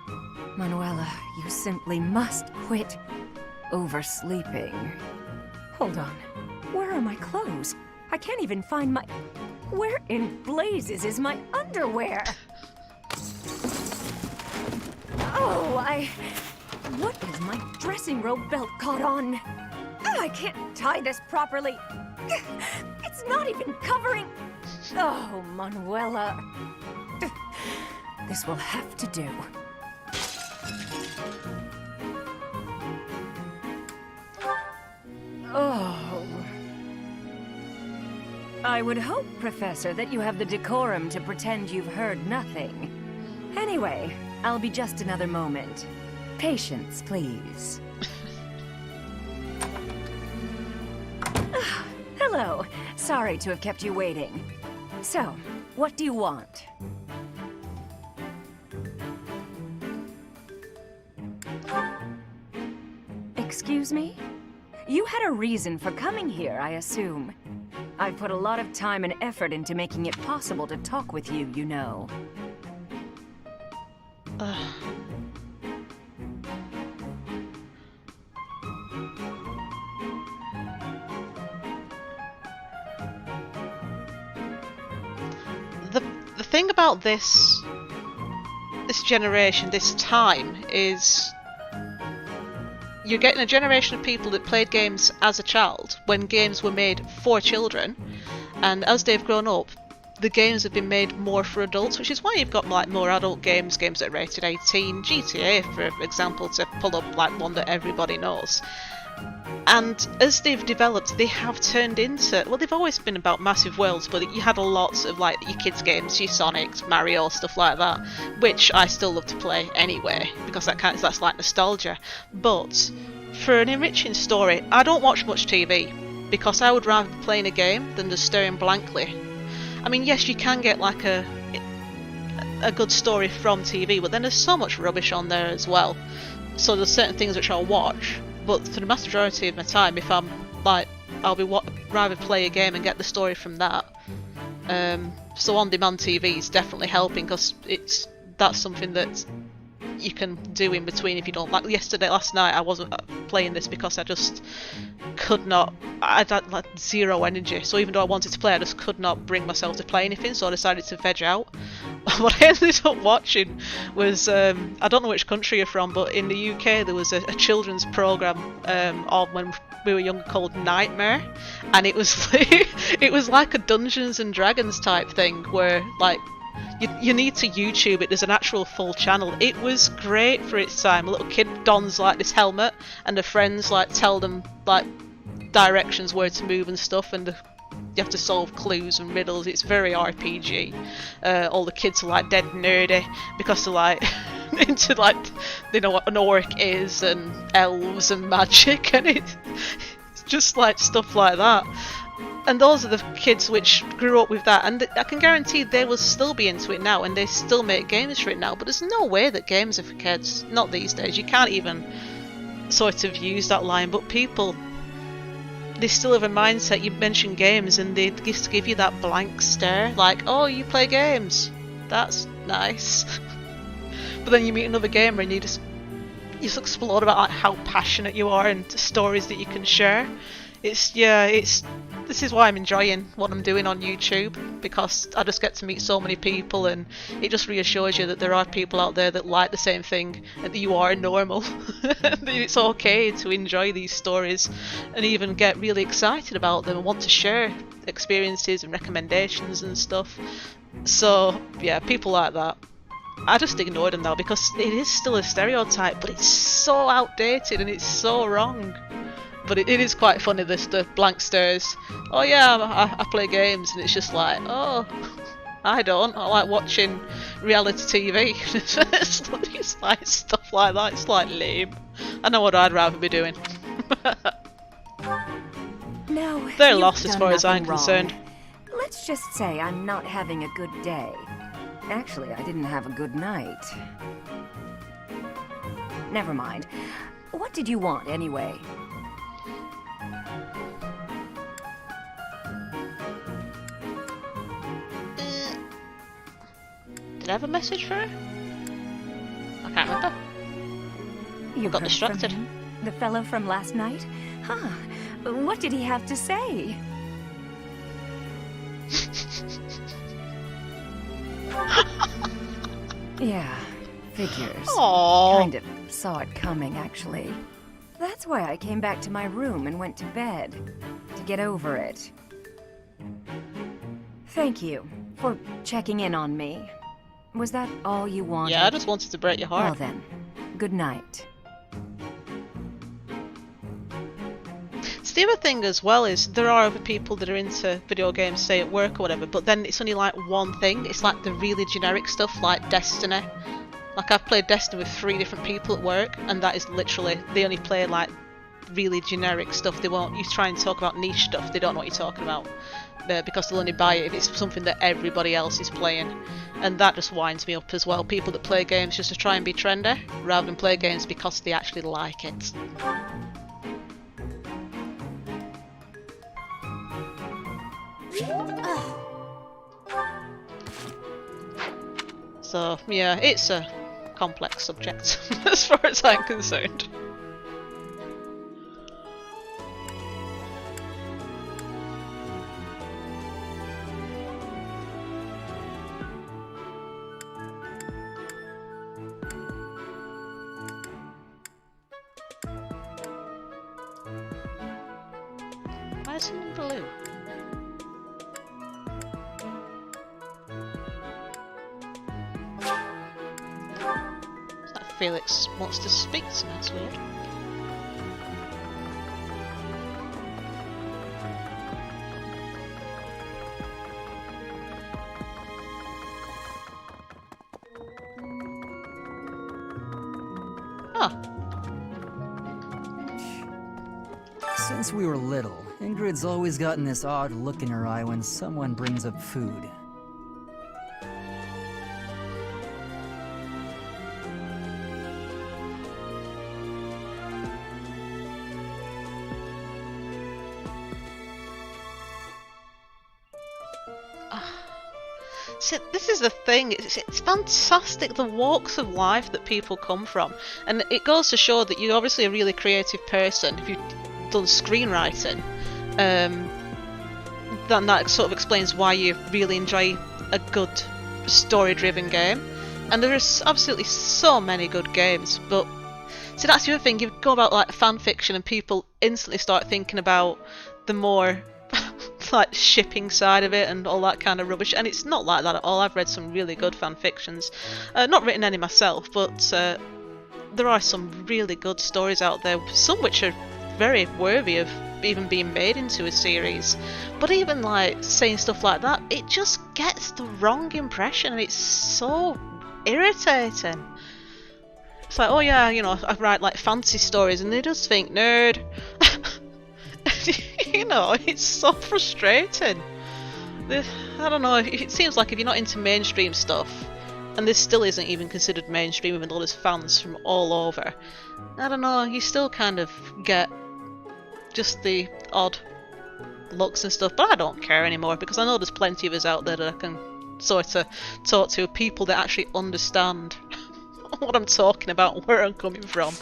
Manuela, you simply must quit oversleeping. Hold on. Where are my clothes? I can't even find my... Where in blazes is my underwear? Oh, What is my dressing robe belt caught on? I can't tie this properly. It's not even covering... Oh, Manuela. This will have to do. Oh. I would hope, Professor, that you have the decorum to pretend you've heard nothing. Anyway, I'll be just another moment. Patience, please. Hello. Sorry to have kept you waiting. So, what do you want? Excuse me? You had a reason for coming here, I assume. I've put a lot of time and effort into making it possible to talk with you, you know. The thing about this generation, this time, is you're getting a generation of people that played games as a child when games were made for children, and as they've grown up, the games have been made more for adults, which is why you've got like more adult games that are rated 18, GTA for example, to pull up like one that everybody knows. And as they've developed, they have turned into, well, they've always been about massive worlds, but you had a lot of like your kids games, your Sonic, Mario, stuff like that, which I still love to play anyway, because that's like nostalgia. But for an enriching story, I don't watch much TV, because I would rather be playing a game than just staring blankly. I mean, yes, you can get like a good story from TV, but then there's so much rubbish on there as well. So there's certain things which I'll watch, but for the majority of my time, if I'm like, I'll be rather play a game and get the story from that. So on-demand TV is definitely helping, because that's something that you can do in between if you don't like. Last night I wasn't playing this because I just could not. I had like zero energy, so even though I wanted to play, I just could not bring myself to play anything, so I decided to veg out. What I ended up watching was, I don't know which country you're from, but in the UK there was a children's programme of when we were younger called Nightmare, and it was it was like a Dungeons and Dragons type thing where like you need to YouTube it. There's an actual full channel. It was great for its time. A little kid dons like this helmet, and the friends like tell them like directions where to move and stuff, and you have to solve clues and riddles. It's very RPG. All the kids are like dead nerdy because they're like into like, they know what an orc is and elves and magic, and it's just like stuff like that. And those are the kids which grew up with that, and I can guarantee they will still be into it now, and they still make games for it now. But there's no way that games are for kids, not these days. You can't even sort of use that line. But people, they still have a mindset. You mention games and they just give you that blank stare, like, oh, you play games, that's nice. But then you meet another gamer and you just explore about like how passionate you are and the stories that you can share. This is why I'm enjoying what I'm doing on YouTube, because I just get to meet so many people, and it just reassures you that there are people out there that like the same thing, and that you are normal. That it's okay to enjoy these stories and even get really excited about them and want to share experiences and recommendations and stuff. So yeah, people like that, I just ignored them now, because it is still a stereotype, but it's so outdated and it's so wrong. But it is quite funny, the blank stares. Oh yeah, I play games, and it's just like, oh, I don't. I like watching reality TV. It's like stuff like that. It's like lame. I know what I'd rather be doing. No, they're lost as far as I'm concerned. Let's just say I'm not having a good day. Actually, I didn't have a good night. Never mind. What did you want, anyway? Did I have a message for her? I can't remember. You got distracted. The fellow from last night? Huh. What did he have to say? Yeah, figures. Aww. Kind of saw it coming, actually. That's why I came back to my room and went to bed. To get over it. Thank you for checking in on me. Was that all you wanted? Yeah, I just wanted to break your heart. Well then, Good night. So the other thing as well is there are other people that are into video games, say at work or whatever, but then it's only like one thing. It's like the really generic stuff like Destiny. Like I've played Destiny with 3 different people at work, and that is literally, they only play like really generic stuff. They won't, you try and talk about niche stuff, they don't know what you're talking about. Because they'll only buy it if it's something that everybody else is playing. And that just winds me up as well. People that play games just to try and be trendy, rather than play games because they actually like it. So, yeah, it's a complex subject as far as I'm concerned. Why is it blue? Felix wants to speak to me, that's weird. Oh. Since we were little, Ingrid's always gotten this odd look in her eye when someone brings up food. See, this is the thing, it's fantastic the walks of life that people come from, and it goes to show that you're obviously a really creative person if you've done screenwriting. Then that sort of explains why you really enjoy a good story-driven game. And there is absolutely so many good games, but see, that's the other thing, you go about like fan fiction and people instantly start thinking about the more like shipping side of it and all that kind of rubbish, and it's not like that at all. I've read some really good fan fictions, not written any myself, but there are some really good stories out there, some which are very worthy of even being made into a series. But even like saying stuff like that, it just gets the wrong impression, and it's so irritating. It's like, oh yeah, you know, I write like fantasy stories, and they just think nerd. You know, it's so frustrating. I don't know, it seems like if you're not into mainstream stuff, and this still isn't even considered mainstream even though there's fans from all over, I don't know, you still kind of get just the odd looks and stuff, but I don't care anymore because I know there's plenty of us out there that I can sort of talk to, people that actually understand what I'm talking about and where I'm coming from.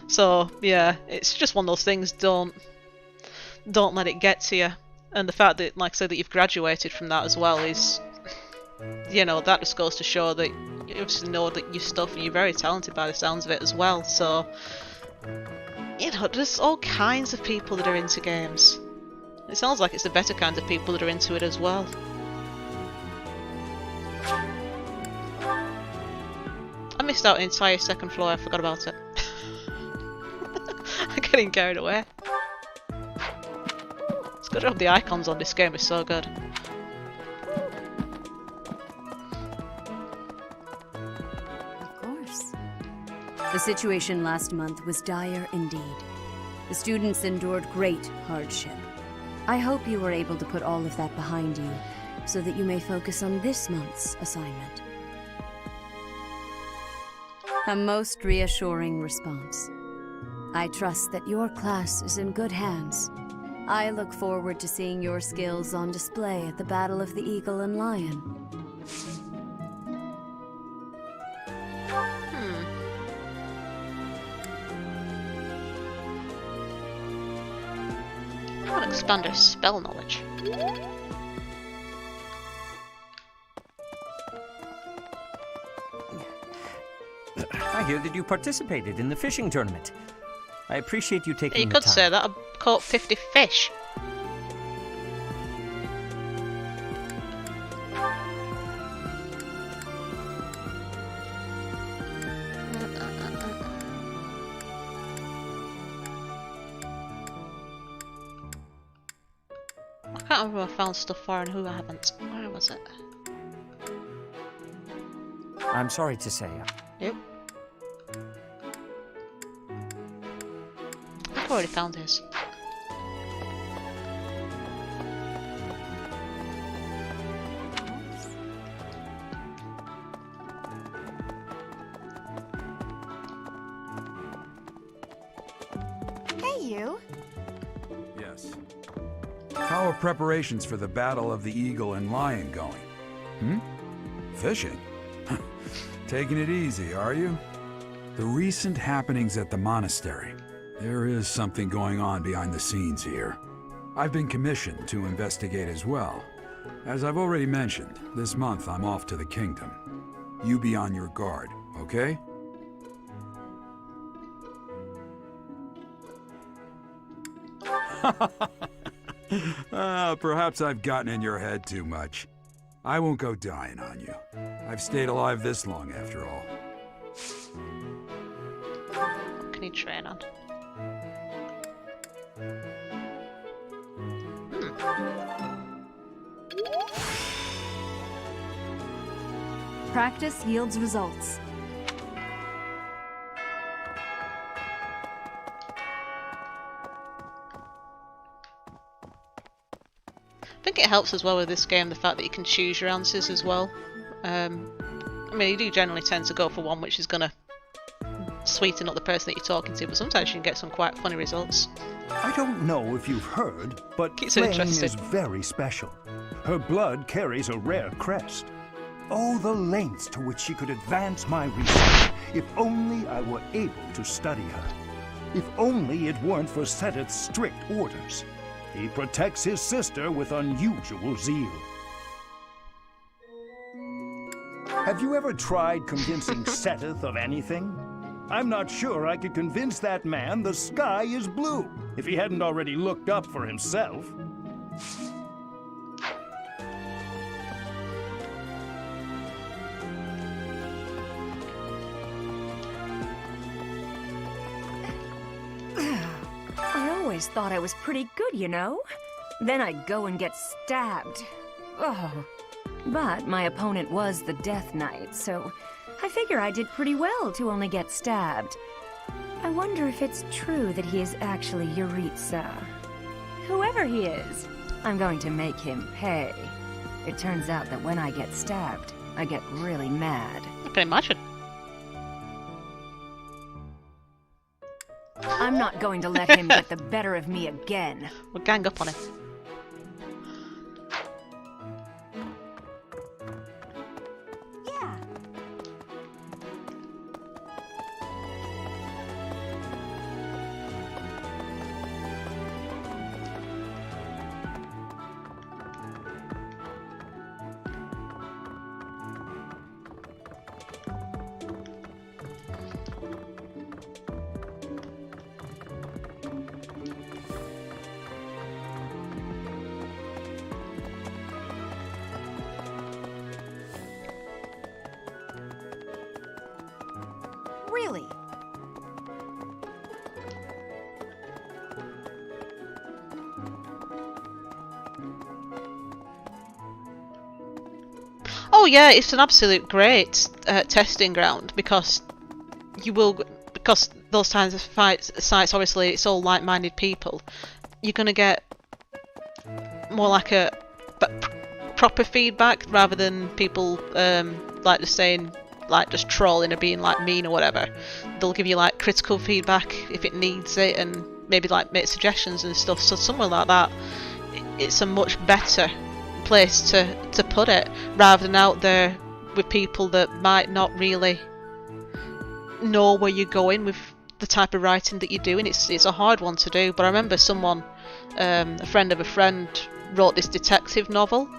So yeah, it's just one of those things, don't let it get to you. And the fact that, like I said, that you've graduated from that as well is, you know, that just goes to show that you obviously know that your stuff and you're very talented by the sounds of it as well. So, you know, there's all kinds of people that are into games. It sounds like it's the better kinds of people that are into it as well. I missed out an entire second floor, I forgot about it. I'm getting carried away. Good job, the icons on this game is so good. Of course. The situation last month was dire indeed. The students endured great hardship. I hope you were able to put all of that behind you, so that you may focus on this month's assignment. A most reassuring response. I trust that your class is in good hands. I look forward to seeing your skills on display at the Battle of the Eagle and Lion. I want to expand our spell knowledge. I hear that you participated in the fishing tournament. I appreciate you taking You the could time. say that. I caught 50 fish. can't remember who I found stuff for and who I haven't. Where was it? I'm sorry to say. Yep. I've already found his. Hey, you. Yes. How are preparations for the Battle of the Eagle and Lion going? Fishing? Taking it easy, are you? The recent happenings at the monastery. There is something going on behind the scenes here. I've been commissioned to investigate as well. As I've already mentioned, this month I'm off to the kingdom. You be on your guard, okay? Perhaps I've gotten in your head too much. I won't go dying on you. I've stayed alive this long after all. What can he train on? Practice yields results. I think it helps as well with this game the fact that you can choose your answers as well. I mean, you do generally tend to go for one which is going to sweeten up the person that you're talking to, but sometimes you can get some quite funny results. I don't know if you've heard, but Keeps it Flame interesting. is very special. Her blood carries a rare crest. Oh, the lengths to which she could advance my research, if only I were able to study her. If only it weren't for Seteth's strict orders. He protects his sister with unusual zeal. Have you ever tried convincing Seteth of anything? I'm not sure I could convince that man the sky is blue, if he hadn't already looked up for himself. I always thought I was pretty good, you know? Then I'd go and get stabbed. Oh. But my opponent was the Death Knight, so I figure I did pretty well to only get stabbed. I wonder if it's true that he is actually Yuritsa. Whoever he is, I'm going to make him pay. It turns out that when I get stabbed, I get really mad. I can imagine. I'm not going to let him get the better of me again. We'll gang up on him. Really? Oh yeah, it's an absolute great testing ground because those kinds of sites obviously it's all like-minded people. You're gonna get more like a proper feedback rather than people like just saying like just trolling or being like mean or whatever. They'll give you like critical feedback if it needs it and maybe like make suggestions and stuff. So somewhere like that, it's a much better place to put it rather than out there with people that might not really know where you're going with the type of writing that you're doing. It's a hard one to do, but I remember someone, a friend of a friend, wrote this detective novel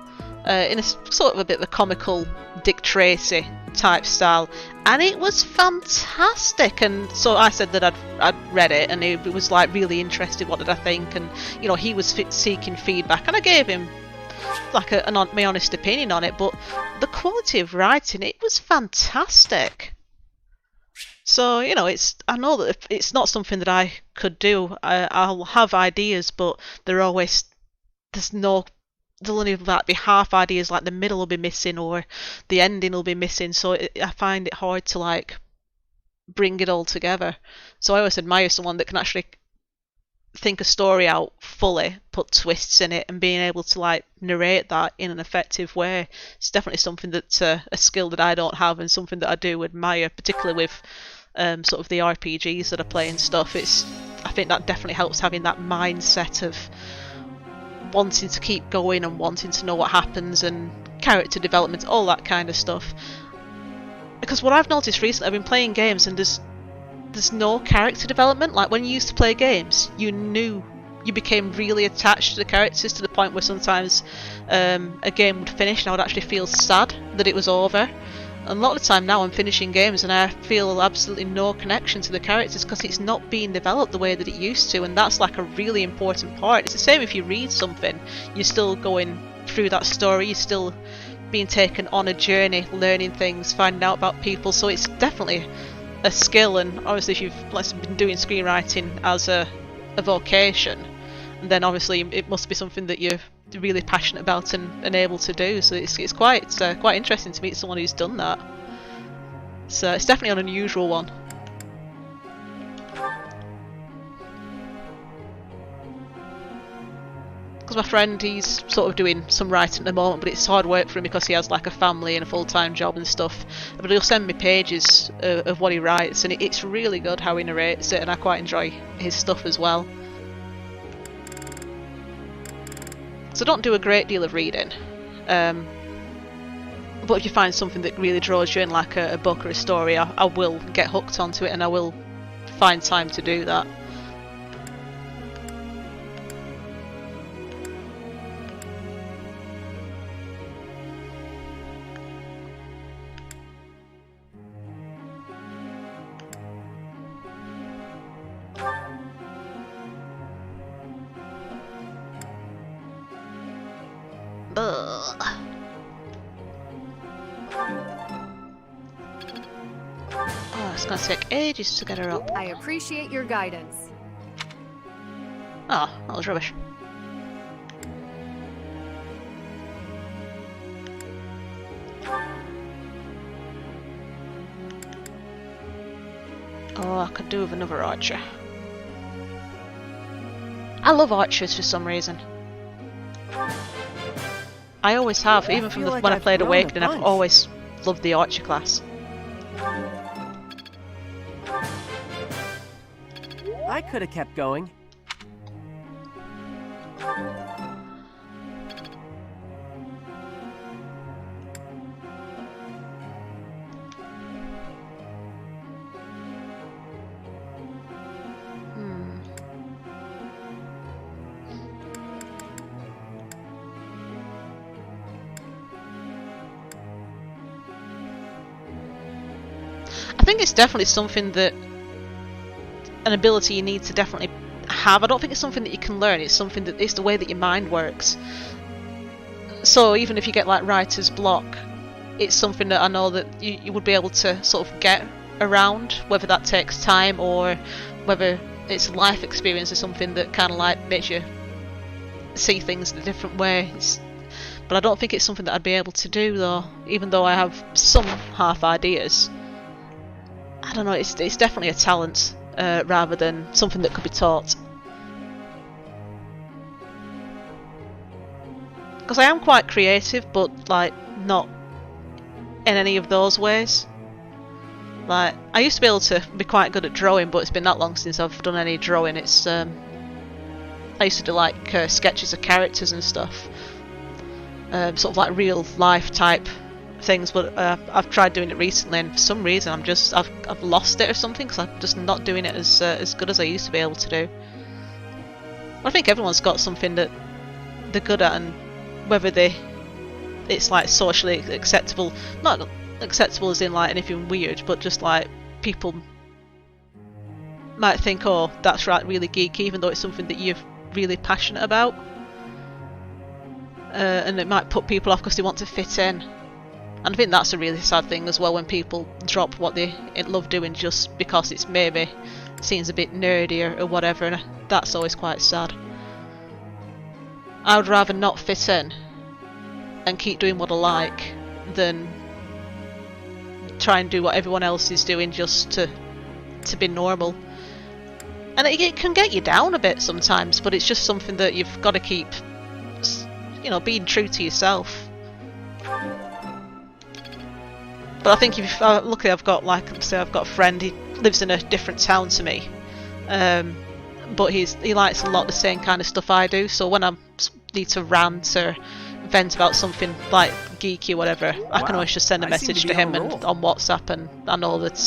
in a sort of a bit of a comical Dick Tracy type style, and it was fantastic. And so I said that I'd read it, and he was like really interested. What did I think? And you know, he was seeking feedback, and I gave him like my honest opinion on it. But the quality of writing, it was fantastic. So you know, I know that it's not something that I could do. I'll have ideas, but there's no there'll only like be half ideas, like the middle will be missing or the ending will be missing, so I find it hard to like bring it all together. So I always admire someone that can actually think a story out fully, put twists in it, and being able to like narrate that in an effective way. It's definitely something that's a skill that I don't have, and something that I do admire, particularly with sort of the RPGs that I play and stuff. I think that definitely helps, having that mindset of wanting to keep going and wanting to know what happens, and character development, all that kind of stuff. Because what I've noticed recently, I've been playing games and there's no character development. Like when you used to play games, you became really attached to the characters, to the point where sometimes a game would finish and I would actually feel sad that it was over. And a lot of the time now I'm finishing games and I feel absolutely no connection to the characters because it's not being developed the way that it used to, and that's like a really important part. It's the same if you read something, you're still going through that story, you're still being taken on a journey, learning things, finding out about people, so it's definitely a skill. And obviously if you've been doing screenwriting as a vocation, then obviously it must be something that you're really passionate about and able to do. So it's quite interesting to meet someone who's done that. So it's definitely an unusual one. Because my friend, he's sort of doing some writing at the moment, but it's hard work for him because he has like a family and a full-time job and stuff. But he'll send me pages of what he writes, and it's really good how he narrates it, and I quite enjoy his stuff as well. So I don't do a great deal of reading, but if you find something that really draws you in, like a book or a story, I will get hooked onto it, and I will find time to do that. Oh, it's gonna take ages to get her up. I appreciate your guidance. Oh, that was rubbish. Oh, I could do with another archer. I love archers for some reason. I always have, even from when I played Awakening, I've always loved the archer class. I could have kept going. I think it's definitely something that, an ability you need to definitely have. I don't think it's something that you can learn, it's something that it's the way that your mind works. So even if you get like writer's block, it's something that I know that you would be able to sort of get around, whether that takes time or whether it's life experience or something that kind of like makes you see things in a different way. But I don't think it's something that I'd be able to do though, even though I have some half ideas. I don't know, it's definitely a talent rather than something that could be taught. Because I am quite creative, but like not in any of those ways. Like I used to be able to be quite good at drawing, but it's been that long since I've done any drawing. It's I used to do like sketches of characters and stuff, sort of like real life type things, but I've tried doing it recently, and for some reason I've lost it or something, because I'm just not doing it as good as I used to be able to do. I think everyone's got something that they're good at, and whether it's like socially acceptable, not acceptable as in like anything weird, but just like people might think, oh, that's right, really geeky, even though it's something that you're really passionate about, and it might put people off because they want to fit in. And I think that's a really sad thing as well, when people drop what they love doing just because it's maybe seems a bit nerdy or whatever, and that's always quite sad. I would rather not fit in and keep doing what I like than try and do what everyone else is doing just to be normal. And it can get you down a bit sometimes, but it's just something that you've got to keep, you know, being true to yourself. But I think if luckily I've got, like say, I've got a friend. He lives in a different town to me, but he likes a lot of the same kind of stuff I do. So when I need to rant or vent about something like geeky or whatever, I can always just send a message to him and on WhatsApp, and I know that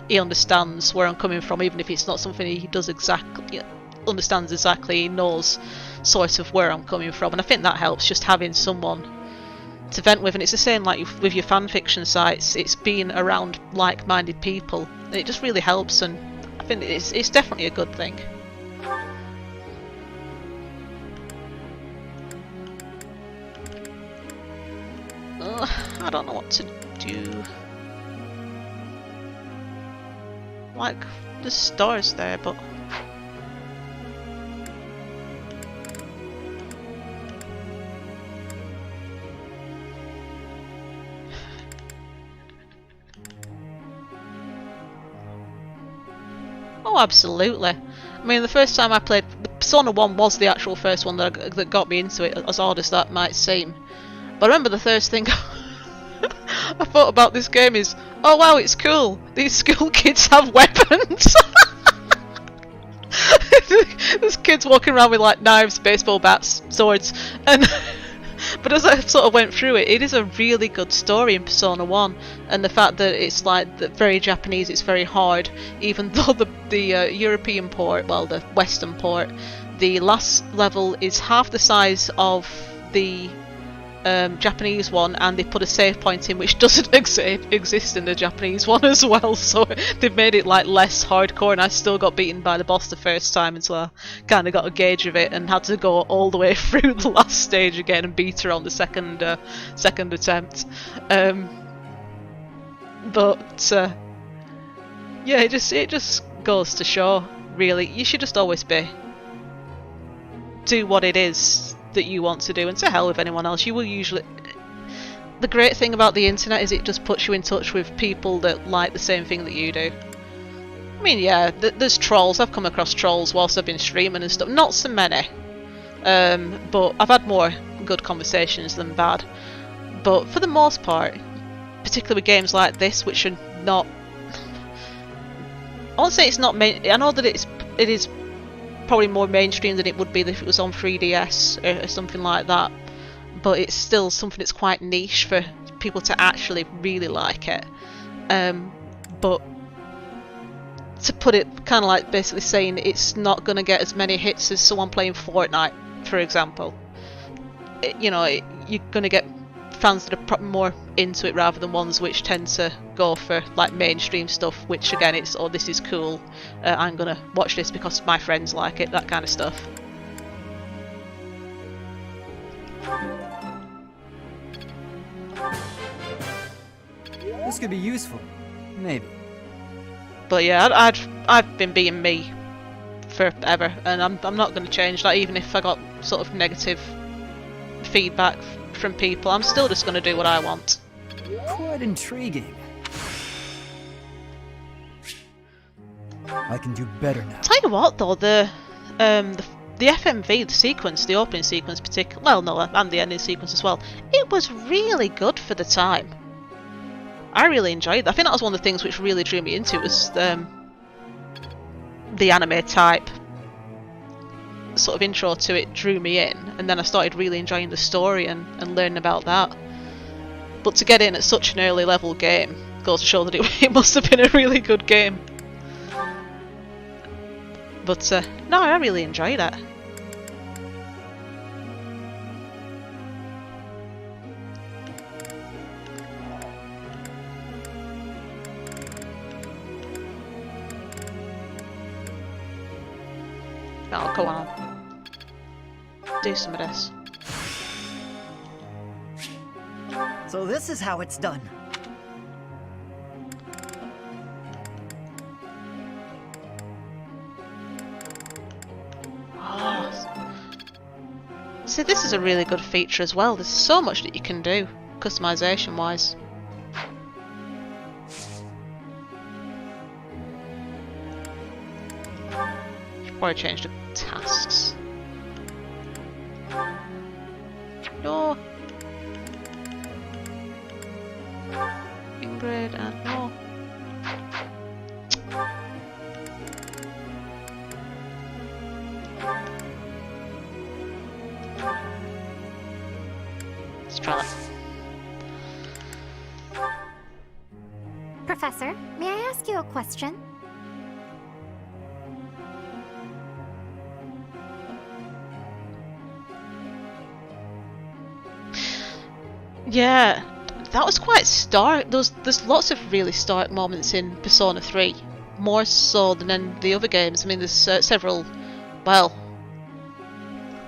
he understands where I'm coming from, even if it's not something he does exactly understands exactly. He knows sort of where I'm coming from, and I think that helps, just having someone to vent with. And it's the same like with your fan fiction sites. It's being around like-minded people. It just really helps, and I think it's definitely a good thing. I don't know what to do. Like, there's stars there, but oh, absolutely. I mean, the first time I played, Persona 1 was the actual first one that got me into it, as odd as that might seem. But I remember the first thing I thought about this game is, oh wow, it's cool. These school kids have weapons. There's kids walking around with like knives, baseball bats, swords, and but as I sort of went through it, it is a really good story in Persona 1, and the fact that it's like very Japanese, it's very hard, even though the European port, well, the Western port, the last level is half the size of the Japanese one, and they put a save point in which doesn't exist in the Japanese one as well, so they've made it like less hardcore, and I still got beaten by the boss the first time until I kind of got a gauge of it and had to go all the way through the last stage again and beat her on the second attempt. But yeah, it just goes to show, really, you should just always do what it is that you want to do, and to hell with anyone else. You will usually... The great thing about the internet is it just puts you in touch with people that like the same thing that you do. I mean, yeah, there's trolls. I've come across trolls whilst I've been streaming and stuff. Not so many, but I've had more good conversations than bad. But for the most part, particularly with games like this, which are not... I won't say it's not main... I know that it is probably more mainstream than it would be if it was on 3DS or something like that, but it's still something that's quite niche for people to actually really like it. But to put it kind of like basically saying it's not going to get as many hits as someone playing Fortnite, for example. You're going to get fans that are more into it rather than ones which tend to go for like mainstream stuff, which again, it's, oh, this is cool, I'm gonna watch this because my friends like it, that kind of stuff. This could be useful, maybe. But yeah, I've been being me forever, and I'm not going to change that, even if I got sort of negative feedback from people. I'm still just going to do what I want. Quite intriguing. I can do better now. Tell you what, though, the FMV, the sequence, the opening sequence, particularly, well, no, and the ending sequence as well, it was really good for the time. I really enjoyed that. I think that was one of the things which really drew me into it, was the anime type sort of intro to it drew me in, and then I started really enjoying the story and learning about that. But to get in at such an early level game goes to show that it must have been a really good game. But no, I really enjoyed it. Oh, go on. Do some of this. So this is how it's done. Oh. See, This is a really good feature as well. There's so much that you can do, customization wise. Should probably change the tasks. No. Ingrid and no. Let's try that. Professor, may I ask you a question? Yeah, that was quite stark. There's lots of really stark moments in Persona 3, more so than in the other games. I mean, there's several. Well,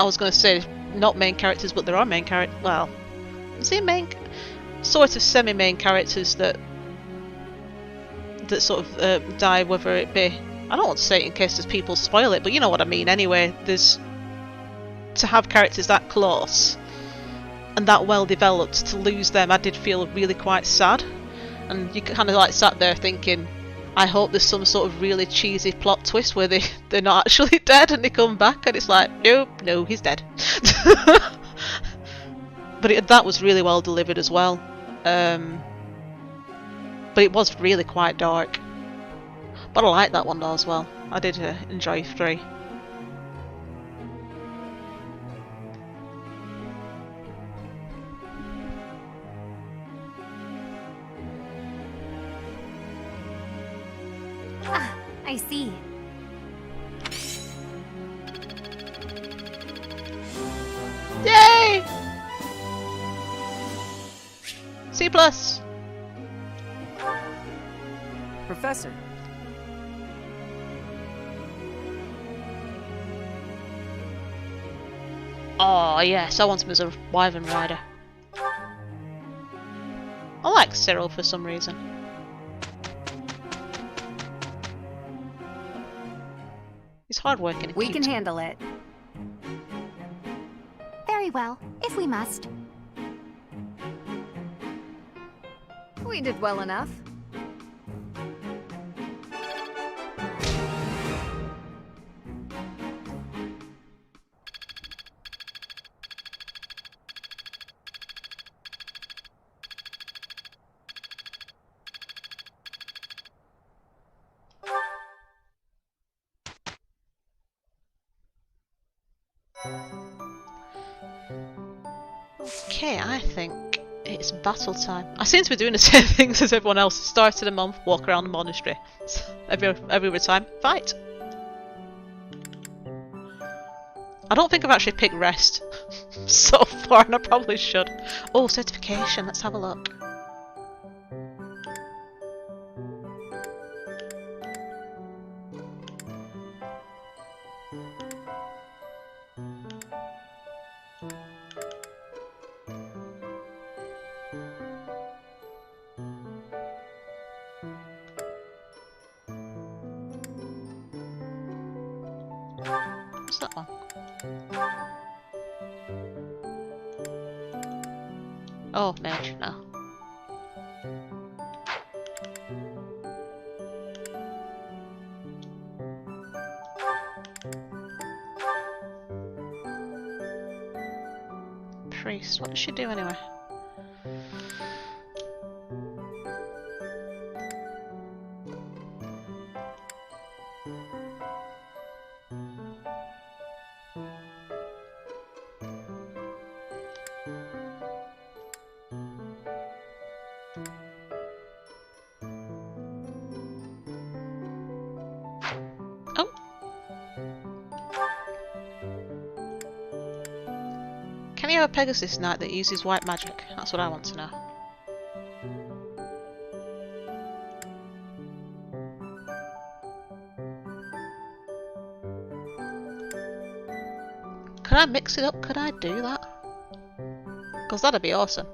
I was going to say not main characters, but there are main characters. Well, is he main? Sort of semi-main characters that sort of die, whether it be. I don't want to say it in case there's people spoil it, but you know what I mean. Anyway, there's to have characters that close and that well developed, to lose them, I did feel really quite sad. And you kind of like sat there thinking, I hope there's some sort of really cheesy plot twist where they're not actually dead and they come back, and it's like, nope, no, he's dead. But that was really well delivered as well. But it was really quite dark. But I like that one though as well. I did enjoy 3. Ah, I see. Yay! C+. Professor. Oh yes, I want him as a Wyvern Rider. I like Cyril for some reason. He's hardworking and We cute. can handle it. Very well, if we must. We did well enough. Okay, I think it's battle time. I seem to be doing the same things as everyone else. Start of the month, walk around the monastery. Every other time, fight. I don't think I've actually picked rest so far, and I probably should. Oh, certification, let's have a look. What's that one? Oh, mage, no. Priest, what does she do anyway? Can you have a Pegasus Knight that uses white magic? That's what I want to know. Could I mix it up? Could I do that? Because that'd be awesome.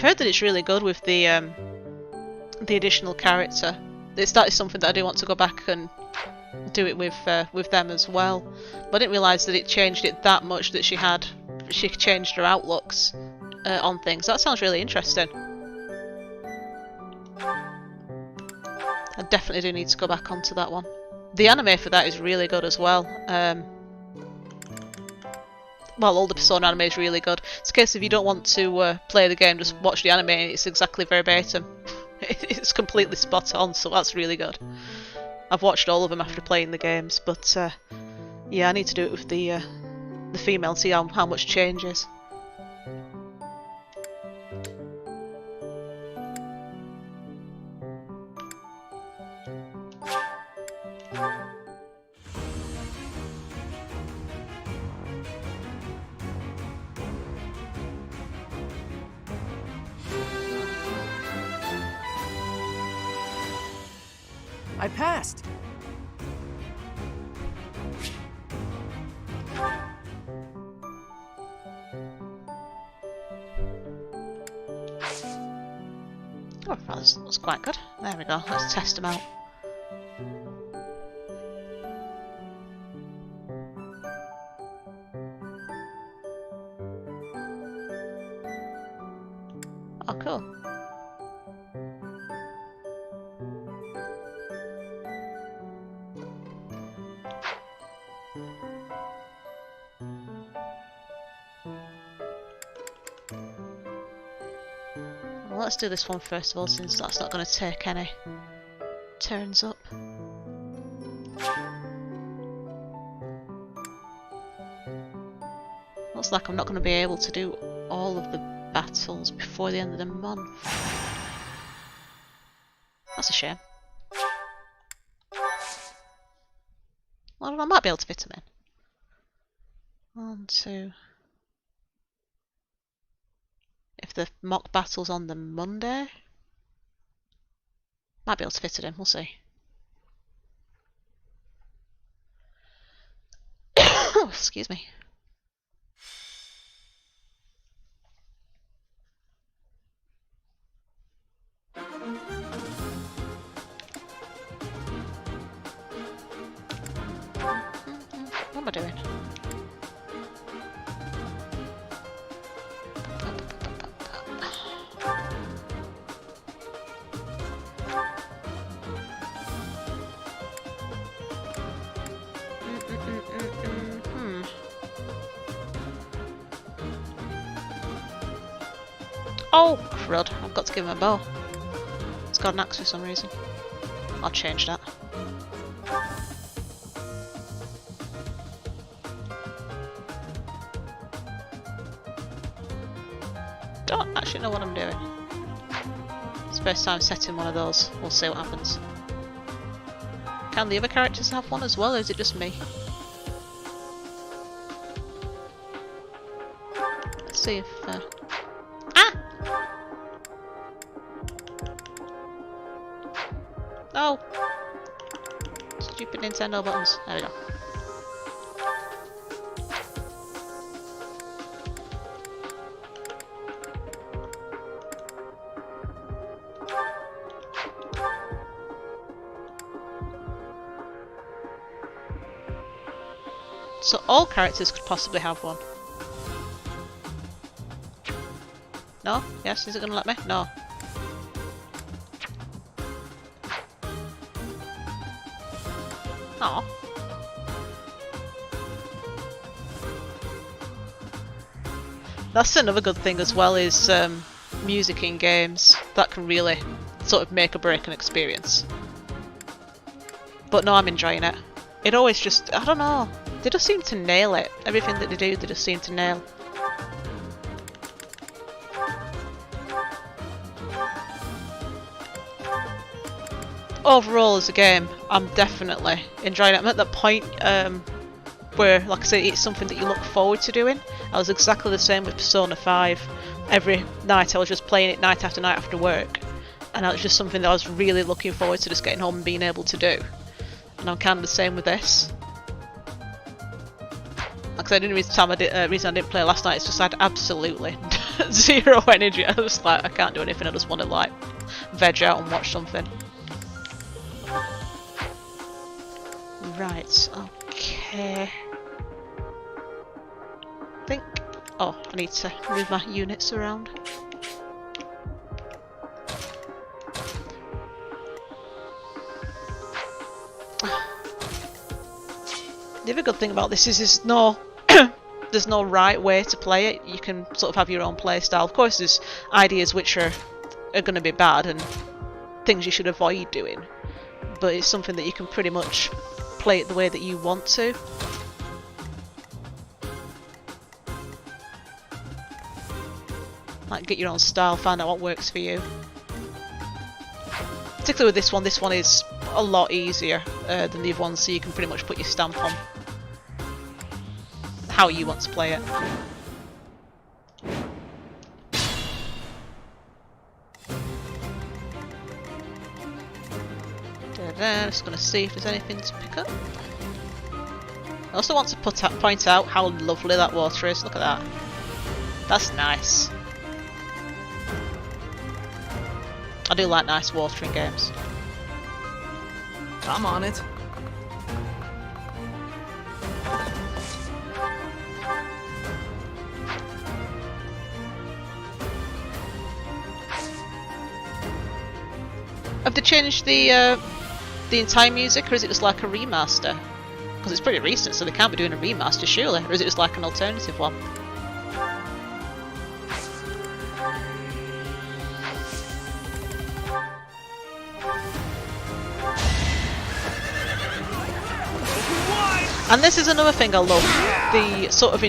heard that it's really good with the additional character. That is something that I do want to go back and do it with them as well. But I didn't realise that it changed it that much that she changed her outlooks on things. That sounds really interesting. I definitely do need to go back onto that one. The anime for that is really good as well. Well, all the Persona anime is really good. It's a case if you don't want to play the game, just watch the anime. It's exactly verbatim. It's completely spot on, so that's really good. I've watched all of them after playing the games, but yeah, I need to do it with the female and see how much changes. I passed! Oh, that's quite good. There we go, let's test them out. Oh, cool. Well, let's do this one first of all, since that's not going to take any turns up. Looks like I'm not going to be able to do all of the battles before the end of the month. That's a shame. Well, I might be able to fit them in. 1, 2... If the mock battle's on the Monday, might be able to fit it in, we'll see. Excuse me. What am I doing? Oh, crud. I've got to give him a bow. It's got an axe for some reason. I'll change that. Don't actually know what I'm doing. It's the first time setting one of those. We'll see what happens. Can the other characters have one as well, or is it just me? Let's see if... Oh! Stupid Nintendo buttons. There we go. So all characters could possibly have one. No? Yes? Is it gonna let me? No. Aw. That's another good thing as well, is music in games. That can really sort of make or break an experience. But no, I'm enjoying it. It always just, I don't know, they just seem to nail it. Everything that they do, they just seem to nail. Overall, as a game, I'm definitely enjoying it. I'm at that point where, like I say, it's something that you look forward to doing. I was exactly the same with Persona 5. Every night I was just playing it night after work. And that was just something that I was really looking forward to, just getting home and being able to do. And I'm kind of the same with this. Like I said, the only reason I didn't play last night is just I had absolutely zero energy. I was like, I can't do anything. I just want to like veg out and watch something. Right. Okay. I think. Oh, I need to move my units around. The other good thing about this is there's no there's no right way to play it. You can sort of have your own play style. Of course, there's ideas which are going to be bad and things you should avoid doing, but it's something that you can pretty much play it the way that you want to. Like, get your own style, find out what works for you. Particularly with this one is a lot easier than the other ones, so you can pretty much put your stamp on how you want to play it. Just going to see if there's anything to pick up. I also want to point out how lovely that water is. Look at that. That's nice. I do like nice watering games. I'm on it. Have they changed the entire music, or is it just like a remaster? Because it's pretty recent, so they can't be doing a remaster, surely. Or is it just like an alternative one? And this is another thing I love, the sort of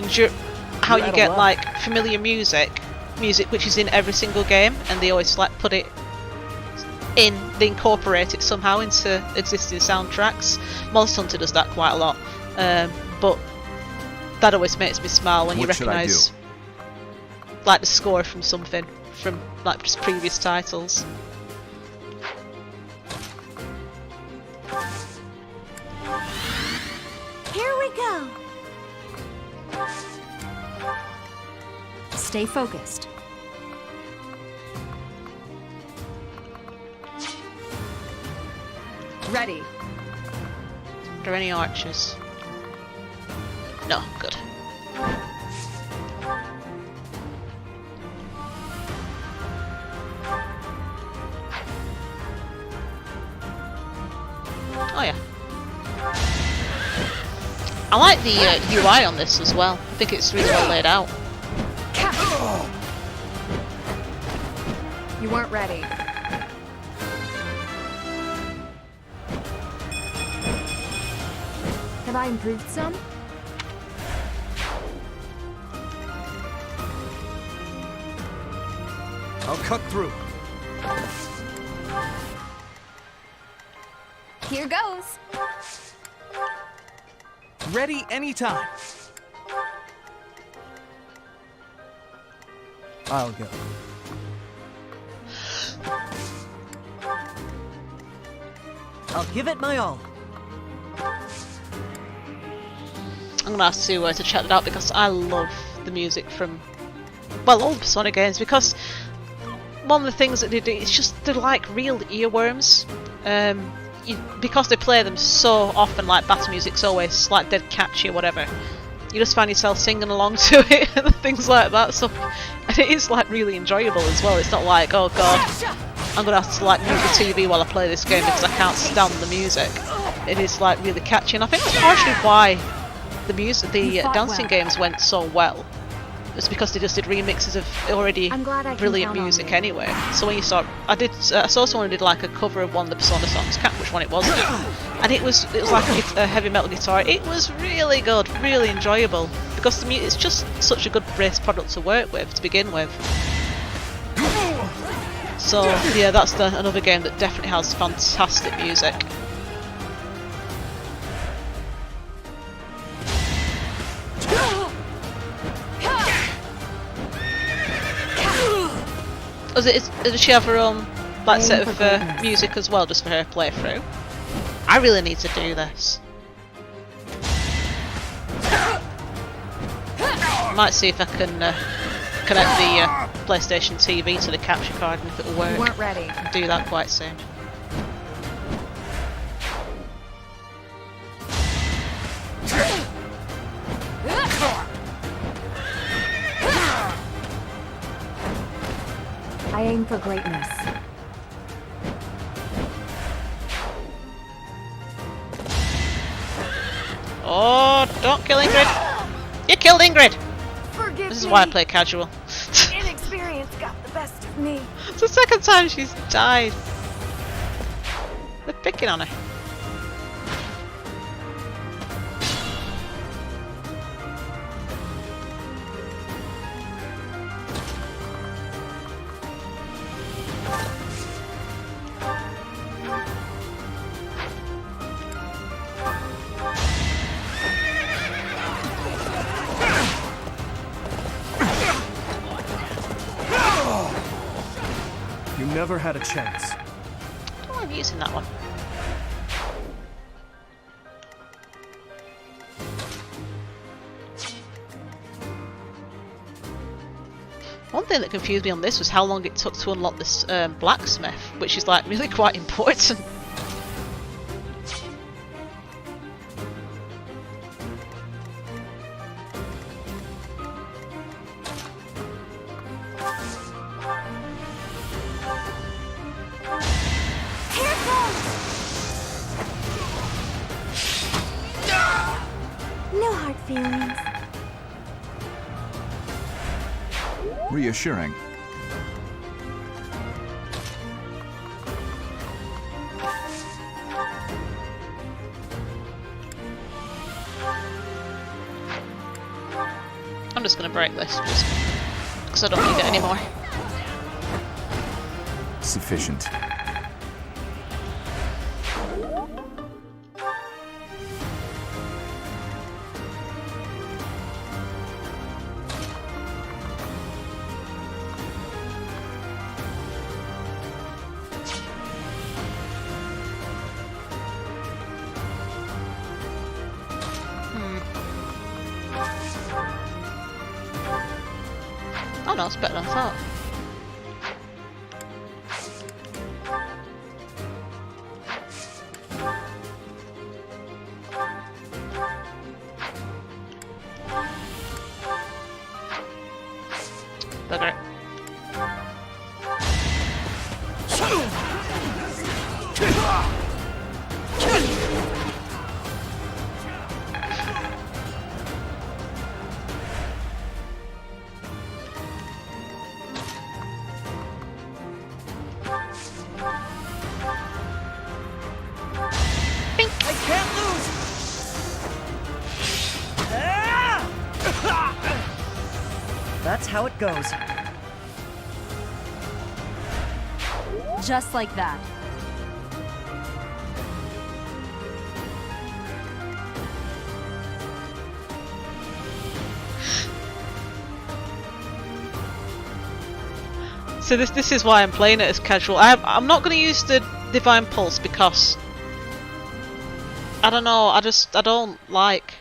how you get like familiar music which is in every single game, and they always like put it in, they incorporate it somehow into existing soundtracks. Monster Hunter does that quite a lot, but that always makes me smile when you recognise like the score from something, from like just previous titles. Here we go. Stay focused. Ready. Are there any archers? No, good. Oh yeah. I like the UI on this as well. I think it's really well laid out. You weren't ready. Have I improved some? I'll cut through. Here goes. Ready anytime. I'll go. I'll give it my all. I'm gonna have to check that out because I love the music from, well, all the Sonic games, because one of the things that they do, it's just they're like real earworms. Because they play them so often, like battle music's always like dead catchy or whatever, you just find yourself singing along to it and things like that. So, and it is like really enjoyable as well. It's not like, oh god, I'm gonna have to like mute the TV while I play this game because I can't stand the music. It is like really catchy, and I think that's partially why the dancing games went so well. It's because they just did remixes of already brilliant music anyway. So when you saw, I saw someone who did like a cover of one of the Persona songs. Can't remember which one it was now. And it was like a heavy metal guitar. It was really good, really enjoyable, because the it's just such a good base product to work with to begin with. So yeah, that's another game that definitely has fantastic music. Does she have her own like set of music as well, just for her playthrough? I really need to do this. might see if I can connect the PlayStation TV to the capture card and if it'll work. You weren't ready. I'll do that quite soon. I aim for greatness. Oh, don't kill Ingrid! You killed Ingrid! Forgive This is me. why I play casual. Inexperience got the best of me. It's the second time she's died. They're picking on her. You never had a chance. Oh, I'm using that one. One thing that confused me on this was how long it took to unlock this blacksmith, which is like really quite important. No hard feelings. Reassuring. I'm just going to break this because I don't need it anymore. Sufficient. Oh no, it's better than I thought. Bugger it. I can't lose! That's how it goes. Just like that. So this is why I'm playing it as casual. I'm not going to use the Divine Pulse because I don't know. I don't like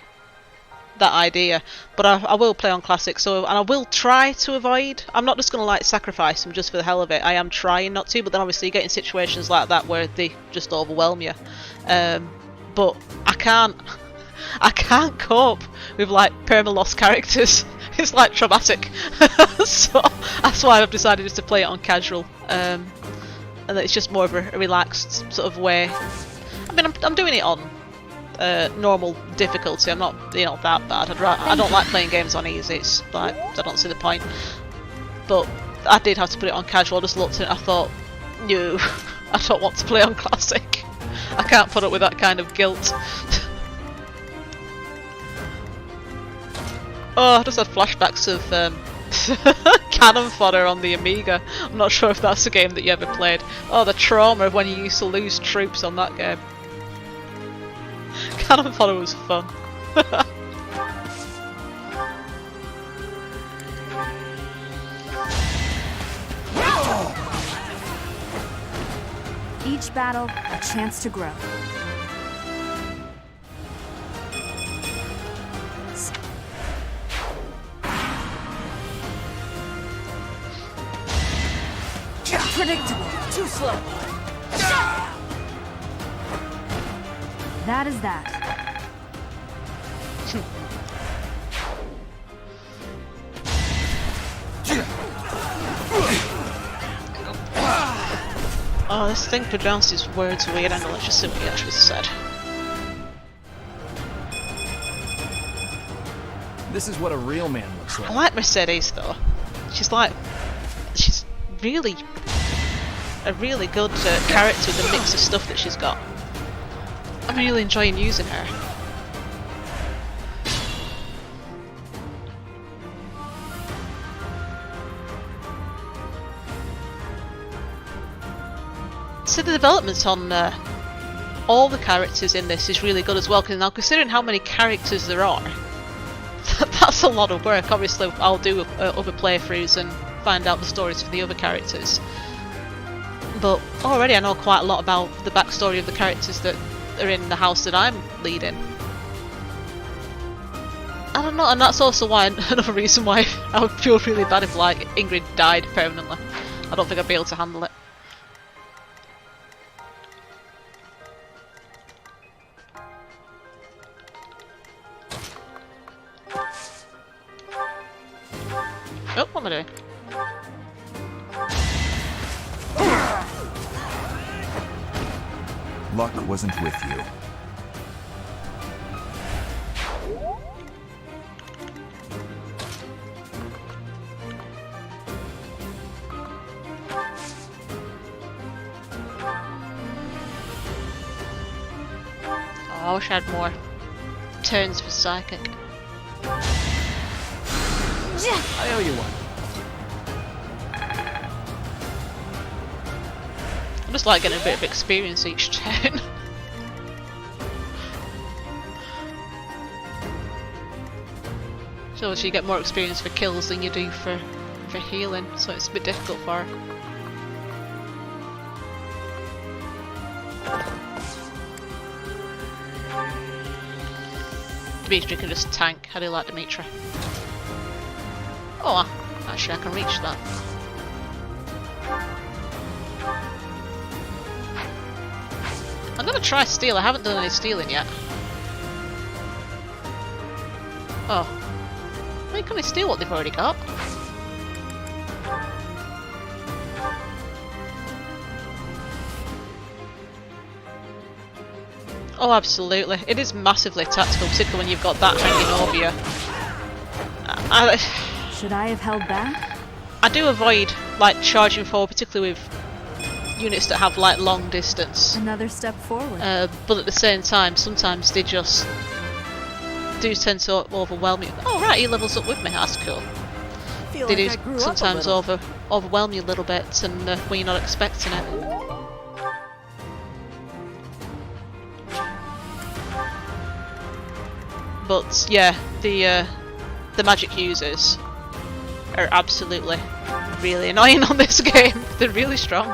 that idea. But I will play on classic. So and I will try to avoid. I'm not just going to like sacrifice them just for the hell of it. I am trying not to. But then obviously you get in situations like that where they just overwhelm you. But I can't cope with like perma-lost characters. It's like traumatic. So that's why I've decided just to play it on casual. And that it's just more of a relaxed sort of way. I mean, I'm doing it on normal difficulty. I'm not, that bad. I don't like playing games on easy. It's like I don't see the point. But I did have to put it on casual. I just looked at it. I thought, no, I don't want to play on classic. I can't put up with that kind of guilt. Oh, I just had flashbacks of Cannon Fodder on the Amiga. I'm not sure if that's a game that you ever played. Oh, the trauma of when you used to lose troops on that game. Cannon Fodder was fun. Each battle, a chance to grow. Unpredictable. Too slow. That is that. Oh, this thing pronounces words weird, and let's just see what he actually said. This is what a real man looks like. I like Mercedes though. She's really a really good character with the mix of stuff that she's got. I'm really enjoying using her. So the development on all the characters in this is really good as well, because now considering how many characters there are, that's a lot of work. Obviously I'll do other playthroughs and find out the stories for the other characters, but already I know quite a lot about the backstory of the characters that are in the house that I'm leading. I don't know, and that's also why another reason why I would feel really bad if like Ingrid died permanently. I don't think I'd be able to handle it. Oh, what am I doing? Luck wasn't with you. Oh, I wish I had more turns for psychic. I owe you one. I just like getting a bit of experience each turn. So you get more experience for kills than you do for healing, so it's a bit difficult for her. Dimitri can just tank. How do you like Dimitri? Oh, actually I can reach that. I'm gonna try steal. I haven't done any stealing yet. Oh. Why can't I steal what they've already got? Oh, absolutely. It is massively tactical, particularly when you've got that hanging over you. Should I have held back? I do avoid like charging forward, particularly with units that have like long distance. Another step forward. But at the same time, sometimes they just do tend to overwhelm you. Oh right, he levels up with me. That's cool. They do sometimes overwhelm you a little bit, and when you're not expecting it. But yeah, the magic users are absolutely really annoying on this game. They're really strong.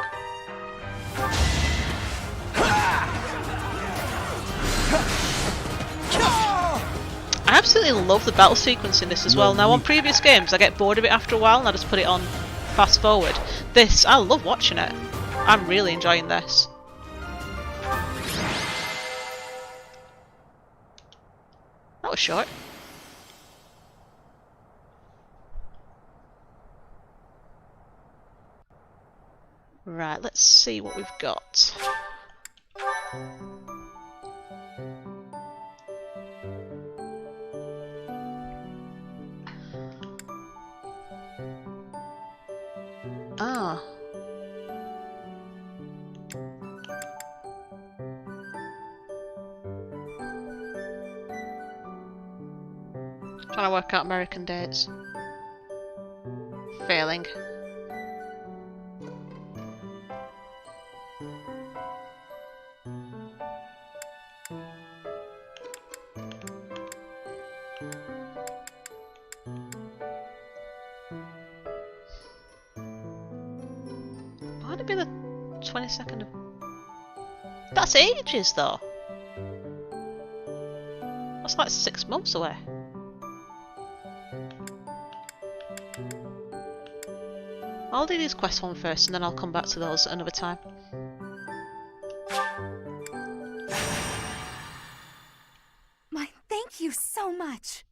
I absolutely love the battle sequence in this as well. Now on previous games I get bored of it after a while and I just put it on fast forward. This, I love watching it. I'm really enjoying this. That was short. Right, let's see what we've got. Ah. Trying to work out American dates. Failing. Why'd it be the 22nd of... That's ages though! That's like 6 months away. I'll do these quest one first, and then I'll come back to those at another time. My thank you so much.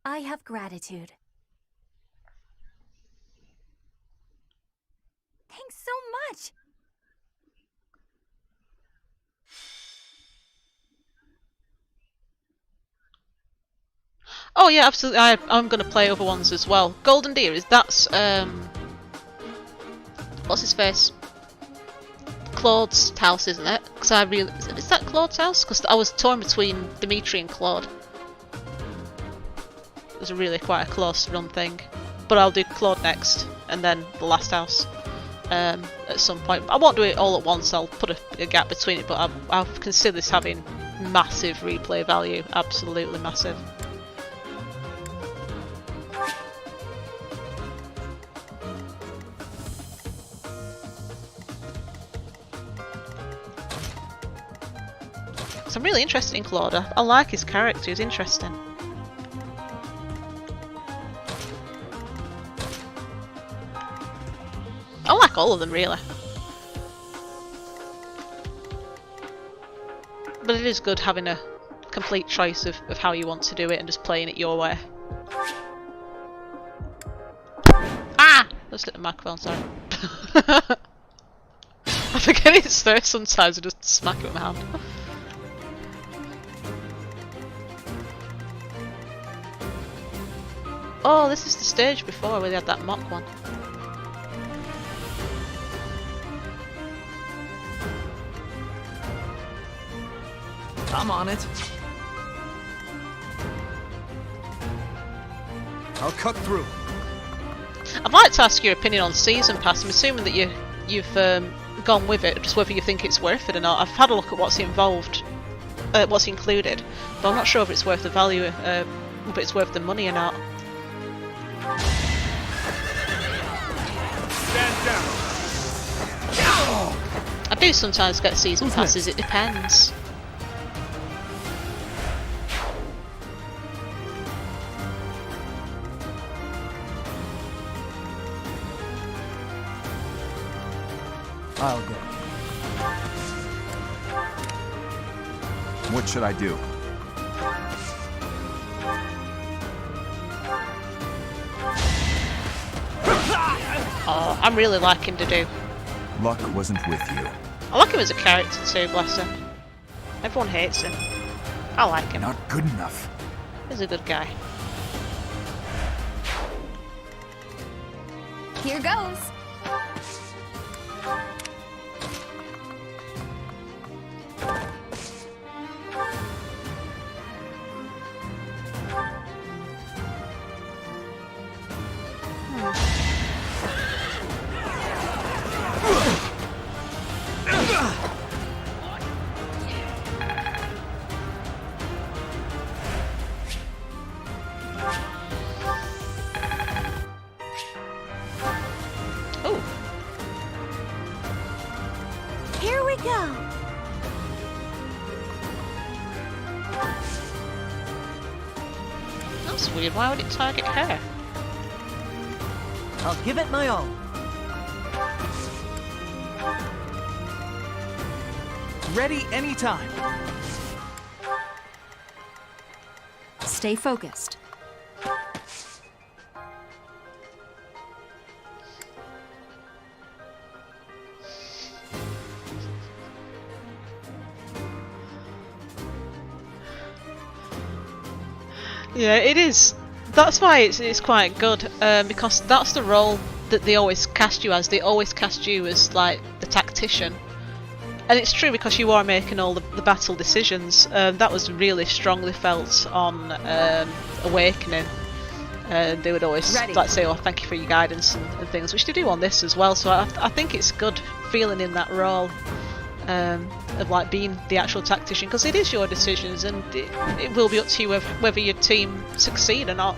I have gratitude. Thanks so much. Oh yeah, absolutely. I'm going to play other ones as well. Golden Deer that's what's his face? Claude's house, isn't it? Because is that Claude's house? Because I was torn between Dimitri and Claude. It was really quite a close run thing, but I'll do Claude next, and then the last house at some point. I won't do it all at once. I'll put a gap between it, but I'll consider this having massive replay value. Absolutely massive. I'm really interested in Claude. I like his character, he's interesting. I like all of them really. But it is good having a complete choice of how you want to do it and just playing it your way. Ah! Let's hit the microphone, sorry. I forget it's there sometimes, I just smack it with my hand. Oh, this is the stage before where they had that mock one. I'm on it. I'll cut through. I'd like to ask your opinion on Season Pass. I'm assuming that you've gone with it, just whether you think it's worth it or not. I've had a look at what's involved, what's included, but I'm not sure if it's worth the value, if it's worth the money or not. Stand down. I do sometimes get season passes, it depends. I'll go. What should I do? Oh, I'm really liking Dedue. Luck wasn't with you. I like him as a character too, bless him. Everyone hates him. I like him. Not good enough. He's a good guy. Here goes. Here we go. That's weird. Why would it target her? I'll give it my all. Ready anytime. Stay focused. Yeah, it is. That's why it's quite good, because that's the role that they always cast you as. They always cast you as like the tactician, and it's true because you are making all the battle decisions. That was really strongly felt on Awakening. They would always like say, "Oh, thank you for your guidance" and things, which they do on this as well. So I think it's good feeling in that role. Of like being the actual tactician, because it is your decisions and it will be up to you whether your team succeed or not,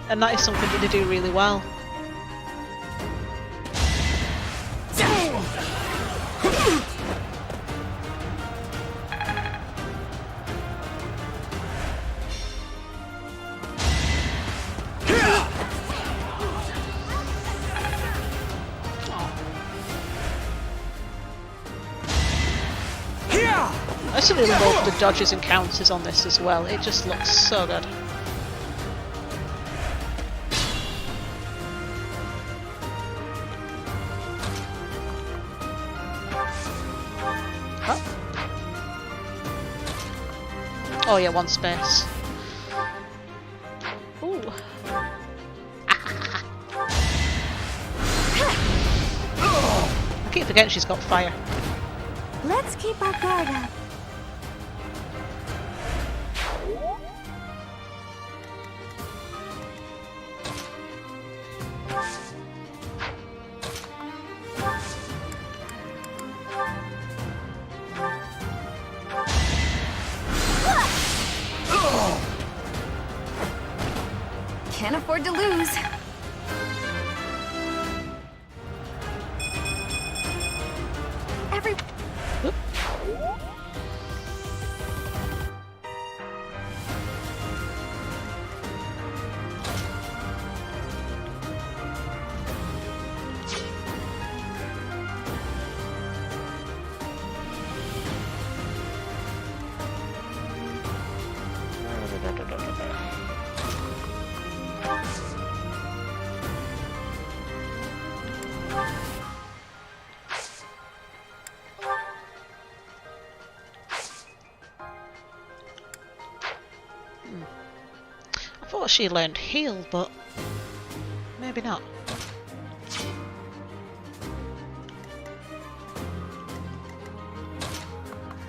and that is something that they do really well. absolutely love the dodges and counters on this as well. It just looks so good. Huh? Oh yeah, one space. Ooh. I keep forgetting she's got fire. Let's keep our guard up. Can't afford to lose. I thought she learned heal, but maybe not.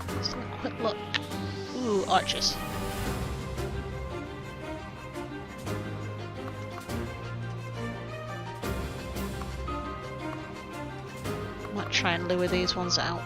Let's have a quick look. Ooh, archers. Might try and lure these ones out.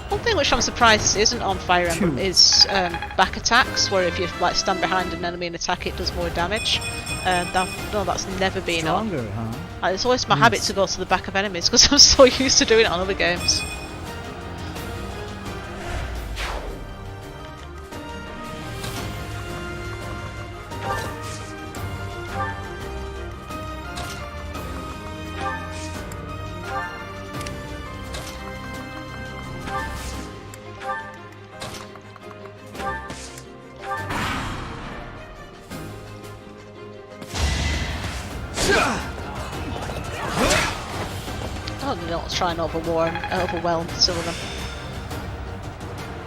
One thing which I'm surprised isn't on Fire Emblem is back attacks, where if you like stand behind an enemy and attack, it does more damage. That's never been Stronger, on. huh? It's always my habit to go to the back of enemies because I'm so used to doing it on other games. Oh, they don't try and overwhelm Sylvan.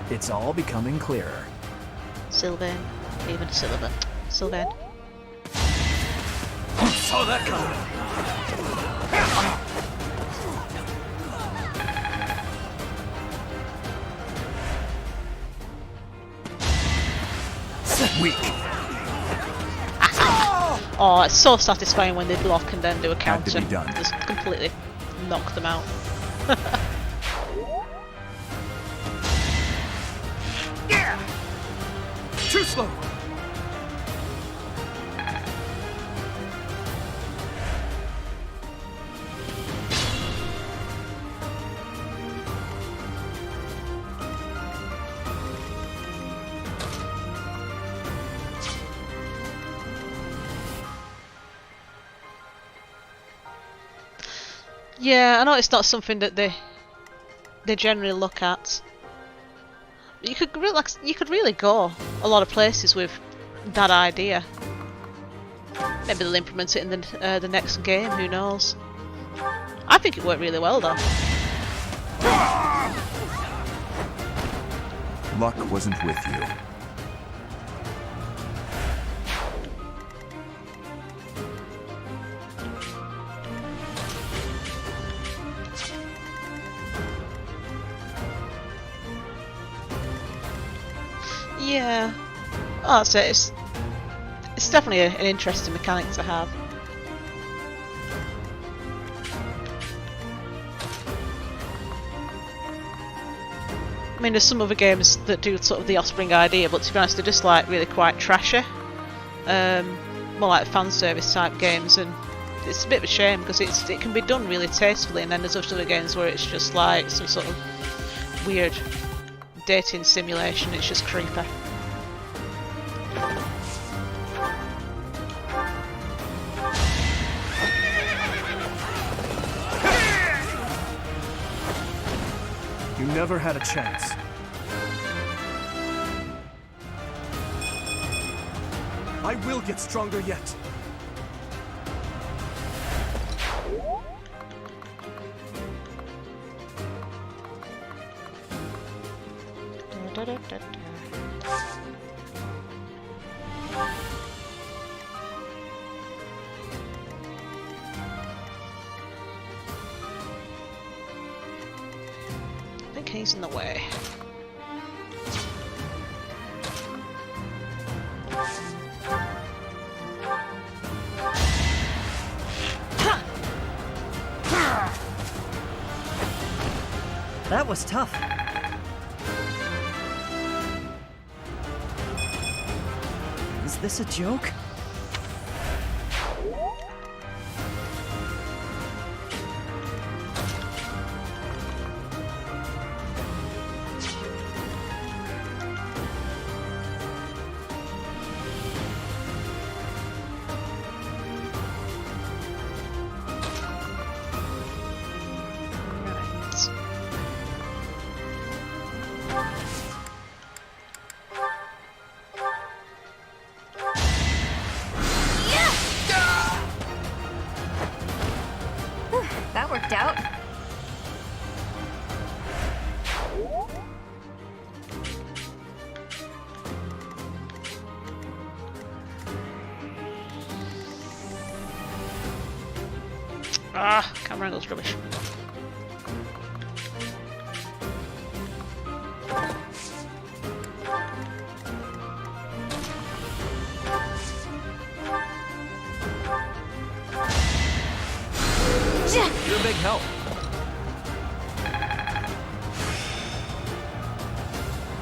It's all becoming clearer. Sylvan, even Sylvan. Sylvan. Saw that coming. Weak. Oh, it's so satisfying when they block and then do a Had to counter. be done. Just completely knock them out. Too slow. Yeah, I know it's not something that they generally look at. You could really go a lot of places with that idea. Maybe they'll implement it in the next game. Who knows? I think it worked really well though. Luck wasn't with you. Yeah. Oh, that's it. It's definitely an interesting mechanic to have. I mean, there's some other games that do sort of the Offspring idea, but to be honest, they're just like really quite trashy. More like fan service type games, and it's a bit of a shame because it can be done really tastefully, and then there's other games where it's just like some sort of weird dating simulation. It's just creepy. You never had a chance. I will get stronger yet. I think he's in the way. That was tough. Is this a joke? That worked out. Ah, camera angle's rubbish. You're a big help.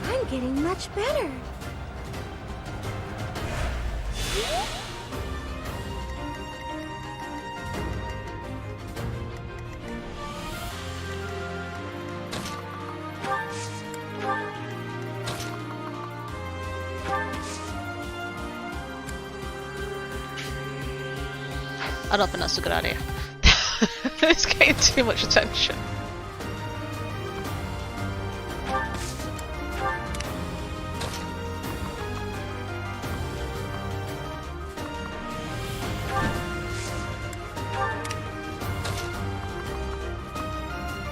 I'm getting much better. I don't think that's a good idea. It's getting too much attention.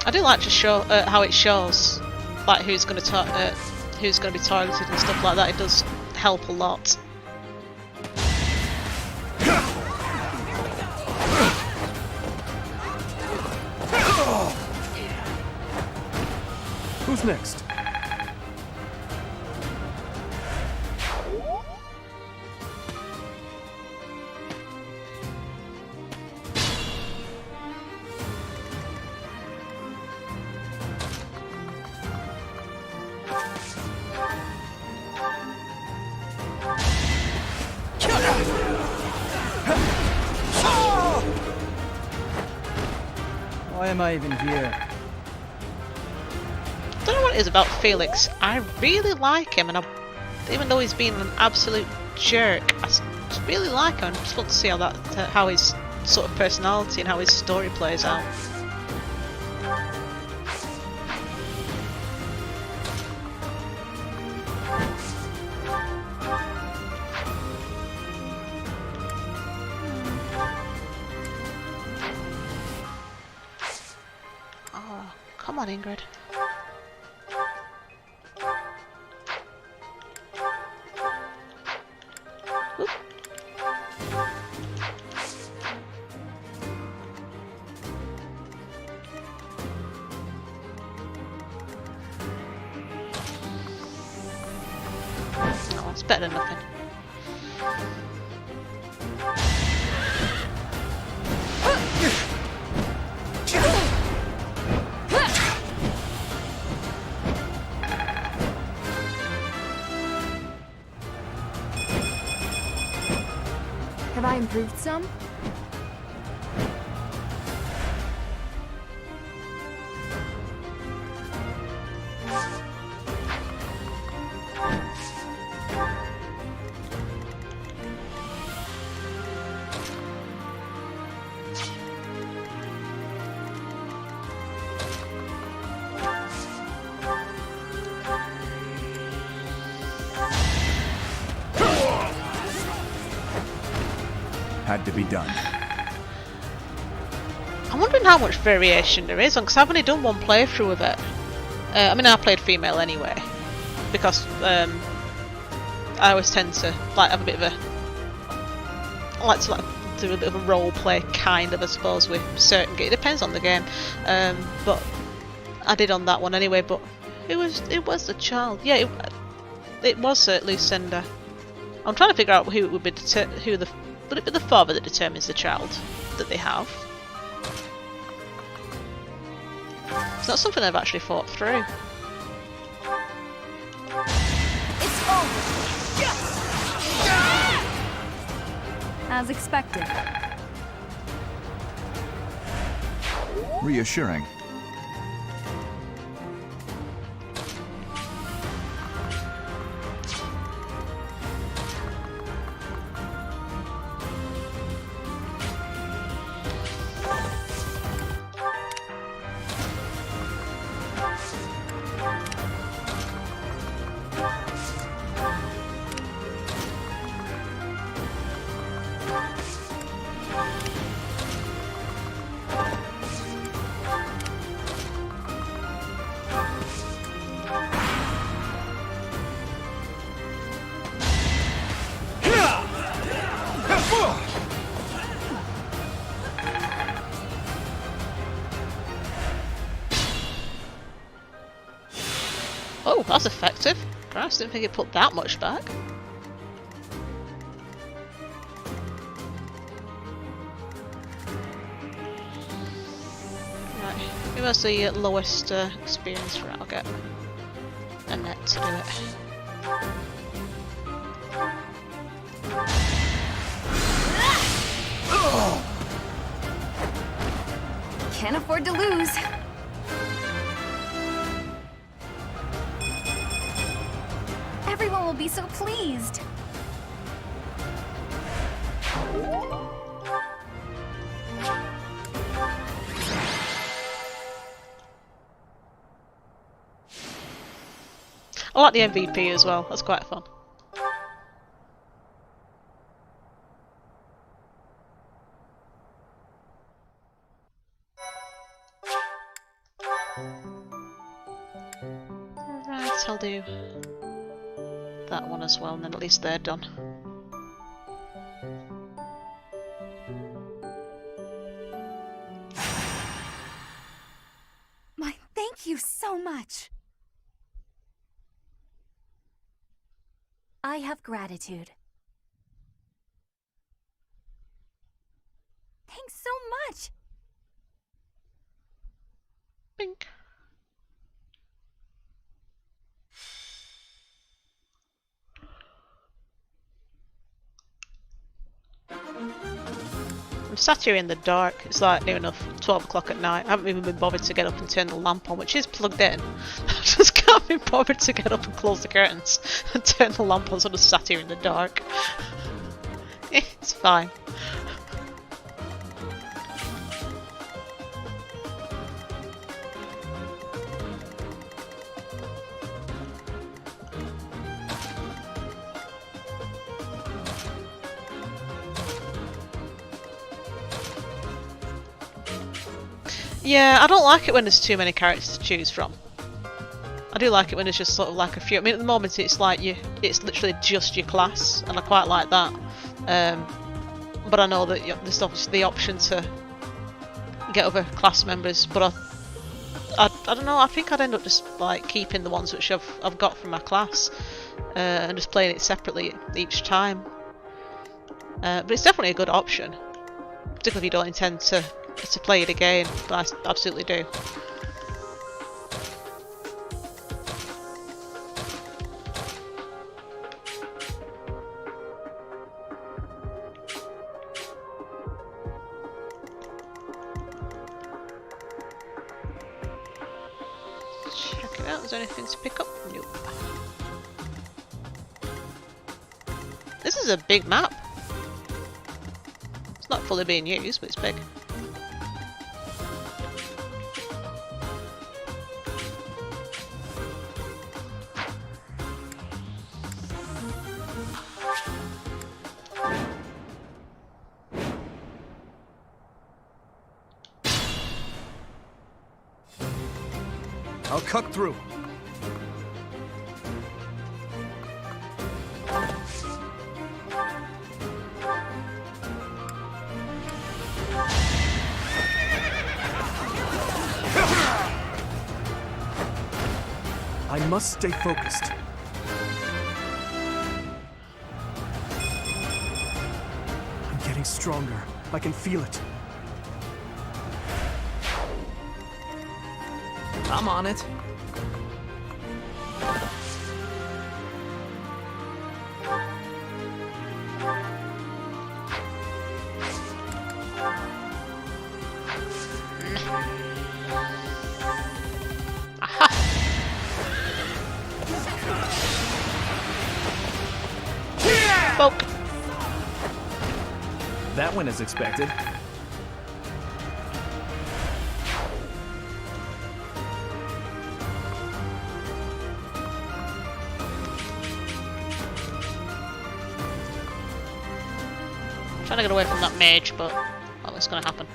I do like to show how it shows, like who's going to be targeted and stuff like that. It does help a lot. Who's next? Why am I even here? I don't know what it is about Felix. I really like him, and even though he's been an absolute jerk, I just really like him. I just want to see how his sort of personality and how his story plays out. Oh, come on, Ingrid. Oop. Oh, it's better than nothing. Have I improved some? Had to be done. I'm wondering how much variation there is, because I've only done one playthrough of it. I mean, I played female anyway, because I always tend to like have a bit of a, I like to do a bit of a role play kind of, I suppose, with certain games. It depends on the game, but I did on that one anyway. But it was the child, yeah, it was Lucinda. I'm trying to figure out who it would be, would it be the father that determines the child that they have? It's not something I've actually thought through. It's over! As expected. Reassuring. Oh, that's effective. Christ, didn't think it put that much back. Right, who has the lowest experience for it? I'll get Annette to do it. Can't afford to lose. Everyone will be so pleased. I like the MVP as well, that's quite fun. Right, I'll do that one as well, and then at least they're done. My, thank you so much. I have gratitude. Thanks so much. Bink. I'm sat here in the dark. It's like near enough 12 o'clock at night. I haven't even been bothered to get up and turn the lamp on, which is plugged in. I just can't be bothered to get up and close the curtains and turn the lamp on, so I'm just sat here in the dark. It's fine. Yeah, I don't like it when there's too many characters to choose from. I do like it when it's just sort of like a few. I mean, at the moment it's like it's literally just your class, and I quite like that. But I know that there's obviously the option to get other class members. But I don't know. I think I'd end up just like keeping the ones which I've got from my class, and just playing it separately each time. But it's definitely a good option, particularly if you don't intend to play it again, but I absolutely do. check out. Is there anything to pick up? Nope. This is a big map. It's not fully being used, but it's big. I'll cut through. I must stay focused. I'm getting stronger. I can feel it. I'm on it. Poke. That went as expected. Trying to get away from that mage, but well, it's gonna happen.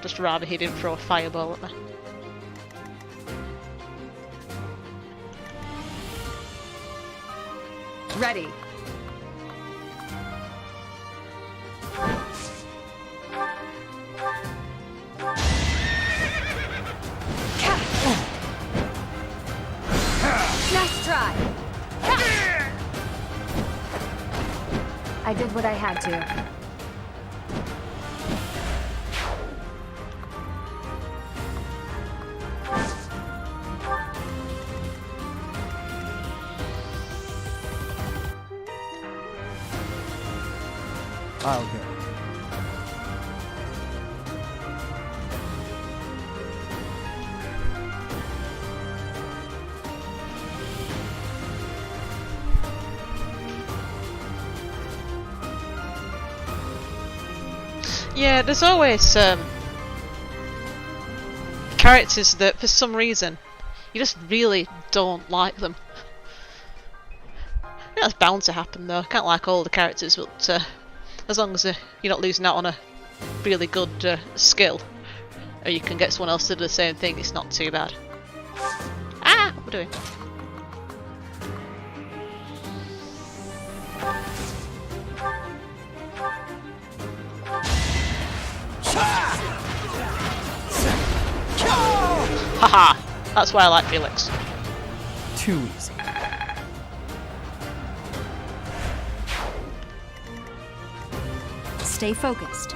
Just rather he didn't throw a fireball at me. Ready. Nice try. I did what I had to. I'll go. Yeah, there's always characters that for some reason you just really don't like them. I think that's bound to happen though. I can't like all the characters, but as long as you're not losing out on a really good skill, or you can get someone else to do the same thing, it's not too bad. Ah! What are we doing? Haha! That's why I like Felix. Too easy. Stay focused.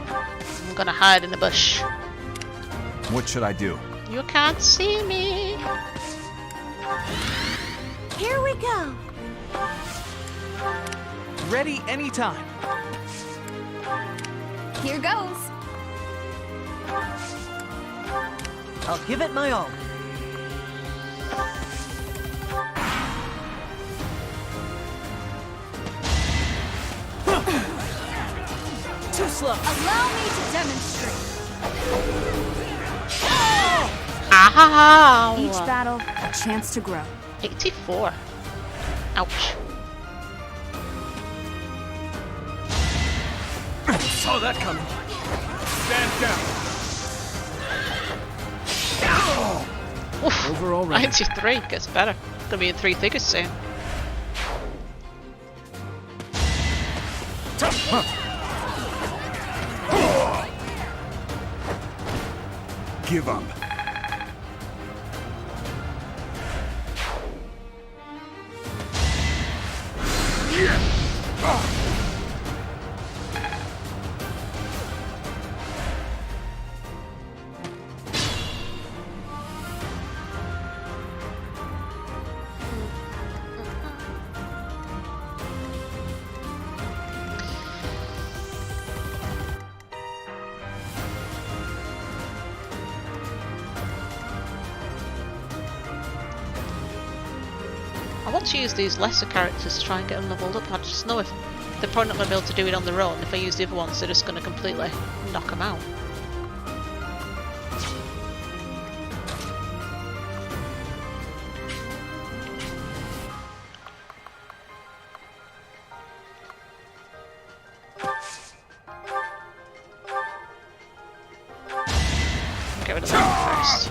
I'm gonna hide in the bush. What should I do? You can't see me. Here we go. Ready anytime. Here goes. I'll give it my all. Too slow. Allow me to demonstrate. Ow! Each battle, a chance to grow. 84. Ouch. Saw that coming. Stand down. Oof. Over already. 93 gets better. Gonna be in 3 figures soon. Give up. want to use these lesser characters to try and get them leveled up. I just know if they're probably not going to be able to do it on their own. If I use the other ones, they're just going to completely knock them out. Get rid of that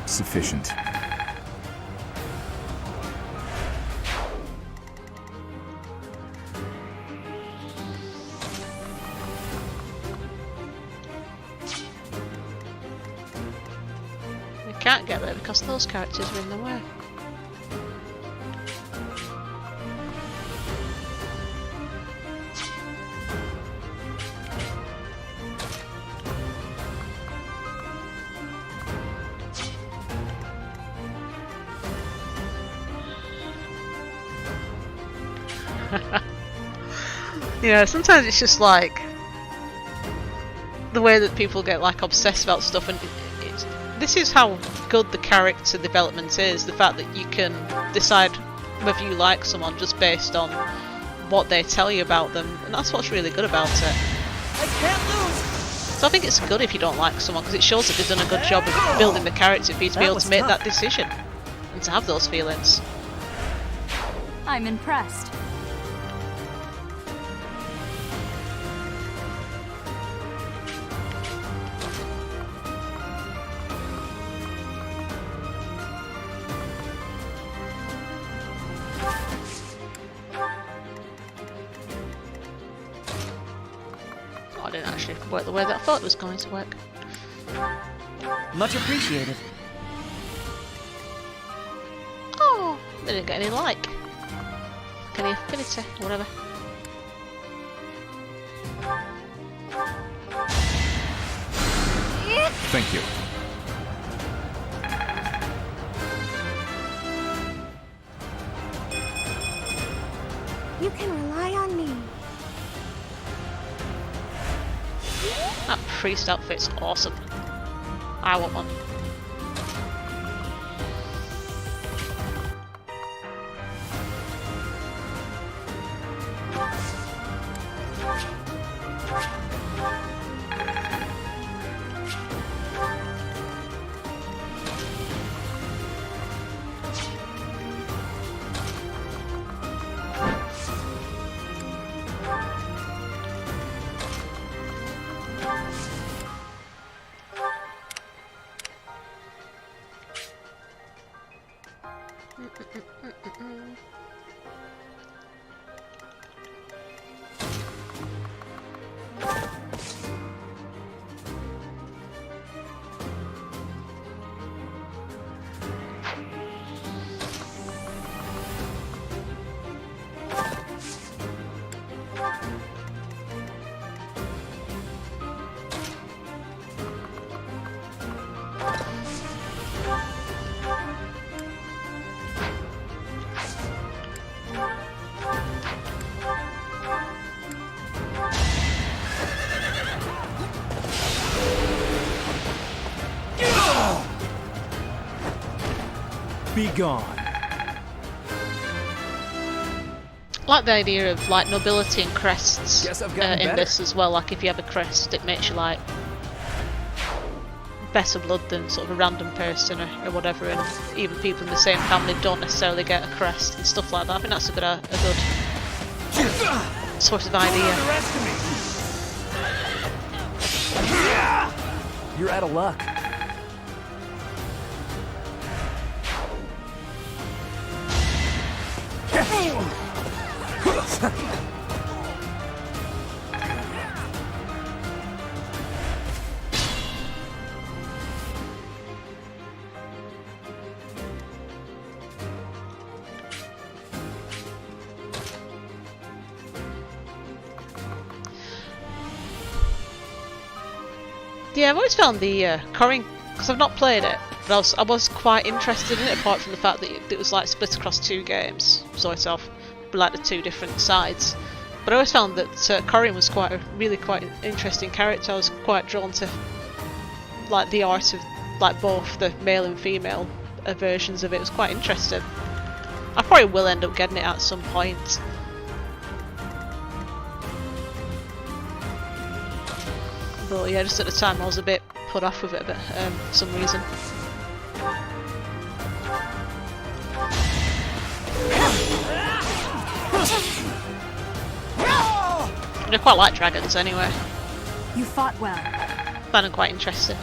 first. Sufficient. We can't get there because those characters are in the way. Yeah, sometimes it's just like the way that people get like obsessed about stuff, and this is how good the character development is. The fact that you can decide whether you like someone just based on what they tell you about them, and that's what's really good about it. I can't lose. So I think it's good if you don't like someone, because it shows that they've done a good job of building the character for you to be able to make that decision and to have those feelings. I'm impressed. I didn't actually work the way that I thought it was going to work. Much appreciated. Oh, they didn't get any like. Any affinity, or whatever. Thank you. You can rely on me. That priest outfit's awesome. I want one. Be gone. I like the idea of like nobility and crests in this as well. Like if you have a crest, it makes you like better blood than sort of a random person or whatever, and even people in the same family don't necessarily get a crest and stuff like that. I think that's a good sort of idea. You're out of luck. Yeah, I've always found the Corin, because I've not played it, but I was quite interested in it, apart from the fact that it was like split across two games, sort of, like the two different sides. But I always found that Corin was quite interesting character. I was quite drawn to like the art of like both the male and female versions of it. It was quite interesting. I probably will end up getting it at some point. But yeah, just at the time I was a bit put off with it for some reason. I quite like dragons anyway. You fought well. Found them quite interesting.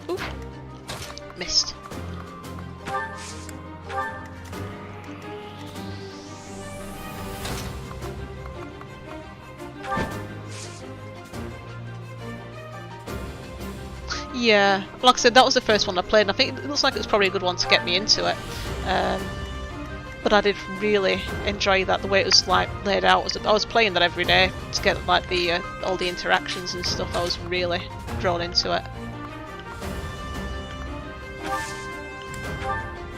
Ooh. Missed. Yeah, like I said, that was the first one I played, and I think it looks like it was probably a good one to get me into it. But I did really enjoy that, the way it was like laid out. I was playing that every day to get like the all the interactions and stuff. I was really drawn into it.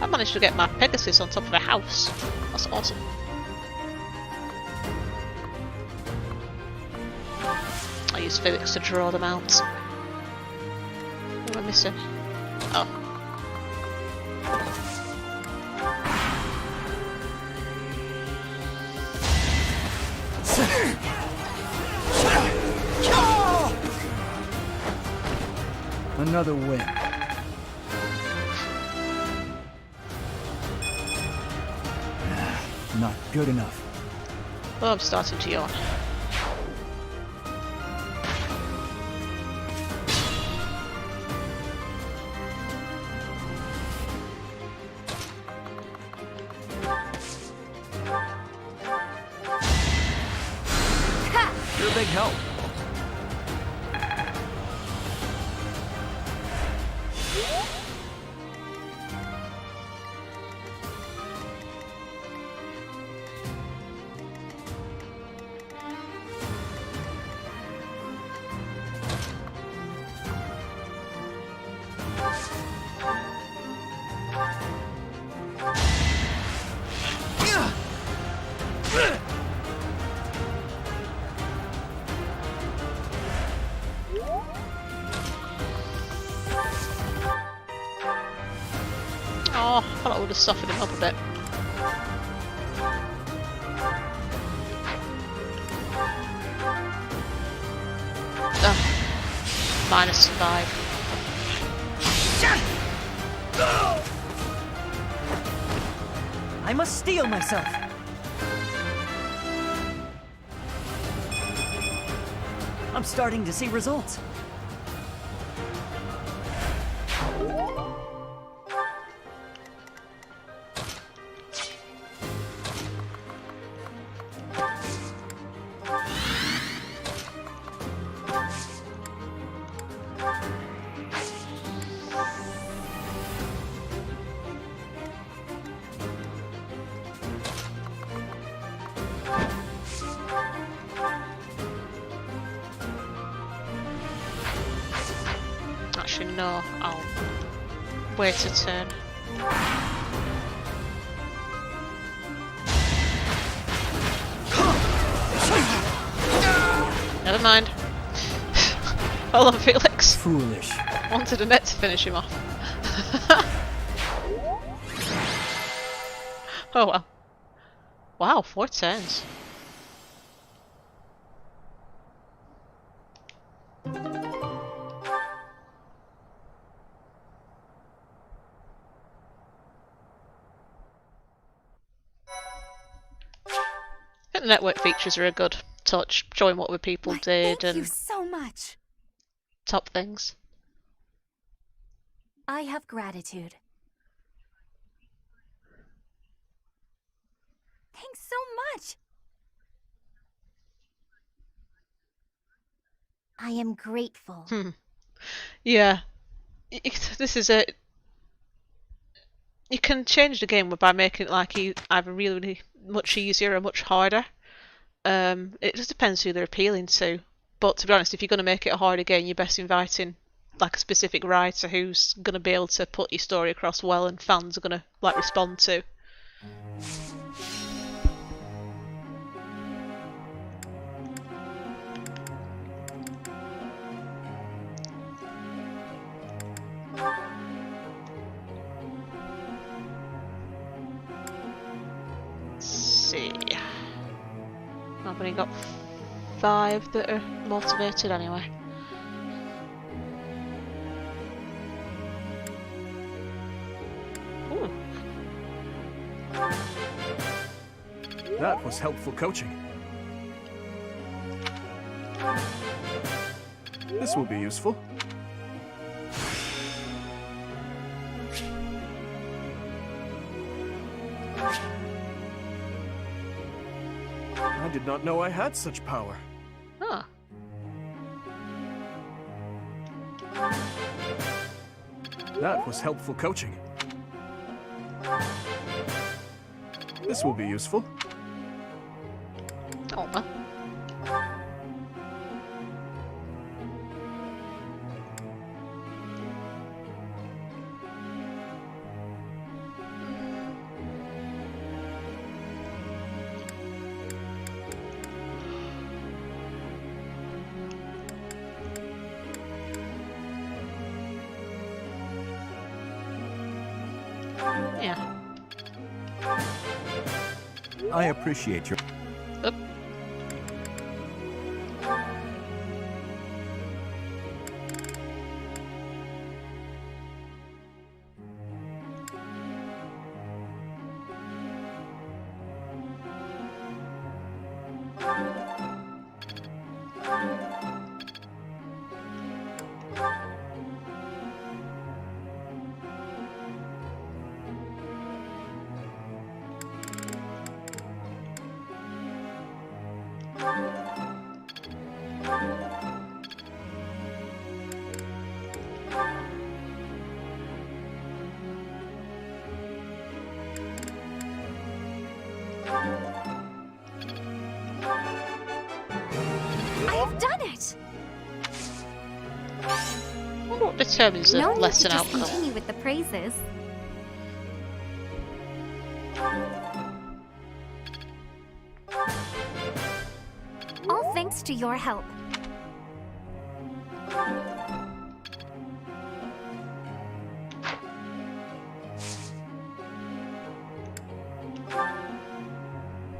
I managed to get my Pegasus on top of a house. That's awesome. I use physics to draw them out. What am I missing? Oh. Another win. Not good enough. Well, I'm starting to yawn. You're a big help. Oh, I thought I would have softened him up a bit. -5. I must steel myself. I'm starting to see results. Actually, no, I'll wait a turn. Never mind. Hold on, Felix. Foolish. Wanted a net to finish him off. Oh well. Wow, 4 turns. I think the network features are a good touch, showing what the people did Thank you and so much. top things. I have gratitude. Thanks so much. I am grateful. Yeah. This is it. You can change the game by making it like either really much easier or much harder. It just depends who they're appealing to. But to be honest, if you're going to make it a harder game, you're best inviting like a specific writer who's going to be able to put your story across well and fans are going to like respond to. See. I've only got 5 that are motivated anyway. Ooh. That was helpful coaching. This will be useful. I did not know I had such power. Huh. That was helpful coaching. This will be useful. Oh, well. Yeah. I appreciate your... Oop. I've done it! I wonder what determines the No need lesson to just outcome. continue with the praises. All thanks to your help.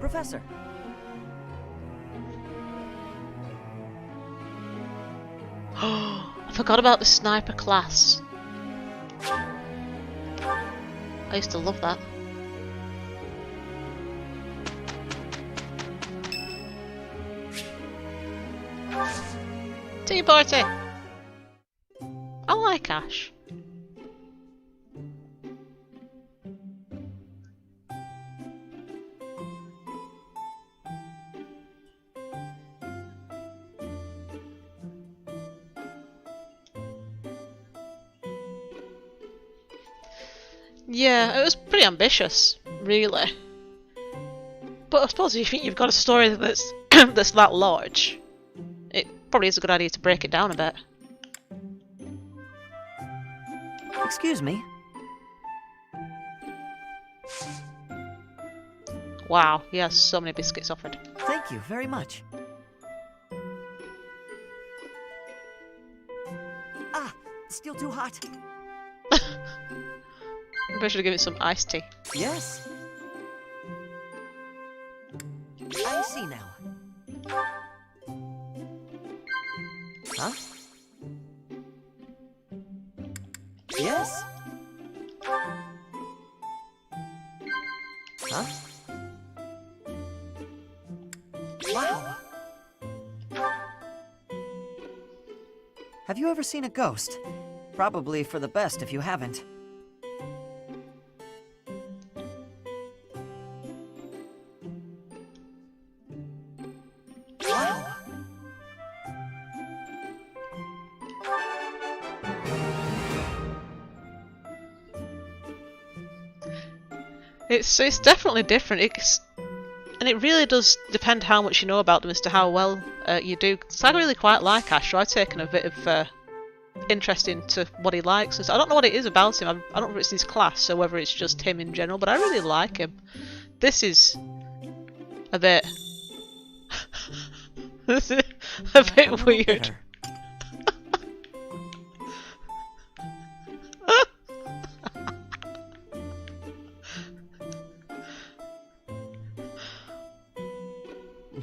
Professor, I forgot about the sniper class. I used to love that. Tea party! I like Ash. Yeah, it was pretty ambitious, really. But I suppose if you've got a story that's that's that large, it probably is a good idea to break it down a bit. excuse me. Wow, he has so many biscuits offered. Thank you very much. Ah, still too hot. Maybe I should give it some iced tea. Yes. I see now. Huh? Yes? Huh? Wow. Have you ever seen a ghost? Probably for the best if you haven't. Wow. It's definitely different. And and it really does depend how much you know about them as to how well you do. So I really quite like Ash, so I've taken a bit of interest into what he likes. So I don't know what it is about him. I don't know if it's his class or whether it's just him in general, but I really like him. This is a bit... this is a bit weird.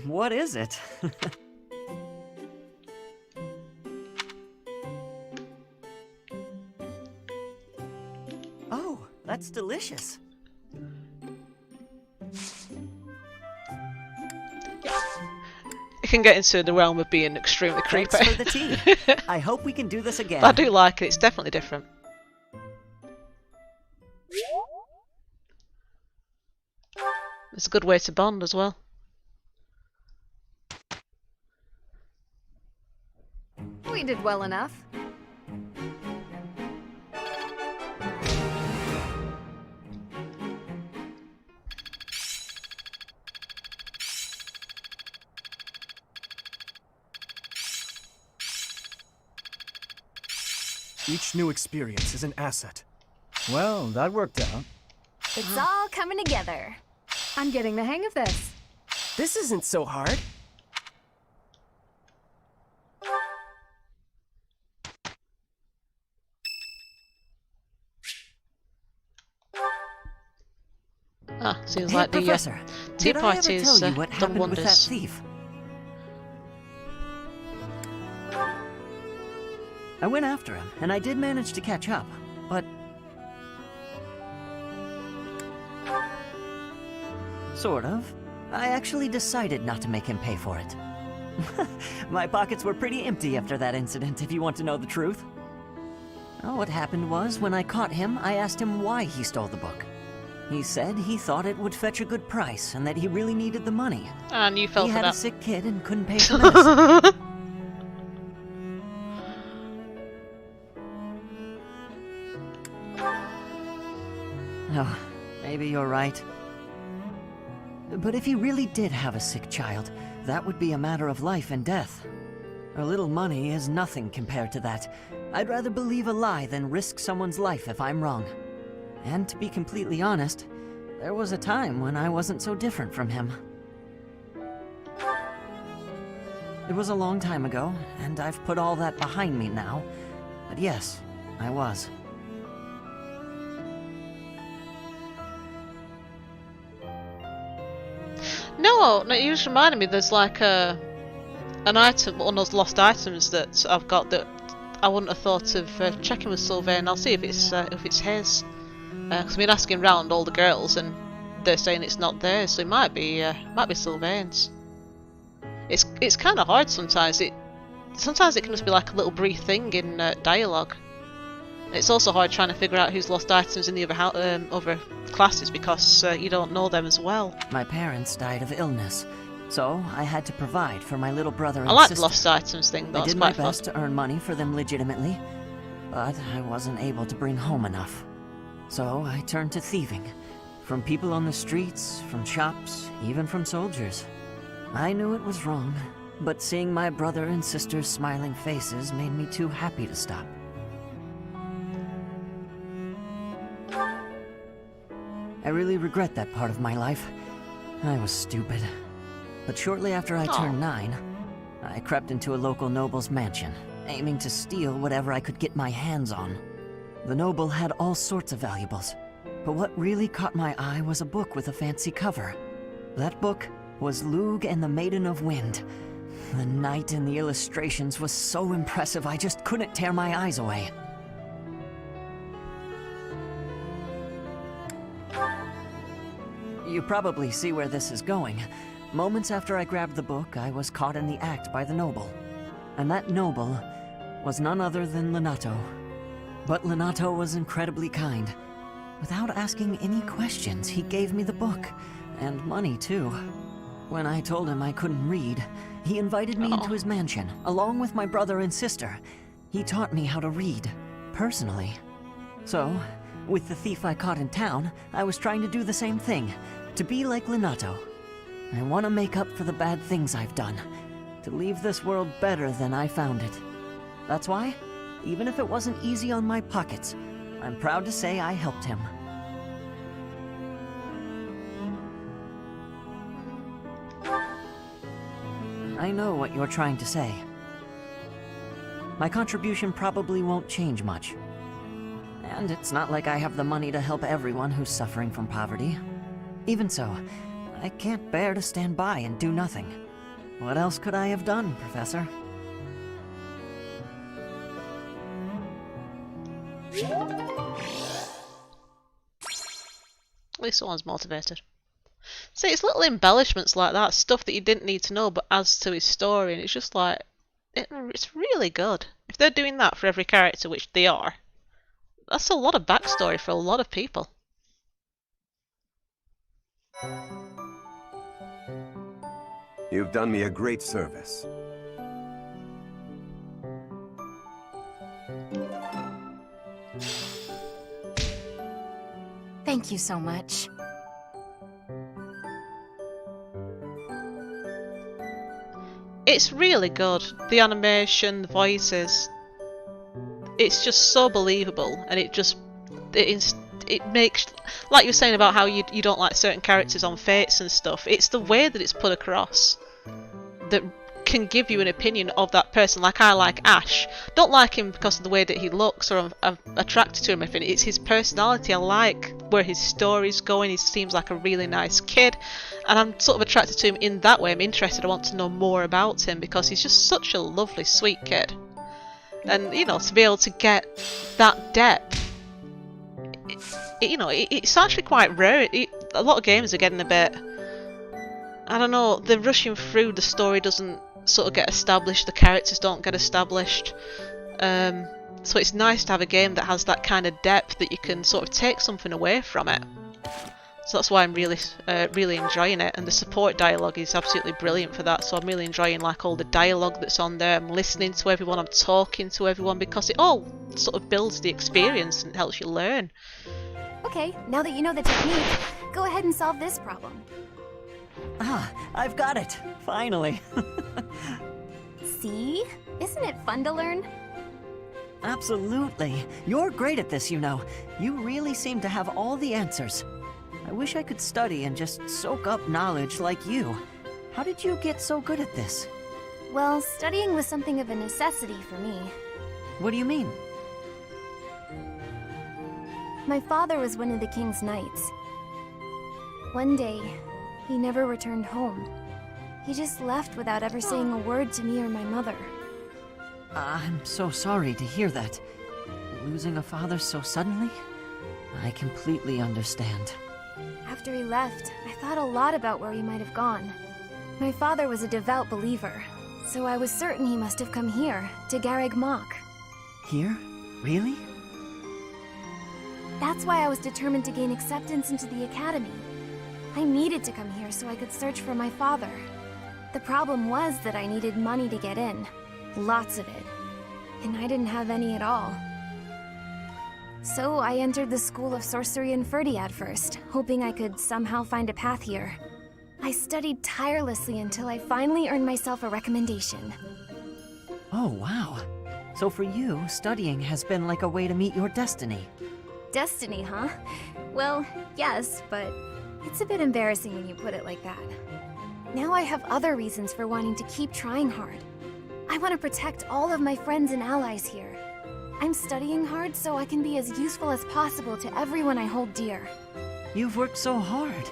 What is it? Oh, that's delicious. It can get into the realm of being extremely creepy. Thanks for the tea. I hope we can do this again. But I do like it. It's definitely different. It's a good way to bond as well. We did well enough. Each new experience is an asset. Well, that worked out. It's all coming together. I'm getting the hang of this. This isn't so hard. Ah, seems Hey, like the Professor, tea did I ever party's tell you what done happened with that wonders. thief? I went after him, and I did manage to catch up, but... Sort of. I actually decided not to make him pay for it. My pockets were pretty empty after that incident, if you want to know the truth. Well, what happened was, when I caught him, I asked him why he stole the book. He said he thought it would fetch a good price, and that he really needed the money. And you fell He for had that. a sick kid and couldn't pay for medicine. Oh, maybe you're right. But if he really did have a sick child, that would be a matter of life and death. A little money is nothing compared to that. I'd rather believe a lie than risk someone's life if I'm wrong. And to be completely honest, there was a time when I wasn't so different from him. It was a long time ago, and I've put all that behind me now. But yes, I was. No, you just reminded me. There's like an item, one of those lost items that I've got that I wouldn't have thought of checking with Sylvain. I'll see if it's his. Because I've been asking round all the girls, and they're saying it's not theirs. So it might be Sylvain's. It's kind of hard sometimes. Sometimes it can just be like a little brief thing in dialogue. It's also hard trying to figure out who's lost items in the other classes because you don't know them as well. My parents died of illness, so I had to provide for my little brother and I like sister. the lost items thing though. I It's did my quite fun. best to earn money for them legitimately, but I wasn't able to bring home enough. So I turned to thieving. From people on the streets, from shops, even from soldiers. I knew it was wrong, but seeing my brother and sister's smiling faces made me too happy to stop. I really regret that part of my life. I was stupid. But shortly after I turned 9, I crept into a local noble's mansion, aiming to steal whatever I could get my hands on. The noble had all sorts of valuables, but what really caught my eye was a book with a fancy cover. That book was Lug and the Maiden of Wind. The knight in the illustrations was so impressive I just couldn't tear my eyes away. You probably see where this is going. Moments after I grabbed the book, I was caught in the act by the noble. And that noble was none other than Lenato. But Lenato was incredibly kind. Without asking any questions, he gave me the book, and money too. When I told him I couldn't read, he invited me into his mansion, along with my brother and sister. He taught me how to read, personally. So, with the thief I caught in town, I was trying to do the same thing, to be like Lenato. I want to make up for the bad things I've done. To leave this world better than I found it. That's why, even if it wasn't easy on my pockets, I'm proud to say I helped him. I know what you're trying to say. My contribution probably won't change much. And it's not like I have the money to help everyone who's suffering from poverty. Even so, I can't bear to stand by and do nothing. What else could I have done, Professor? At least someone's motivated. See, it's little embellishments like that, stuff that you didn't need to know but adds to his story, and it's just like, it's really good. If they're doing that for every character, which they are, that's a lot of backstory for a lot of people. You've done me a great service. Thank you so much. It's really good. The animation, the voices, it's just so believable, and it makes, like you were saying about how you don't like certain characters on Fates and stuff, it's the way that it's put across that can give you an opinion of that person. Like, I like Ash. Don't like him because of the way that he looks or I'm attracted to him. It's his personality. I like where his story's going. He seems like a really nice kid, and I'm sort of attracted to him in that way. I'm interested. I want to know more about him because he's just such a lovely, sweet kid. And, you know, to be able to get that depth, it's actually quite rare. A lot of games are getting a bit, I don't know, they're rushing through, the story doesn't sort of get established, the characters don't get established. So it's nice to have a game that has that kind of depth that you can sort of take something away from it. So that's why I'm really enjoying it, and the support dialogue is absolutely brilliant for that. So I'm really enjoying like all the dialogue that's on there. I'm listening to everyone, I'm talking to everyone, because it all sort of builds the experience and helps you learn. Okay, now that you know the technique, go ahead and solve this problem. Ah, I've got it! Finally! See? Isn't it fun to learn? Absolutely! You're great at this, you know. You really seem to have all the answers. I wish I could study and just soak up knowledge like you. How did you get so good at this? Well, studying was something of a necessity for me. What do you mean? My father was one of the king's knights. One day, he never returned home. He just left without ever saying a word to me or my mother. I'm so sorry to hear that. Losing a father so suddenly? I completely understand. After he left, I thought a lot about where he might have gone. My father was a devout believer, so I was certain he must have come here, to Garreg Mach. Here? Really? That's why I was determined to gain acceptance into the academy. I needed to come here so I could search for my father. The problem was that I needed money to get in. Lots of it. And I didn't have any at all. So I entered the School of Sorcery in Ferdiad first, hoping I could somehow find a path here. I studied tirelessly until I finally earned myself a recommendation. Oh, wow. So for you, studying has been like a way to meet your destiny. Destiny, huh? Well, yes, but it's a bit embarrassing when you put it like that. Now I have other reasons for wanting to keep trying hard. I want to protect all of my friends and allies here. I'm studying hard so I can be as useful as possible to everyone I hold dear. You've worked so hard.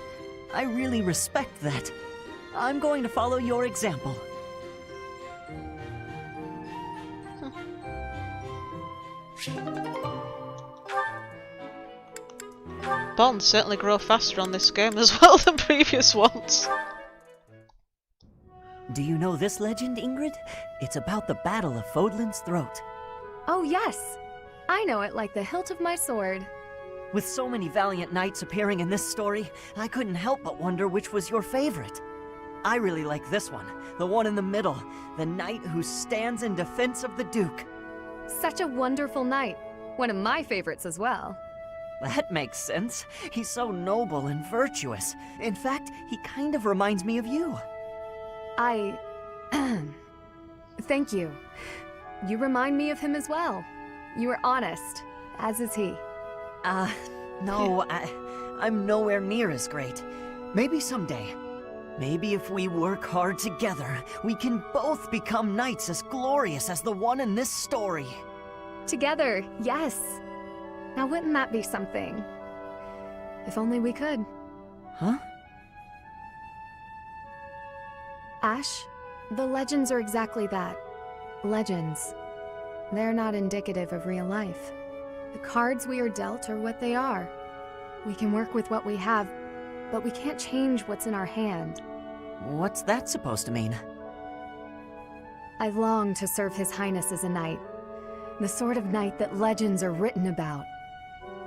I really respect that. I'm going to follow your example. Bonds certainly grow faster on this game as well than previous ones. Do you know this legend, Ingrid? It's about the Battle of Fodlan's Throat. Oh yes! I know it like the hilt of my sword. With so many valiant knights appearing in this story, I couldn't help but wonder which was your favorite. I really like this one, the one in the middle, the knight who stands in defense of the Duke. Such a wonderful knight. One of my favorites as well. That makes sense. He's so noble and virtuous. In fact, he kind of reminds me of you. Thank you. You remind me of him as well. You are honest, as is he. No, I'm nowhere near as great. Maybe someday. Maybe if we work hard together, we can both become knights as glorious as the one in this story. Together, yes. Now wouldn't that be something? If only we could. Huh? Ash, the legends are exactly that. Legends. They're not indicative of real life. The cards we are dealt are what they are. We can work with what we have, but we can't change what's in our hand. What's that supposed to mean? I long to serve His Highness as a knight. The sort of knight that legends are written about.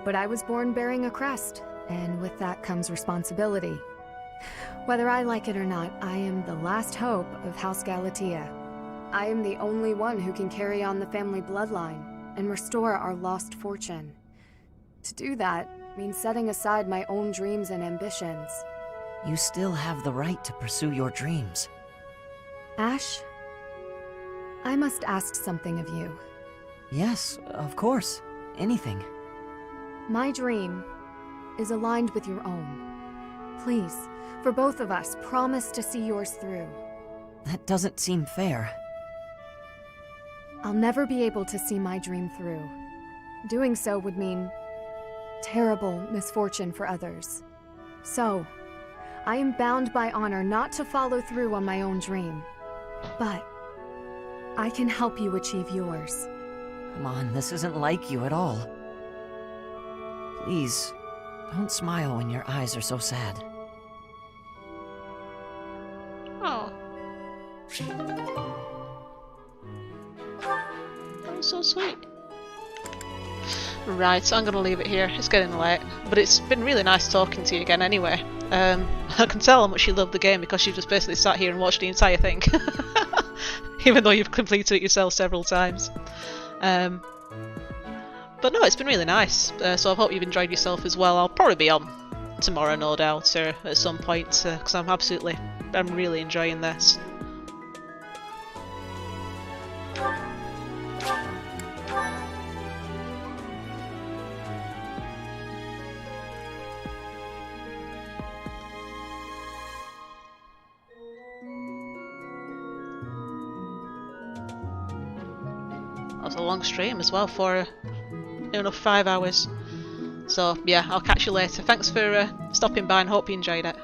But I was born bearing a crest, and with that comes responsibility. Whether I like it or not, I am the last hope of House Galatea. I am the only one who can carry on the family bloodline and restore our lost fortune. To do that means setting aside my own dreams and ambitions. You still have the right to pursue your dreams. Ash, I must ask something of you. Yes, of course. Anything. My dream is aligned with your own. Please, for both of us, promise to see yours through. That doesn't seem fair. I'll never be able to see my dream through. Doing so would mean terrible misfortune for others. So, I am bound by honor not to follow through on my own dream. But I can help you achieve yours. Come on, this isn't like you at all. Please, don't smile when your eyes are so sad. Oh. That was so sweet. Right, so I'm going to leave it here. It's getting late, but it's been really nice talking to you again anyway. I can tell how much you love the game because you just basically sat here and watched the entire thing. Even though you've completed it yourself several times. But no, it's been really nice, so I hope you've enjoyed yourself as well. I'll probably be on tomorrow, no doubt, or at some point, because I'm really enjoying this. That was a long stream as well for enough 5 hours. So yeah, I'll catch you later. Thanks for stopping by and hope you enjoyed it.